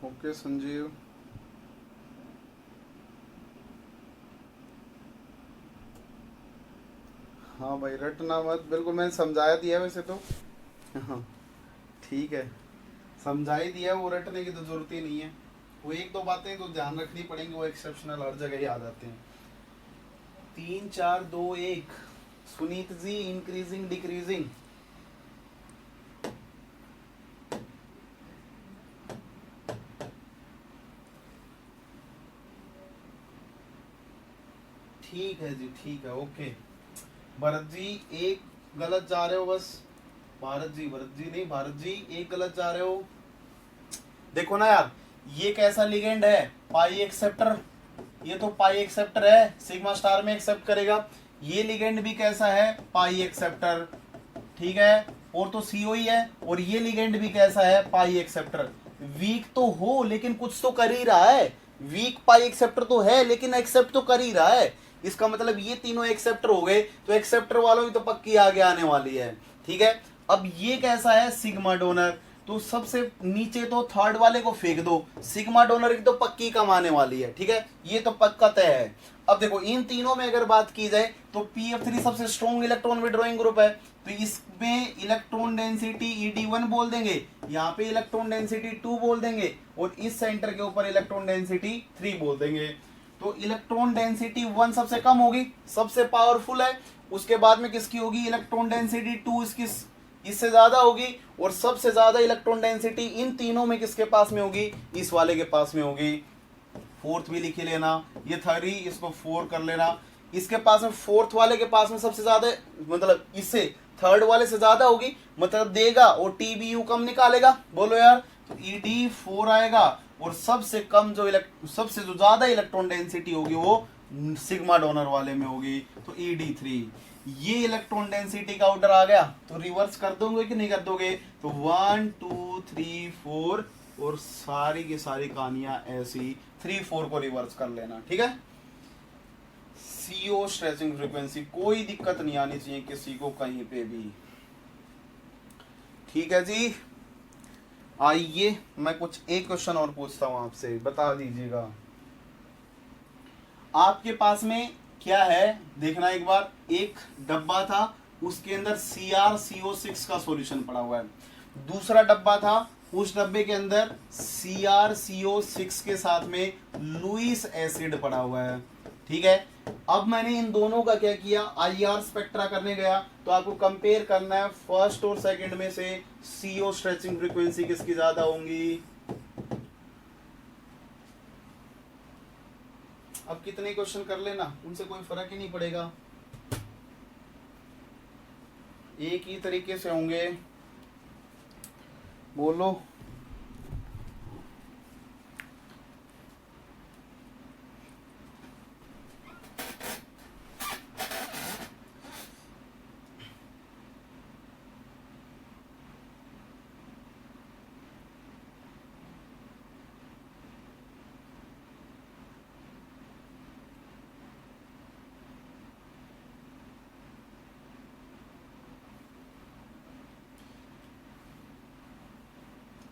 S1: ओके संजीव। हाँ भाई रटना मत, बिल्कुल मैंने समझाया दिया है वैसे तो। हाँ ठीक है, समझा ही दिया, वो रटने की तो जरूरत ही नहीं है। वो एक दो बातें तो ध्यान रखनी पड़ेंगी, वो एक्सेप्शनल हर जगह याद आते हैं। 3 4 2 1। सुनीत जी इंक्रीजिंग डिक्रीजिंग। ठीक है जी, ठीक है, ओके। भरत जी एक गलत जा रहे हो बस। भारत जी नहीं, भारत जी एक गलत जा रहे हो। देखो ना यार, ये कैसा लिगेंड है, पाई एक्सेप्टर। ये तो पाई एक्सेप्टर है, सिग्मा स्टार में एक्सेप्ट करेगा। ये लिगेंड भी कैसा है, पाई एक्सेप्टर, ठीक है। और तो सीओ ही है, और ये लिगेंड भी कैसा है, पाई एक्सेप्टर। वीक तो हो लेकिन कुछ तो कर ही रहा है। वीक पाई एक्सेप्टर तो है लेकिन एक्सेप्ट तो कर ही रहा है। इसका मतलब ये तीनों एक्सेप्टर हो गए, तो एक्सेप्टर वालों की तो पक्की आगे आने वाली है, ठीक है। अब ये कैसा है, सिग्मा डोनर। तो सबसे नीचे तो थर्ड वाले को फेंक दो, सिग्मा डोनर की तो पक्की कमाने वाली है, ठीक है, ये तो पक्का तय है। अब देखो इन तीनों में अगर बात की जाए तो PF3 सबसे स्ट्रॉन्ग इलेक्ट्रॉन विड्रॉइंग ग्रुप है, तो इसमें इलेक्ट्रॉन डेंसिटी ED1 बोल देंगे, यहाँ पे इलेक्ट्रॉन डेंसिटी 2 बोल देंगे, और इस सेंटर के ऊपर इलेक्ट्रॉन डेंसिटी 3 बोल देंगे। तो इलेक्ट्रॉन डेंसिटी 1 सबसे कम होगी, सबसे पावरफुल है। उसके बाद में किसकी होगी, इलेक्ट्रॉन डेंसिटी 2 इससे ज्यादा होगी, और सबसे ज्यादा इलेक्ट्रॉन डेंसिटी इन तीनों में किसके पास में होगी, इस वाले के पास में होगी। फोर्थ भी लिख लेना, ये 3, इसको 4 कर लेना। इसके पास में फोर्थ वाले के पास में सबसे ज्यादा, मतलब इससे थर्ड वाले से ज्यादा होगी, मतलब देगा, और TBU कम निकालेगा, बोलो यार। तो ED4 आएगा, और सबसे कम जो सबसे जो ज्यादा इलेक्ट्रॉन डेंसिटी होगी वो सिग्मा डोनर वाले में होगी, तो ED3। ये इलेक्ट्रॉन डेंसिटी का ऑर्डर आ गया, तो रिवर्स कर दोगे कि नहीं कर दोगे, तो 1 2 3 4, और सारी की सारी कहानियां ऐसी 3 4 को रिवर्स कर लेना, ठीक है। CO स्ट्रेचिंग फ्रीक्वेंसी, कोई दिक्कत नहीं आनी चाहिए किसी को कहीं पे भी, ठीक है जी। आइए मैं कुछ एक क्वेश्चन और पूछता हूं आपसे, बता दीजिएगा। आपके पास में क्या है, देखना एक बार। एक डब्बा था, उसके अंदर CrCO6 का सॉल्यूशन पड़ा हुआ है। दूसरा डब्बा था, उस डब्बे के अंदर CrCO6 के साथ में लुईस एसिड पड़ा हुआ है, ठीक है। अब मैंने इन दोनों का क्या किया, IR स्पेक्ट्रा करने गया, तो आपको कंपेयर करना है फर्स्ट और सेकंड में से CO स्ट्रेचिंग फ्रीक्वेंसी किसकी ज्यादा होंगी। अब कितने क्वेश्चन कर लेना, उनसे कोई फर्क ही नहीं पड़ेगा, एक ही तरीके से होंगे, बोलो।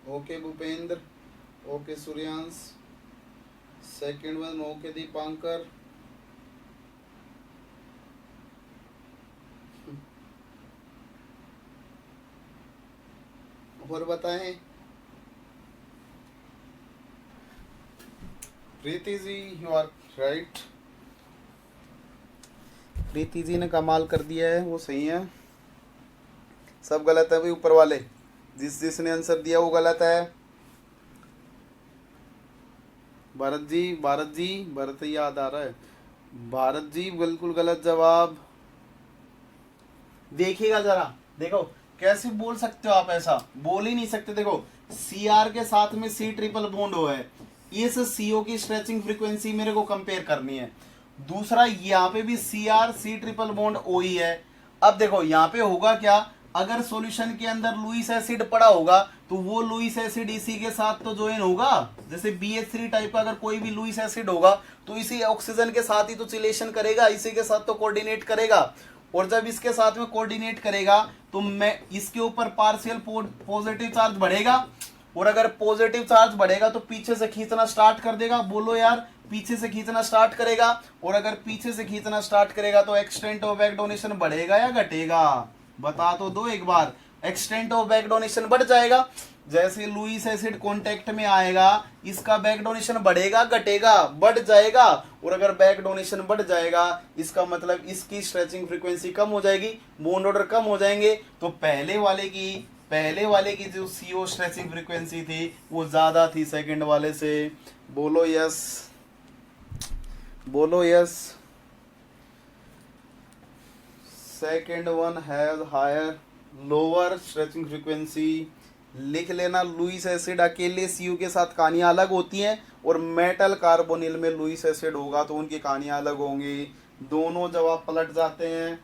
S1: Okay Bhupendra, okay Suryansh, second one okay Dipankar. और बताएं, Preeti ji you are right, Preeti ji ने कमाल कर दिया है, वो सही है। सब गलत है भाई, ऊपर वाले जिसने आंसर दिया वो गलत है। भारत जी, भारत जी, भारत याद आ रहा है, भारत जी बिल्कुल गलत जवाब। देखिएगा जरा, देखो कैसे बोल सकते हो आप, ऐसा बोल ही नहीं सकते। देखो CR के साथ में C ट्रिपल बॉन्ड हो है, इस CO की स्ट्रेचिंग फ्रीक्वेंसी मेरे को कंपेयर करनी है। दूसरा यहाँ पे भी C ट्रिपल बॉन्ड O ही है। अब देखो यहाँ पे होगा क्या, अगर सॉल्यूशन के अंदर लुईस एसिड पड़ा होगा तो वो लुईस एसिड इसी के साथ तो ज्वाइन होगा, जैसे BH3 टाइप का अगर कोई भी लुईस एसिड होगा तो इसी ऑक्सीजन के साथ ही तो चिलेशन करेगा, इसी के साथ तो कोऑर्डिनेट करेगा। और जब इसके साथ में कोऑर्डिनेट करेगा तो मैं इसके ऊपर पार्शियल पॉजिटिव चार्ज बढ़ेगा, और अगर पॉजिटिव चार्ज बढ़ेगा तो पीछे से खींचना स्टार्ट कर देगा, बोलो यार, पीछे से खींचना स्टार्ट करेगा। और अगर पीछे से खींचना स्टार्ट करेगा तो एक्सटेंट ऑफ बैक डोनेशन बढ़ेगा या घटेगा, बता तो दो एक बार। एक्सटेंट ऑफ बैक डोनेशन बढ़ जाएगा, जैसे लुईस एसिड कांटेक्ट में आएगा इसका बैक डोनेशन बढ़ेगा घटेगा, बढ़ जाएगा। और अगर बैक डोनेशन बढ़ जाएगा इसका मतलब इसकी स्ट्रेचिंग फ्रीक्वेंसी कम हो जाएगी, बॉन्ड ऑर्डर कम हो जाएंगे। तो पहले वाले की जो सीओ स्ट्रेचिंग फ्रीक्वेंसी थी वो ज्यादा थी सेकंड वाले से, बोलो यस, बोलो yes. Second one has higher lower stretching frequency. लिख लेना, लुईस एसिड अकेले सीयू के साथ कहानियां अलग होती हैं और मेटल कार्बोनिल में लुईस एसिड होगा तो उनकी कहानियां अलग होंगी। दोनों जवाब पलट जाते हैं,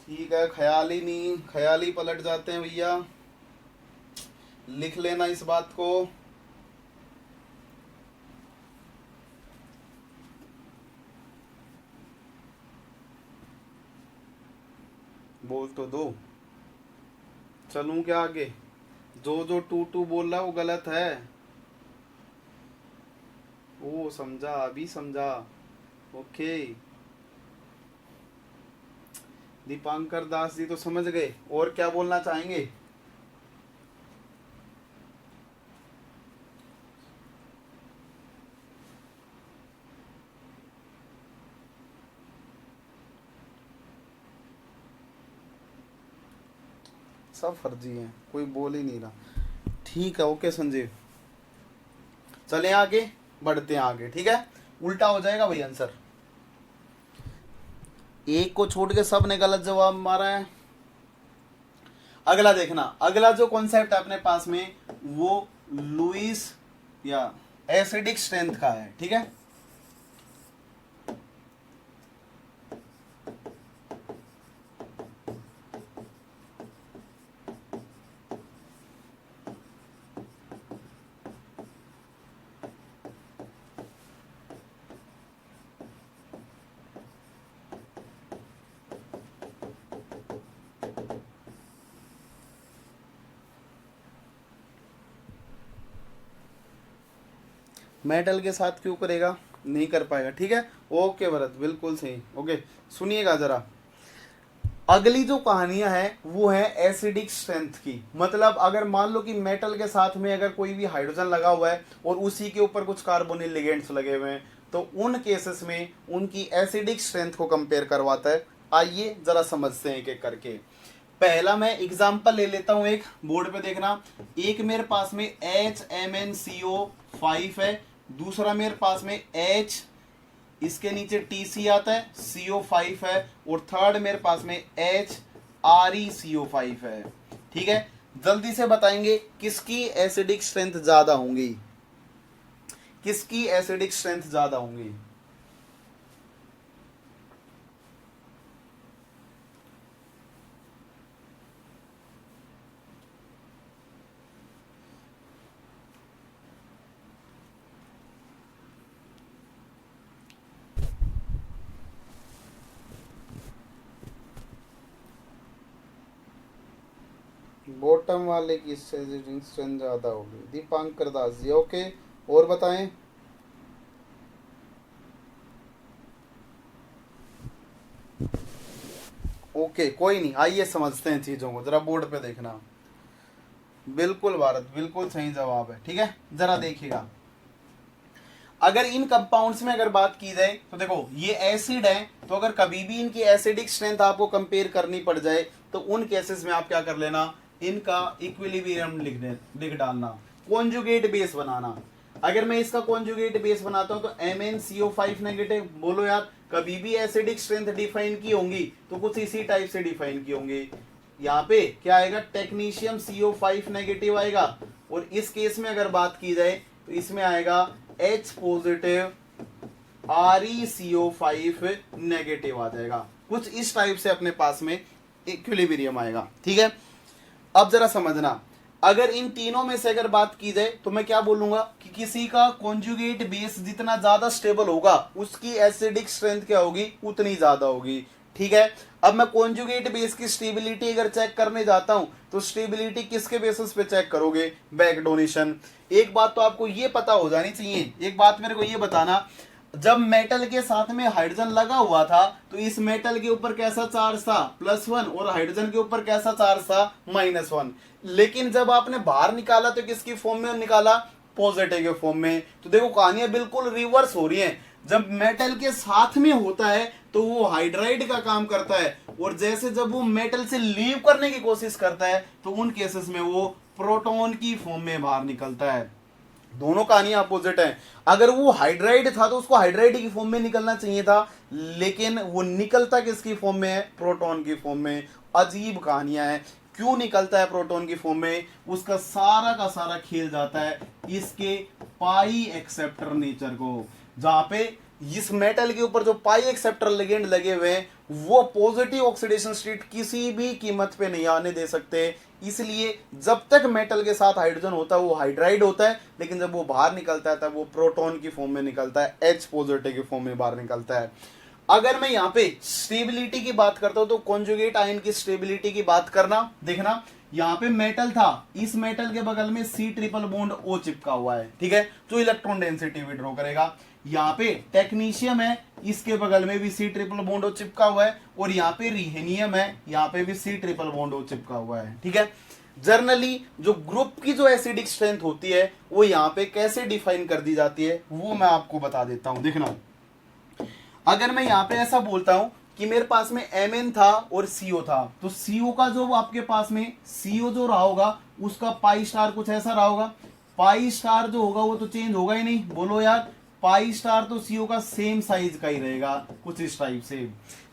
S1: ठीक है, ख्याल ही पलट जाते हैं भैया, लिख लेना इस बात को। बोल तो दो, चलूं क्या आगे? जो टू टू बोल रहा है वो गलत है। ओ समझा, अभी समझा, ओके। दीपांकर दास जी तो समझ गए, और क्या बोलना चाहेंगे? सब फर्जी हैं, कोई बोल ही नहीं रहा। ठीक है, ओके संजीव, चले आगे, बढ़ते हैं आगे, ठीक है। उल्टा हो जाएगा भाई आंसर, एक को छोड़ के सब ने गलत जवाब मारा है। अगला देखना, अगला जो कॉन्सेप्ट है अपने पास में वो लुईस या एसिडिक स्ट्रेंथ का है, ठीक है। मेटल के साथ क्यों करेगा, नहीं कर पाएगा, ठीक है, ओके भरत, बिल्कुल सही, ओके। सुनिएगा जरा, अगली जो कहानियां हैं वो है एसिडिक स्ट्रेंथ की। मतलब अगर मान लो कि मेटल के साथ में अगर कोई भी हाइड्रोजन लगा हुआ है और उसी के ऊपर कुछ कार्बोनिल लिगेंड्स लगे हुए हैं तो उन केसेस में उनकी एसिडिक स्ट्रेंथ को कंपेयर करवाता है। आइए जरा समझते हैं एक एक करके। पहला मैं एग्जांपल ले लेता हूं, एक बोर्ड पे देखना। एक मेरे पास में HMnCO5 है, दूसरा मेरे पास में H, इसके नीचे TC आता है, CO5 है, और थर्ड मेरे पास में HReCO5 है, ठीक है। जल्दी से बताएंगे किसकी एसिडिक स्ट्रेंथ ज्यादा होंगी, किसकी एसिडिक स्ट्रेंथ ज्यादा होंगी? बॉटम वाले की एसिडिक स्ट्रेंथ ज्यादा होगी, दीपांकर दास जी, ओके। और बताएं, ओके, कोई नहीं, आइए समझते हैं चीजों को, जरा बोर्ड पे देखना। बिल्कुल भारत, बिल्कुल सही जवाब है, ठीक है। जरा देखिएगा, अगर इन कंपाउंड्स में अगर बात की जाए तो देखो ये एसिड है, तो अगर कभी भी इनकी एसिडिक स्ट्रेंथ आपको कंपेयर करनी पड़ जाए तो उन केसेस में आप क्या कर लेना, इनका इक्विलिब्रियम लिख डालना, कॉन्जुगेट बेस बनाना। अगर मैं इसका कॉन्जुगेट बेस बनाता हूं तो MnCO5 नेगेटिव, बोलो यार, कभी भी एसिडिक स्ट्रेंथ डिफाइन की होंगी तो कुछ इसी टाइप से डिफाइन की होंगी। यहाँ पे क्या आएगा, टेक्नीशियम CO5 नेगेटिव आएगा, और इस केस में अगर बात की जाए तो इसमें आएगा H पॉजिटिव ReCO5 नेगेटिव आ जाएगा। कुछ इस टाइप से अपने पास में इक्विलिब्रियम आएगा, ठीक है। अब जरा समझना, अगर इन तीनों में से अगर बात की जाए तो मैं क्या बोलूंगा कि किसी का कॉन्जुगेट बेस जितना ज्यादा स्टेबल होगा उसकी एसिडिक स्ट्रेंथ क्या होगी, उतनी ज्यादा होगी, ठीक है। अब मैं कॉन्जुगेट बेस की स्टेबिलिटी अगर चेक करने जाता हूं तो स्टेबिलिटी किसके बेसिस पे चेक करोगे? Back donation. एक बात तो आपको ये पता हो जानी चाहिए, एक बात मेरे को ये बताना, जब मेटल के साथ में हाइड्रोजन लगा हुआ था तो इस मेटल के ऊपर कैसा चार्ज था? +1, और हाइड्रोजन के ऊपर कैसा चार्ज था? -1। लेकिन जब आपने बाहर निकाला तो किसकी फॉर्म में निकाला? पॉजिटिव के फॉर्म में। तो देखो कहानियां बिल्कुल रिवर्स हो रही हैं। जब मेटल के साथ में होता है तो वो हाइड्राइड का काम करता है, और जैसे जब वो मेटल से लीव करने की कोशिश करता है तो उन केसेस में वो प्रोटॉन की फॉर्म में बाहर निकलता है। दोनों कहानियां अपोजिट है। अगर वो हाइड्राइड था तो उसको हाइड्राइड की फॉर्म में निकलना चाहिए था, लेकिन वो निकलता किसकी फॉर्म में है? प्रोटॉन की फॉर्म में। अजीब कहानियां हैं। क्यों निकलता है प्रोटॉन की फॉर्म में? उसका सारा का सारा खेल जाता है इसके पाई एक्सेप्टर नेचर को, जहां पे इस मेटल के ऊपर जो पाई एक्सेप्टर लिगेंड लगे हुए हैं वो पॉजिटिव ऑक्सीडेशन स्टेट किसी भी कीमत पे नहीं आने दे सकते। इसलिए जब तक मेटल के साथ हाइड्रोजन होता है वो हाइड्राइड होता है, लेकिन जब वो बाहर निकलता है तब वो प्रोटॉन की फॉर्म में निकलता है, H पॉजिटिव की फॉर्म में बाहर निकलता है। अगर मैं यहाँ पे स्टेबिलिटी की बात करता हूं तो कॉन्जुगेट आयन की स्टेबिलिटी की बात करना, देखना यहाँ पे मेटल था, इस मेटल के बगल में C ट्रिपल बॉन्ड O चिपका हुआ है, ठीक है, जो इलेक्ट्रॉन डेंसिटी विड्रॉ करेगा। यहाँ पे टेक्नीशियम है, इसके बगल में भी C ट्रिपल बॉन्ड O चिपका हुआ है, और यहाँ पे रिहेनियम है, यहाँ पे भी C ट्रिपल बॉन्ड O चिपका हुआ है, ठीक है। जर्नली जो ग्रुप की जो एसिडिक स्ट्रेंथ होती है वो यहाँ पे कैसे डिफाइन कर दी जाती है वो मैं आपको बता देता हूं। देखना, अगर मैं यहाँ पे ऐसा बोलता हूं कि मेरे पास में Mn था और CO था, तो CO का जो आपके पास में CO जो रहा होगा उसका पाई स्टार कुछ ऐसा रहा होगा। पाई स्टार जो होगा वो तो चेंज होगा ही नहीं, बोलो यार, पाई स्टार तो CO का सेम साइज का ही रहेगा कुछ इस टाइप से।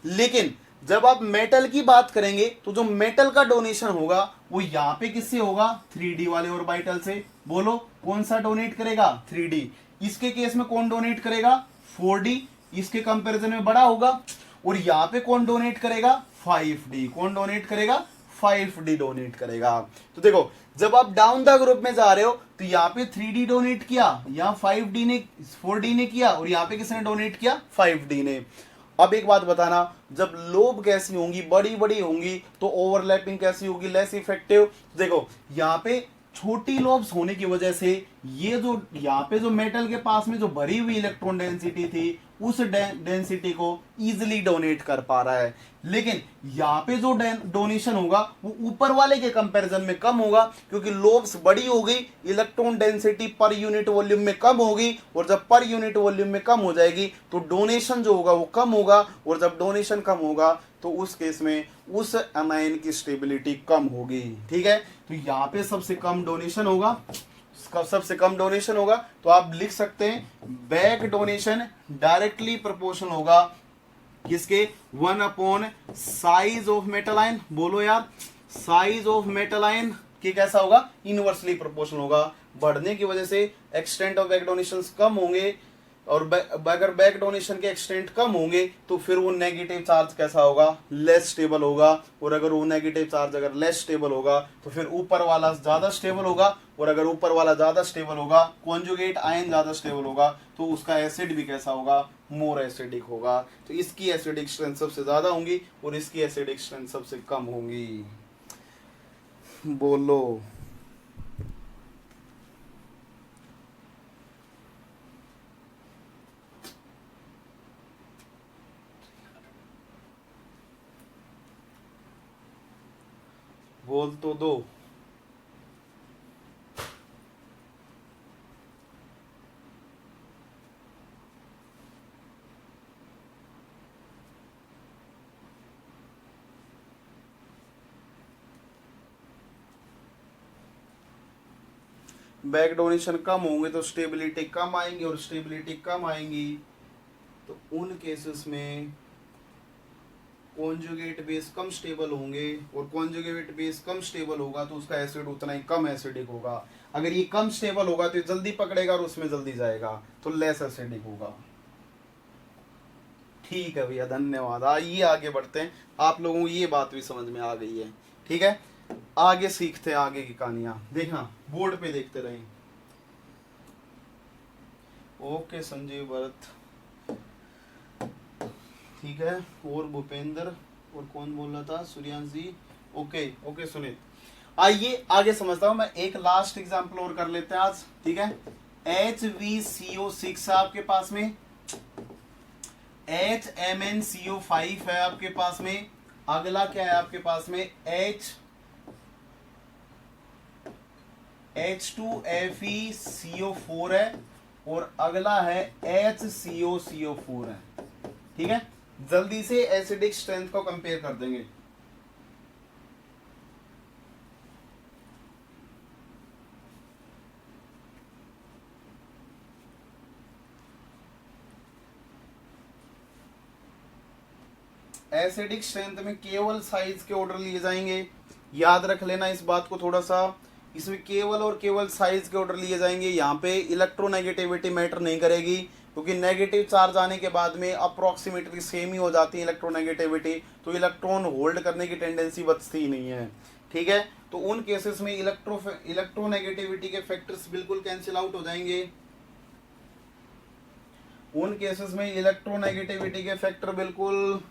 S1: लेकिन जब आप मेटल की बात करेंगे तो जो मेटल का डोनेशन होगा वो यहाँ पे किससे होगा? 3D वाले ऑर्बिटल से। बोलो कौन सा डोनेट करेगा? 3D। इसके केस में कौन डोनेट करेगा? 4D, इसके कंपैरिजन में बड़ा होगा। और यहाँ पे कौन डोनेट करेगा? 5D। कौन डोनेट करेगा? 5D डोनेट करेगा। तो देखो जब आप डाउन द ग्रुप में जा रहे हो तो यहाँ पे 3D डोनेट किया, यहाँ 5D ने 4D ने किया, और यहाँ पे किसने डोनेट किया? 5D ने। अब एक बात बताना, जब लोब कैसी होंगी? बड़ी बड़ी होंगी, तो ओवरलैपिंग कैसी होगी? Less effective. देखो यहाँ पे छोटी लोब्स होने की वजह से ये जो यहाँ पे जो मेटल के पास में जो भरी हुई इलेक्ट्रॉन डेंसिटी थी उस डेंसिटी को इजिली डोनेट कर पा रहा है। लेकिन यहाँ पे जो डोनेशन होगा वो ऊपर वाले के कंपैरिजन में कम होगा, क्योंकि लोब्स बड़ी हो गई, electron density per unit volume में कम होगी, और जब पर यूनिट वॉल्यूम में कम हो जाएगी तो डोनेशन जो होगा वो कम होगा, और जब डोनेशन कम होगा तो उस केस में उस अनायन की स्टेबिलिटी कम होगी, ठीक है। तो यहाँ पे सबसे कम डोनेशन होगा, सबसे कम डोनेशन होगा, तो आप लिख सकते हैं बैक डोनेशन डायरेक्टली प्रोपोर्शनल होगा किसके? 1 साइज ऑफ मेटल आयन। बोलो यार, साइज ऑफ मेटल आयन की कैसा होगा? इनवर्सली प्रोपोर्शनल होगा। बढ़ने की वजह से एक्सटेंट ऑफ बैक डोनेशन कम होंगे, और अगर बैक डोनेशन के एक्सटेंट कम होंगे तो फिर वो नेगेटिव चार्ज कैसा होगा? लेस स्टेबल होगा। और अगर वो नेगेटिव चार्ज अगर लेस स्टेबल होगा तो फिर ऊपर वाला ज्यादा स्टेबल होगा, और अगर ऊपर वाला ज्यादा स्टेबल होगा, कॉन्जुगेट आयन ज्यादा स्टेबल होगा, तो उसका एसिड भी कैसा होगा? मोर एसिडिक होगा। तो इसकी एसिडिक स्ट्रेंथ सबसे ज्यादा होंगी और इसकी एसिडिक स्ट्रेंथ सबसे कम होंगी। बोलो बोल तो दो। बैक डोनेशन कम होंगे तो स्टेबिलिटी कम आएंगी, और स्टेबिलिटी कम आएंगी तो उन केसेस में कॉन्जुगेट बेस कम स्टेबल होंगे, और कॉन्जुगेट बेस कम स्टेबल होगा तो उसका एसिड उतना ही कम एसिडिक होगा। अगर ये कम स्टेबल होगा तो जल्दी पकड़ेगा और उसमें जल्दी जाएगा, तो लेस एसिडिक होगा। ठीक है भैया, धन्यवाद। आइए आगे बढ़ते हैं, आप लोगों को ये बात भी समझ में आ गई है, ठीक है। आगे सीखते हैं आगे की कहानियां, देखना बोर्ड पे देखते रहें। ओके संजीव भरत, ठीक है। और भूपेंद्र, और कौन बोल रहा था, सूर्यांश जी। Okay okay Sunil. आइए आगे समझता हूं मैं, एक लास्ट एग्जांपल और कर लेते हैं आज, ठीक है। HVCO6 है आपके पास में, HMnCO5 है आपके पास में, अगला क्या है आपके पास में, H2FeCO4 है, और अगला है HCOCO4 है, ठीक है। जल्दी से एसिडिक स्ट्रेंथ को कंपेयर कर देंगे। एसिडिक स्ट्रेंथ में केवल साइज के ऑर्डर लिए जाएंगे, याद रख लेना इस बात को थोड़ा सा, इसमें केवल और केवल साइज के ऑर्डर लिए जाएंगे। यहाँ पे इलेक्ट्रोनेगेटिविटी मैटर नहीं करेगी, क्योंकि नेगेटिव चार्ज आने के बाद में अप्रोक्सीमेटली सेम ही हो जाती है इलेक्ट्रोनेगेटिविटी, तो इलेक्ट्रॉन होल्ड करने की टेंडेंसी बचती ही नहीं है, ठीक है। तो उन केसेस में इलेक्ट्रोनेगेटिविटी के फैक्टर्स बिल्कुल कैंसिल आउट हो जाएंगे, उन केसेस में इलेक्ट्रोनेगेटिविटी के फैक्टर बिल्कुल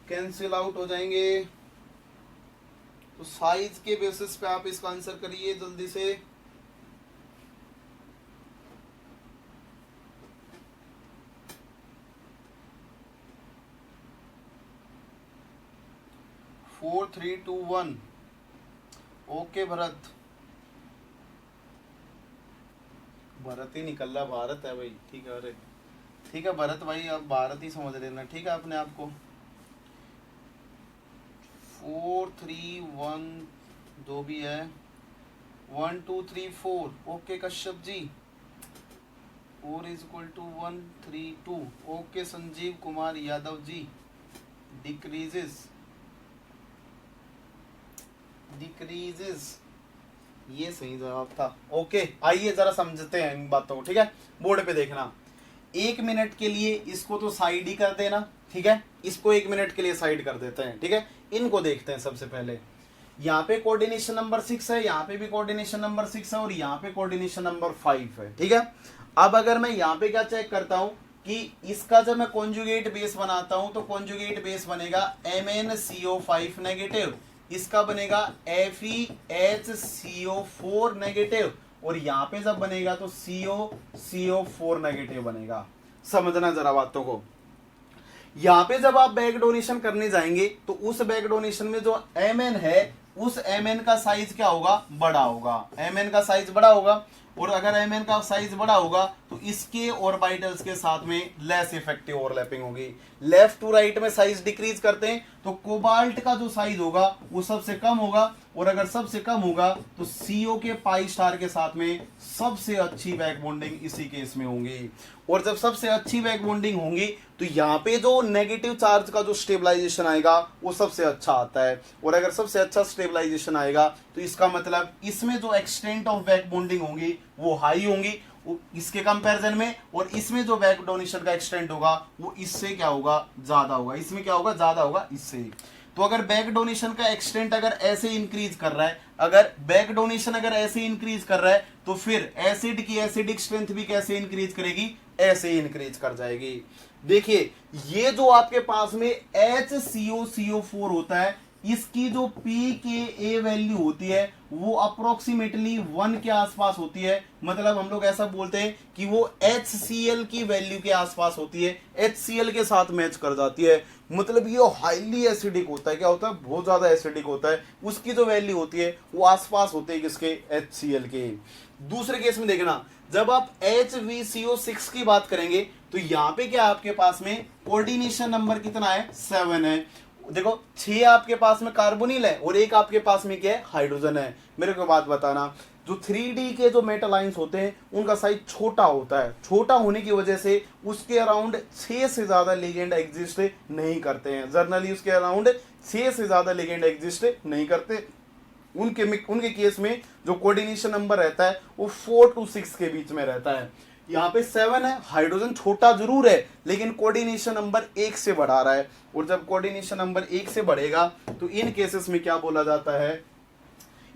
S1: कैंसिल आउट हो जाएंगे। तो साइज के बेसिस पे आप इसका आंसर करिए जल्दी से। Four three two one. Okay Bharat, Bharat ही निकल रहा, भारत है भाई, ठीक है। अरे ठीक है भरत भाई, आप भारत ही समझ लेना, ठीक है अपने आप को। 4 3 1 जो भी है, 1 2 3 4। Okay Kashyap ji, 4 is equal to 1 3 2। Okay Sanjeev Kumar Yadav ji, decreases ये सही जवाब था। ओके आइए जरा समझते हैं इन बातों को, ठीक है। बोर्ड पे देखना, 1 मिनट के लिए इसको तो साइड ही कर देना, ठीक है। इसको 1 मिनट के लिए साइड कर देते हैं, ठीक है। इनको देखते हैं सबसे पहले। यहाँ पे कोऑर्डिनेशन नंबर 6 है, यहाँ पे भी कोऑर्डिनेशन नंबर 6 है, और यहाँ पे कोऑर्डिनेशन नंबर 5 है, ठीक है। अब अगर मैं यहाँ पे क्या चेक करता हूं कि इसका जब मैं कॉन्जुगेट बेस बनाता हूं, तो कॉन्जुगेट बेस बनेगा MnCO5 नेगेटिव, इसका बनेगा FeHCO4 नेगेटिव, और यहाँ पे जब बनेगा तो COCO4 नेगेटिव बनेगा। समझना जरा बातों को। यहाँ पे जब आप बैक डोनेशन करने जाएंगे तो उस बैक डोनेशन में जो Mn है, उस Mn का साइज क्या होगा, बड़ा होगा। Mn का साइज बड़ा होगा, और अगर Mn का साइज बड़ा होगा तो इसके ऑर्बिटल्स के साथ में लेस इफेक्टिव ओवरलैपिंग होगी। लेफ्ट टू राइट में साइज डिक्रीज करते हैं तो कोबाल्ट का जो साइज होगा वो सबसे कम होगा, और अगर सबसे कम होगा तो CO के पाई स्टार के साथ में सबसे अच्छी बैक बॉन्डिंग इसी केस में होंगी। और जब सबसे अच्छी बैक बॉन्डिंग होंगी तो यहाँ पे जो नेगेटिव चार्ज का जो स्टेबलाइजेशन आएगा वो सबसे अच्छा आता है, और अगर सबसे अच्छा स्टेबलाइजेशन आएगा तो इसका मतलब इसमें जो एक्सटेंट ऑफ बैक बॉन्डिंग होंगी वो हाई होंगी इसके कंपैरिजन में, और इसमें जो बैक डोनेशन का एक्सटेंट होगा वो इससे क्या होगा, ज्यादा होगा। इसमें क्या होगा, ज्यादा होगा इससे। तो अगर बैक डोनेशन का एक्सटेंट अगर ऐसे इंक्रीज कर रहा है, अगर बैक डोनेशन अगर ऐसे इंक्रीज कर रहा है, तो फिर एसिड की एसिडिक स्ट्रेंथ भी कैसे इंक्रीज करेगी, ऐसे इंक्रीज कर जाएगी। देखिए ये जो आपके पास में HCOCO4 होता है, इसकी जो pKa वैल्यू होती है वो अप्रोक्सीमेटली 1 के आसपास होती है। मतलब हम लोग ऐसा बोलते हैं कि वो HCl की वैल्यू के आसपास होती है, HCl के साथ मैच कर जाती है। मतलब ये हाईली एसिडिक होता है, क्या होता है, बहुत ज्यादा एसिडिक होता है। उसकी जो वैल्यू होती है वो आसपास होती है किसके, HCl के। दूसरे केस में देखना, जब आप HVCO6 की बात करेंगे तो यहाँ पे क्या आपके पास में कोऑर्डिनेशन नंबर कितना है, 7 है। देखो 6 आपके पास में कार्बोनिल है और 1 आपके पास में क्या है, हाइड्रोजन है। मेरे को बात बताना, जो 3D के जो मेटल आयंस होते हैं उनका साइज छोटा होता है, छोटा होने की वजह से उसके अराउंड 6 से ज्यादा लिगेंड एग्जिस्ट नहीं करते हैं। जनरली उसके अराउंड 6 से ज्यादा लिगेंड एग्जिस्ट नहीं करते। उनके केस में जो कोऑर्डिनेशन नंबर रहता है वो 4 to 6 के बीच में रहता है। यहाँ पे 7 है, हाइड्रोजन छोटा जरूर है लेकिन कोऑर्डिनेशन नंबर 1 से बढ़ा रहा है, और जब कोऑर्डिनेशन नंबर 1 से बढ़ेगा तो इन केसेस में क्या बोला जाता है,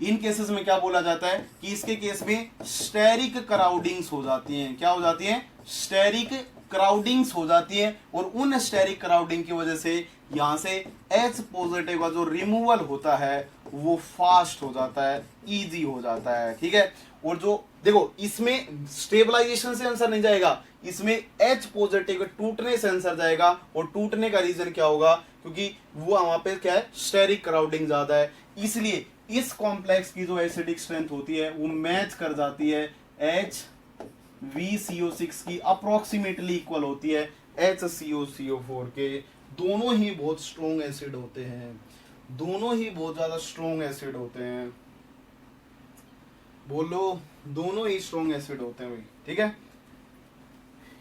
S1: इन केसेस में क्या बोला जाता है कि इसके केस में स्टेरिक क्राउडिंग्स हो जाती हैं। क्या हो जाती हैं, स्टेरिक क्राउडिंग्स हो जाती है और उन स्टेरिक क्राउडिंग की वजह से यहाँ से H पॉजिटिव का जो रिमूवल होता है वो फास्ट हो जाता है, इजी हो जाता है, ठीक है। और जो देखो इसमें स्टेबलाइजेशन से आंसर नहीं जाएगा, इसमें H पॉजिटिव के टूटने से आंसर जाएगा। और टूटने का रीजन क्या होगा, क्योंकि वो वहां पे क्या है, स्टेरिक क्राउडिंग ज्यादा है, इसलिए इस कॉम्प्लेक्स की जो एसिडिक स्ट्रेंथ होती है वो मैच कर जाती है HVCO6 की, अप्रोक्सीमेटली इक्वल होती है HCOCO4 के। दोनों ही बहुत स्ट्रॉन्ग एसिड होते हैं, दोनों ही बहुत ज्यादा स्ट्रॉन्ग एसिड होते हैं, बोलो दोनों ही स्ट्रॉन्ग एसिड होते हैं भाई, ठीक है।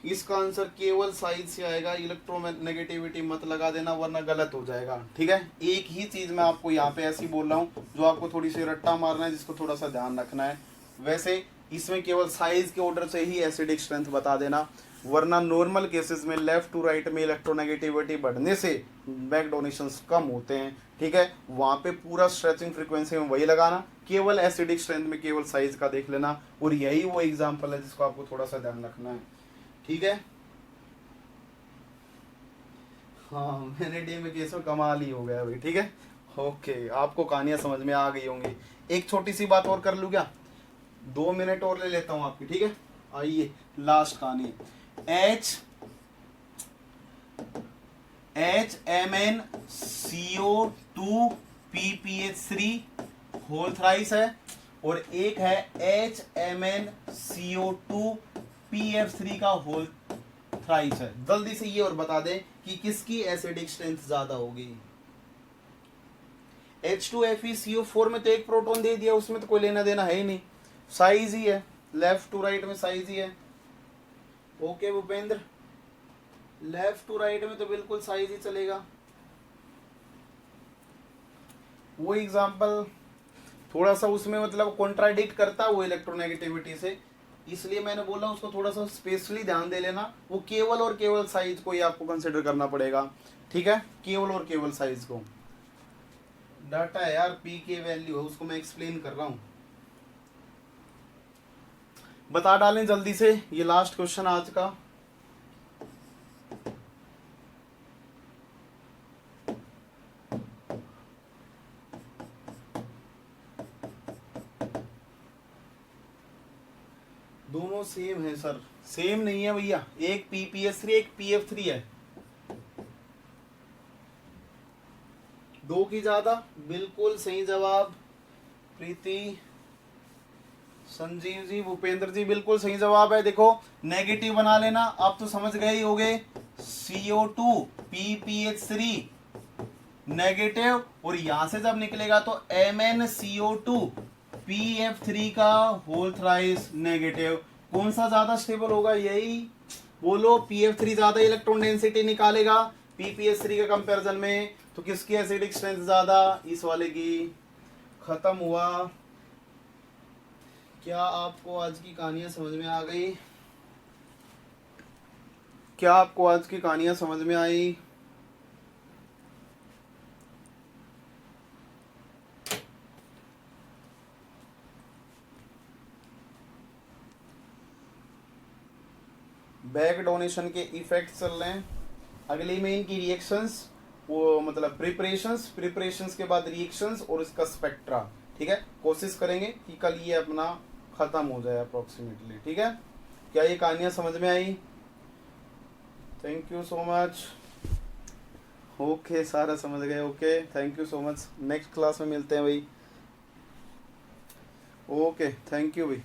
S1: इसका आंसर केवल साइज से आएगा, इलेक्ट्रोनेगेटिविटी मत लगा देना वरना गलत हो जाएगा, ठीक है। एक ही चीज मैं आपको यहाँ पे ऐसी बोल रहा हूँ जो आपको थोड़ी सी रट्टा मारना है, जिसको थोड़ा सा ध्यान रखना है। वैसे इसमें केवल साइज के ऑर्डर से ही एसिडिक स्ट्रेंथ बता देना, वरना नॉर्मल केसेस में लेफ्ट टू राइट में इलेक्ट्रोनेगेटिविटी बढ़ने से बैक डोनेशंस कम होते हैं, ठीक है। वहां पे पूरा स्ट्रेचिंग फ्रीक्वेंसी में वही लगाना, केवल एसिडिक स्ट्रेंथ में केवल साइज का देख लेना। और यही वो एग्जांपल है जिसको आपको थोड़ा सा ध्यान रखना है, ठीक है। हाँ मैंने डे में केस में कमाल ही हो गया भाई, ठीक है। ओके, आपको कहानियां समझ में आ गई होंगी। एक छोटी सी बात और कर लूँ क्या, 2 मिनट और ले लेता हूं आपकी, ठीक है। आइए लास्ट कहानी, HMnCO2PPH3 होल थ्राइस है, और एक है HMnCO2PF3 का होल थ्राइस है। जल्दी से ये और बता दें कि किसकी एसिडिक स्ट्रेंथ ज्यादा होगी। H2FeCO4 में तो एक प्रोटॉन दे दिया, उसमें तो कोई लेना देना है ही नहीं, साइज ही है, लेफ्ट टू राइट में साइज ही है। Okay Bhupendra, left to right में तो बिल्कुल साइज ही चलेगा। वो एग्जांपल थोड़ा सा उसमें मतलब कॉन्ट्राडिक्ट करता है वो इलेक्ट्रोनेगेटिविटी से, इसलिए मैंने बोला उसको थोड़ा सा स्पेशली ध्यान दे लेना। वो केवल और केवल साइज को ही आपको कंसिडर करना पड़ेगा, ठीक है, केवल और केवल साइज को। डाटा है यार, पी के वैल्यू है, उसको मैं एक्सप्लेन कर रहा हूं। बता डालें जल्दी से, ये लास्ट क्वेश्चन आज का। दोनों सेम है सर, सेम नहीं है भैया, एक PPH3 एक PF3 है, 2 की ज्यादा। बिल्कुल सही जवाब प्रीति, संजीव जी, भूपेंद्र जी, बिल्कुल सही जवाब है। देखो नेगेटिव बना लेना, आप तो समझ गए ही होगे, CO2 PPH3 नेगेटिव, और यहां से जब निकलेगा तो MnCO2 PF3 का होल थ्राइस नेगेटिव। कौन सा ज्यादा स्टेबल होगा, यही बोलो। PF3 ज्यादा इलेक्ट्रॉन डेंसिटी निकालेगा PPH3 के कंपैरिजन में, तो किसकी एसिडिक स्ट्रेंथ ज्यादा, इस वाले की। खत्म हुआ। क्या आपको आज की कहानियां समझ में आ गई? क्या आपको आज की कहानियां समझ में आई? बैक डोनेशन के इफेक्ट चल रहे हैं। अगली में इनकी रिएक्शंस, वो मतलब प्रिपरेशंस के बाद रिएक्शंस और इसका स्पेक्ट्रा, ठीक है। कोशिश करेंगे कि कल ये अपना खत्म हो जाए अप्रोक्सीमेटली, ठीक है। क्या ये कहानियां समझ में आई? Thank you so much. Okay, सारा समझ गए, okay, thank you so much. Next class में मिलते हैं भाई। ओके, थैंक यू भाई।